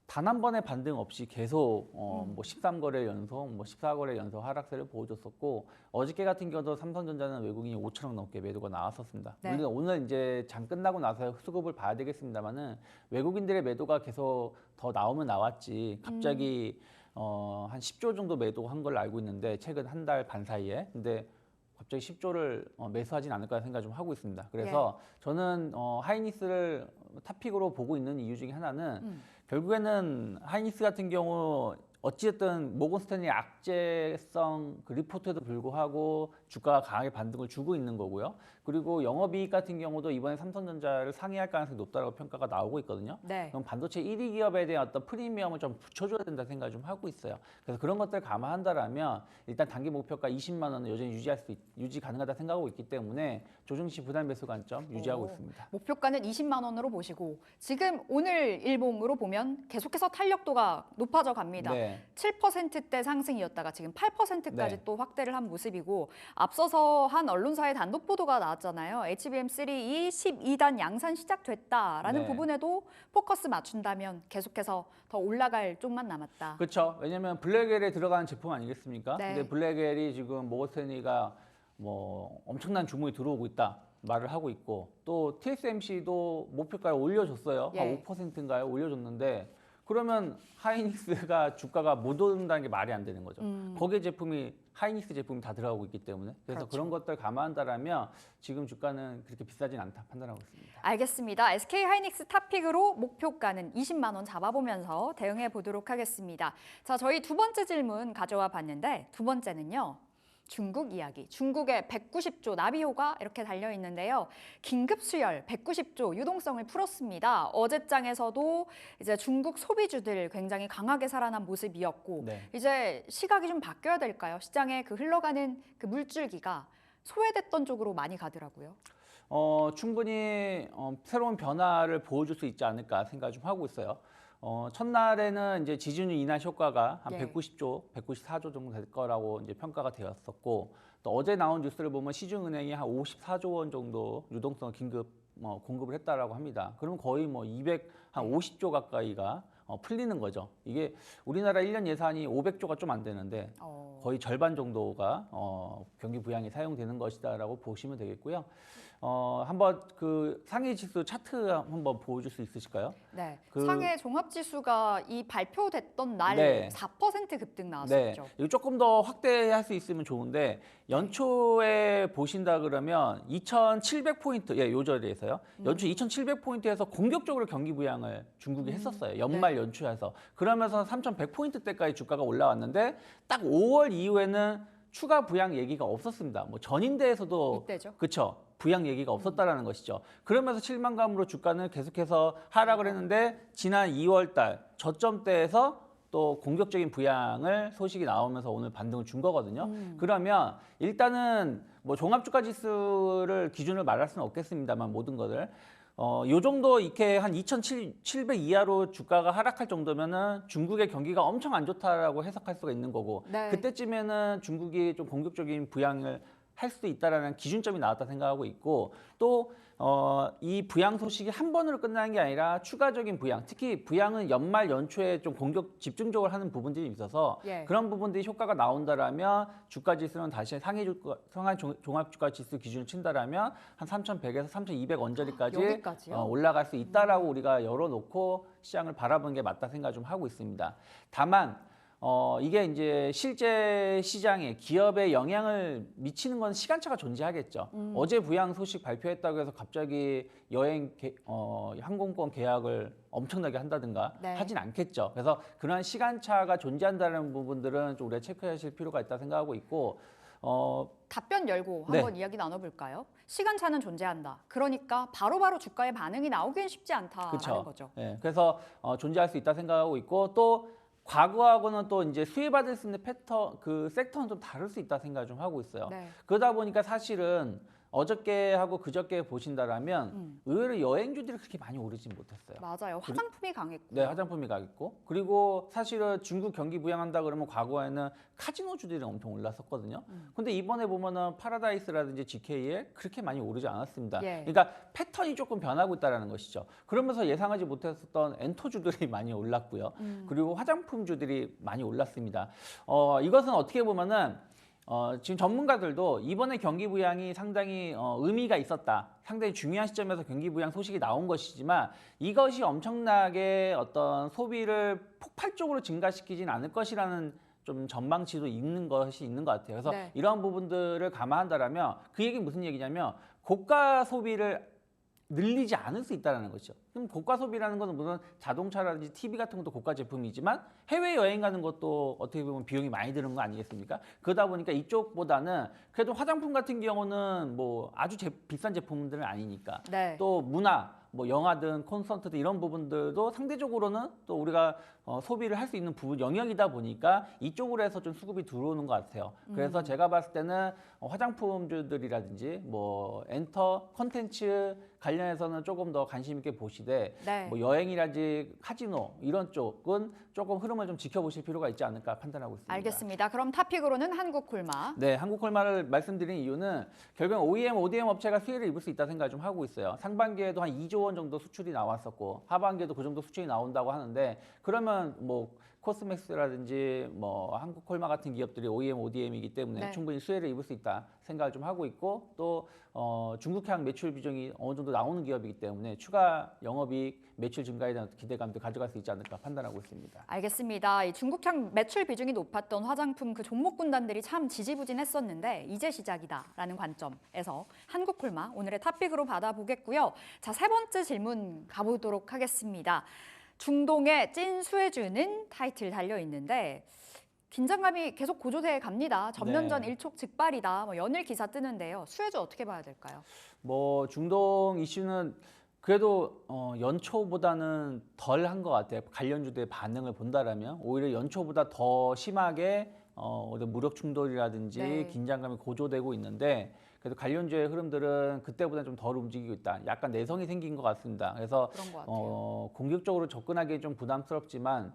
단 한 번의 반등 없이 계속 뭐 13거래 연속, 뭐 14거래 연속 하락세를 보여줬었고 어저께 같은 경우도 삼성전자는 외국인이 5천억 넘게 매도가 나왔었습니다. 네. 물론 오늘 이제 장 끝나고 나서 수급을 봐야 되겠습니다만은 외국인들의 매도가 계속 더 나오면 나왔지 갑자기 한 10조 정도 매도한 걸로 알고 있는데 최근 한 달 반 사이에 근데 갑자기 10조를 매수하진 않을 거라 생각 좀 하고 있습니다. 그래서 저는 하이닉스를 탑픽으로 보고 있는 이유 중에 하나는 결국에는 하이닉스 같은 경우 어찌됐든 모건 스탠리 악재성 그 리포트에도 불구하고 주가가 강하게 반등을 주고 있는 거고요. 그리고 영업이익 같은 경우도 이번에 삼성전자를 상회할 가능성이 높다고 평가가 나오고 있거든요. 네. 그럼 반도체 1위 기업에 대한 어떤 프리미엄을 좀 붙여줘야 된다 생각을 좀 하고 있어요. 그래서 그런 것들을 감안한다라면 일단 단기 목표가 20만 원은 여전히 유지 가능하다 생각하고 있기 때문에 조정시 부담 매수 관점 유지하고 있습니다. 목표가는 20만 원으로 보시고 지금 오늘 일봉으로 보면 계속해서 탄력도가 높아져 갑니다. 네. 7%대 상승이었다가 지금 8%까지 네. 또 확대를 한 모습이고 앞서서 한 언론사의 단독 보도가 나왔잖아요. HBM3E 12단 양산 시작됐다라는 네. 부분에도 포커스 맞춘다면 계속해서 더 올라갈 쪽만 남았다. 그렇죠. 왜냐하면 블랙엘에 들어가는 제품 아니겠습니까? 네. 근데 블랙엘이 지금 모건스탠리가 뭐 엄청난 주문이 들어오고 있다 말을 하고 있고 또 TSMC도 목표가를 올려줬어요. 예. 한 5%인가요? 올려줬는데 그러면 하이닉스가 주가가 못 오른다는 게 말이 안 되는 거죠. 거기에 제품이 하이닉스 제품이 다 들어가고 있기 때문에 그래서 그렇죠. 그런 것들 감안한다라면 지금 주가는 그렇게 비싸진 않다 판단하고 있습니다. 알겠습니다. SK 하이닉스 탑픽으로 목표가는 20만 원 잡아보면서 대응해 보도록 하겠습니다. 자, 저희 두 번째 질문 가져와 봤는데 두 번째는요. 중국 이야기. 중국의 190조 나비효가 이렇게 달려 있는데요. 긴급 수혈 190조 유동성을 풀었습니다. 어제장에서도 이제 중국 소비주들 굉장히 강하게 살아난 모습이었고 네. 이제 시각이 좀 바뀌어야 될까요? 시장에 그 흘러가는 그 물줄기가 소외됐던 쪽으로 많이 가더라고요. 충분히 새로운 변화를 보여줄 수 있지 않을까 생각 좀 하고 있어요. 첫날에는 이제 지준율 인하 효과가 한 예. 190조, 194조 정도 될 거라고 이제 평가가 되었었고 또 어제 나온 뉴스를 보면 시중은행이 한 54조 원 정도 유동성 긴급 공급을 했다라고 합니다. 그러면 거의 뭐 250조 가까이가 풀리는 거죠. 이게 우리나라 1년 예산이 500조가 좀 안 되는데 거의 절반 정도가 경기 부양에 사용되는 것이다라고 보시면 되겠고요. 한번 그 상해 지수 차트 한번 보여줄 수 있으실까요? 네, 그- 상해 종합지수가 이 발표됐던 날 네. 4% 급등 네, 나왔었죠. 이거 조금 더 확대할 수 있으면 좋은데 연초에 보신다 그러면 2,700포인트, 예, 요 자리에서요. 연초 2,700포인트에서 공격적으로 경기 부양을 중국이 했었어요. 연말 연초에서. 그러면서 3,100포인트대까지 주가가 올라왔는데 딱 5월 이후에는 추가 부양 얘기가 없었습니다. 뭐 전인대에서도 이때죠. 그렇죠. 부양 얘기가 없었다라는 것이죠. 그러면서 실망감으로 주가는 계속해서 하락을 했는데 지난 2월 달 저점대에서 또 공격적인 부양을 소식이 나오면서 오늘 반등을 준 거거든요. 그러면 일단은 뭐 종합주가 지수를 기준으로 말할 수는 없겠습니다만 모든 것을 요 정도 이렇게 한 2,700 이하로 주가가 하락할 정도면은 중국의 경기가 엄청 안 좋다라고 해석할 수가 있는 거고 네. 그때쯤에는 중국이 좀 공격적인 부양을 할 수도 있다라는 기준점이 나왔다 생각하고 있고 또 이 부양 소식이 한 번으로 끝나는 게 아니라 추가적인 부양, 특히 부양은 연말 연초에 좀 공격 집중적으로 하는 부분들이 있어서 예. 그런 부분들이 효과가 나온다라면 주가 지수는 다시 상해 종합 주가 지수 기준을 친다라면 한 3,100에서 3,200 언저리까지 여기까지요? 올라갈 수 있다라고 우리가 열어놓고 시장을 바라보는 게 맞다 생각 좀 하고 있습니다. 다만 이게 이제 실제 시장에 기업에 영향을 미치는 건 시간차가 존재하겠죠. 어제 부양 소식 발표했다고 해서 갑자기 항공권 계약을 엄청나게 한다든가 네. 하진 않겠죠. 그래서 그러한 시간차가 존재한다는 부분들은 좀 우리가 체크하실 필요가 있다 생각하고 있고 답변 열고 네. 한번 이야기 나눠볼까요? 시간차는 존재한다. 그러니까 바로바로 주가의 반응이 나오기는 쉽지 않다라는 그렇죠. 거죠. 예, 그래서 존재할 수 있다 생각하고 있고 또 과거하고는 또 이제 수혜받을 수 있는 섹터는 좀 다를 수 있다 생각 좀 하고 있어요. 네. 그러다 보니까 사실은 어저께하고 그저께 보신다라면 의외로 여행주들이 그렇게 많이 오르진 못했어요. 맞아요. 화장품이 강했고. 네, 화장품이 가겠고 그리고 사실은 중국 경기 부양한다 그러면 과거에는 카지노주들이 엄청 올랐었거든요. 근데 이번에 보면은 파라다이스라든지 GK에 그렇게 많이 오르지 않았습니다. 예. 그러니까 패턴이 조금 변하고 있다는 것이죠. 그러면서 예상하지 못했었던 엔터주들이 많이 올랐고요. 그리고 화장품주들이 많이 올랐습니다. 이것은 어떻게 보면은 지금 전문가들도 이번에 경기 부양이 상당히 의미가 있었다. 상당히 중요한 시점에서 경기 부양 소식이 나온 것이지만 이것이 엄청나게 어떤 소비를 폭발적으로 증가시키진 않을 것이라는 좀 전망치도 있는 것이 있는 것 같아요. 그래서 네. 이러한 부분들을 감안한다라면 그 얘기는 무슨 얘기냐면 고가 소비를 늘리지 않을 수 있다는 거죠. 그럼 고가 소비라는 것은 물론 자동차라든지 TV 같은 것도 고가 제품이지만 해외 여행 가는 것도 어떻게 보면 비용이 많이 드는 거 아니겠습니까? 그러다 보니까 이쪽보다는 그래도 화장품 같은 경우는 뭐 아주 비싼 제품들은 아니니까 네. 또 문화, 뭐 영화든 콘서트든 이런 부분들도 상대적으로는 또 우리가 소비를 할 수 있는 부분 영역이다 보니까 이쪽으로 해서 좀 수급이 들어오는 것 같아요. 그래서 제가 봤을 때는 화장품주들이라든지 뭐 엔터, 콘텐츠 관련해서는 조금 더 관심 있게 보시되 네. 뭐 여행이라든지 카지노 이런 쪽은 조금 흐름을 좀 지켜보실 필요가 있지 않을까 판단하고 있습니다. 알겠습니다. 그럼 탑픽으로는 한국콜마. 네, 한국콜마를 말씀드린 이유는 결국 OEM, ODM 업체가 수혜를 입을 수 있다 생각을 좀 하고 있어요. 상반기에도 한 2조 원 정도 수출이 나왔었고 하반기에도 그 정도 수출이 나온다고 하는데 그러면 뭐 코스맥스라든지 뭐 한국콜마 같은 기업들이 OEM, ODM이기 때문에 네. 충분히 수혜를 입을 수 있다 생각을 좀 하고 있고 또 중국향 매출 비중이 어느 정도 나오는 기업이기 때문에 추가 영업이익 매출 증가에 대한 기대감도 가져갈 수 있지 않을까 판단하고 있습니다. 알겠습니다. 이 중국향 매출 비중이 높았던 화장품 그 종목 군단들이 참 지지부진했었는데 이제 시작이다라는 관점에서 한국콜마 오늘의 탑픽으로 받아보겠고요. 자, 세 번째 질문 가보도록 하겠습니다. 중동의 찐 수혜주는 타이틀 달려 있는데 긴장감이 계속 고조돼 갑니다. 전면전 네. 일촉즉발이다. 뭐 연일 기사 뜨는데요. 수혜주 어떻게 봐야 될까요? 뭐 중동 이슈는 그래도 연초보다는 덜 한 것 같아요. 관련주들의 반응을 본다라면 오히려 연초보다 더 심하게 무력 충돌이라든지 네. 긴장감이 고조되고 있는데 그래도 관련주의 흐름들은 그때보다 좀 덜 움직이고 있다. 약간 내성이 생긴 것 같습니다. 그래서 그런 것 같아요. 공격적으로 접근하기 좀 부담스럽지만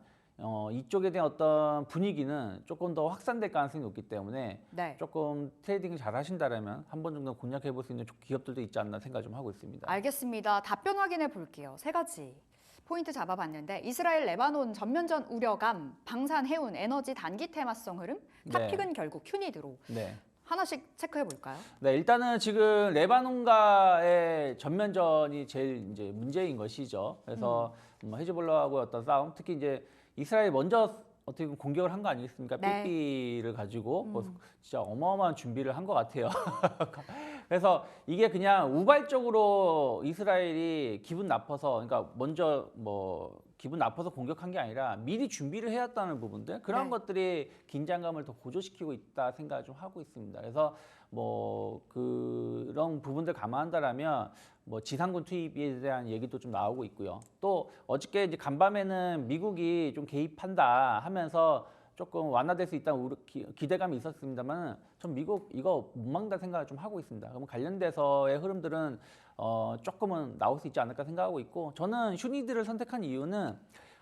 이쪽에 대한 어떤 분위기는 조금 더 확산될 가능성이 높기 때문에 네. 조금 트레이딩을 잘 하신다면 한 번 정도 공략해 볼 수 있는 기업들도 있지 않나 생각 좀 하고 있습니다. 알겠습니다. 답변 확인해 볼게요. 세 가지 포인트 잡아봤는데 이스라엘, 레바논 전면전 우려감, 방산, 해운, 에너지 단기 테마성 흐름, 탑픽은 결국 휴니드로 네. 하나씩 체크해 볼까요? 네, 일단은 지금 레바논과의 전면전이 제일 이제 문제인 것이죠. 그래서 뭐 헤즈볼라하고 어떤 싸움, 특히 이제 이스라엘이 먼저 어떻게 보면 공격을 한 거 아니겠습니까? 네. 삐삐를 가지고 뭐 진짜 어마어마한 준비를 한 것 같아요. 그래서 이게 그냥 우발적으로 이스라엘이 기분 나빠서, 그러니까 먼저 뭐 기분 나빠서 공격한 게 아니라 미리 준비를 해왔다는 부분들, 그런 네. 것들이 긴장감을 더 고조시키고 있다 생각을 좀 하고 있습니다. 그래서 뭐 그런 부분들 감안한다라면 뭐 지상군 투입에 대한 얘기도 좀 나오고 있고요. 또 어저께 이제 간밤에는 미국이 좀 개입한다 하면서 조금 완화될 수 있다는 기대감이 있었습니다만 전 미국 이거 못 막는다 생각을 좀 하고 있습니다. 그럼 관련돼서의 흐름들은 조금은 나올 수 있지 않을까 생각하고 있고, 저는 휴니드를 선택한 이유는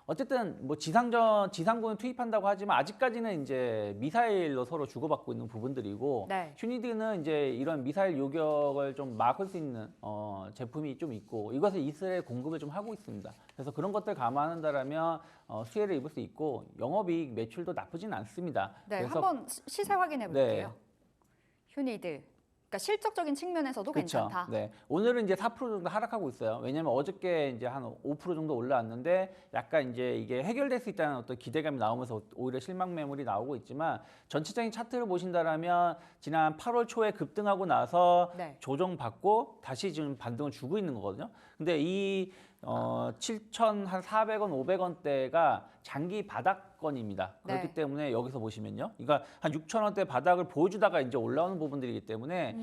어쨌든 뭐 지상군을 투입한다고 하지만 아직까지는 이제 미사일로 서로 주고받고 있는 부분들이고, 네. 휴니드는 이제 이런 미사일 요격을 좀 막을 수 있는 제품이 좀 있고, 이것을 이스라엘 공급을 좀 하고 있습니다. 그래서 그런 것들 감안한다라면 수혜를 입을 수 있고 영업이익 매출도 나쁘진 않습니다. 네, 그래서 한번 시세 확인해 볼게요. 휴니드. 그러니까 실적적인 측면에서도 그쵸. 괜찮다. 네. 오늘은 이제 4% 정도 하락하고 있어요. 왜냐면 어저께 이제 한 5% 정도 올라왔는데 약간 이제 이게 해결될 수 있다는 어떤 기대감이 나오면서 오히려 실망 매물이 나오고 있지만, 전체적인 차트를 보신다라면 지난 8월 초에 급등하고 나서 네. 조정받고 다시 지금 반등을 주고 있는 거거든요. 근데 이 7,400원, 500원대가 장기 바닥권입니다. 그렇기 네. 때문에 여기서 보시면요. 그러니까 한 6,000원대 바닥을 보여주다가 이제 올라오는 부분들이기 때문에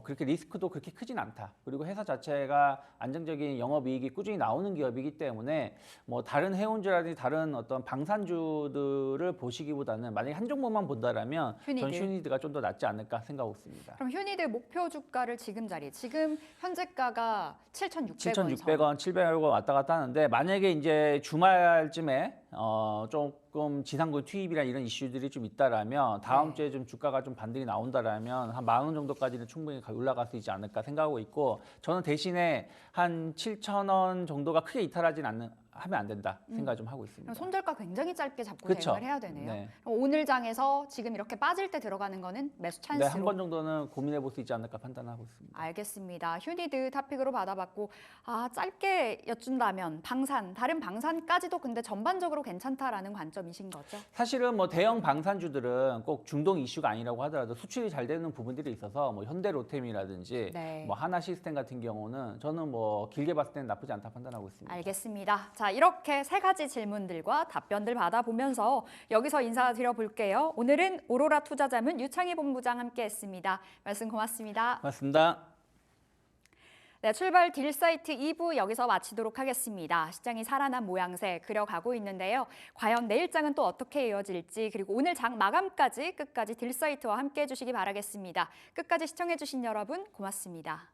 그렇게 리스크도 그렇게 크진 않다. 그리고 회사 자체가 안정적인 영업이익이 꾸준히 나오는 기업이기 때문에 뭐 다른 해운주라든지 다른 어떤 방산주들을 보시기보다는 만약에 한 종목만 본다라면 전 휴니드. 휴니드가 좀 더 낫지 않을까 생각하고 있습니다. 그럼 휴니드 목표 주가를 지금 현재가가 7,600원. 7,600원, 700원 왔다 갔다 하는데 만약에 이제 주말쯤에 조금 지상군 투입이나 이런 이슈들이 좀 있다라면 다음 네. 주에 좀 주가가 좀 반등이 나온다라면 한 10,000원 정도까지는 충분히 올라갈 수 있지 않을까 생각하고 있고 저는 대신에 한 7,000원 정도가 크게 이탈하진 하면 안 된다 생각 좀 하고 있습니다. 그럼 손절가 굉장히 짧게 잡고 그쵸. 대응을 해야 되네요. 네. 그럼 오늘 장에서 지금 이렇게 빠질 때 들어가는 거는 매수 찬스로. 네, 한 번 정도는 고민해 볼 수 있지 않을까 판단하고 있습니다. 알겠습니다. 휴니드 탑픽으로 받아봤고 짧게 여쭌다면 다른 방산까지도 근데 전반적으로 괜찮다라는 관점이신 거죠? 사실은 뭐 대형 방산주들은 꼭 중동 이슈가 아니라고 하더라도 수출이 잘 되는 부분들이 있어서 뭐 현대로템이라든지 네. 뭐 하나시스템 같은 경우는 저는 뭐 길게 봤을 때는 나쁘지 않다 판단하고 있습니다. 알겠습니다. 자, 이렇게 세 가지 질문들과 답변들 받아보면서 여기서 인사드려 볼게요. 오늘은 오로라 투자자문 유창희 본부장 함께했습니다. 말씀 고맙습니다. 고맙습니다. 네, 출발 딜사이트 2부 여기서 마치도록 하겠습니다. 시장이 살아난 모양새 그려가고 있는데요. 과연 내일장은 또 어떻게 이어질지 그리고 오늘 장 마감까지 끝까지 딜사이트와 함께해 주시기 바라겠습니다. 끝까지 시청해 주신 여러분 고맙습니다.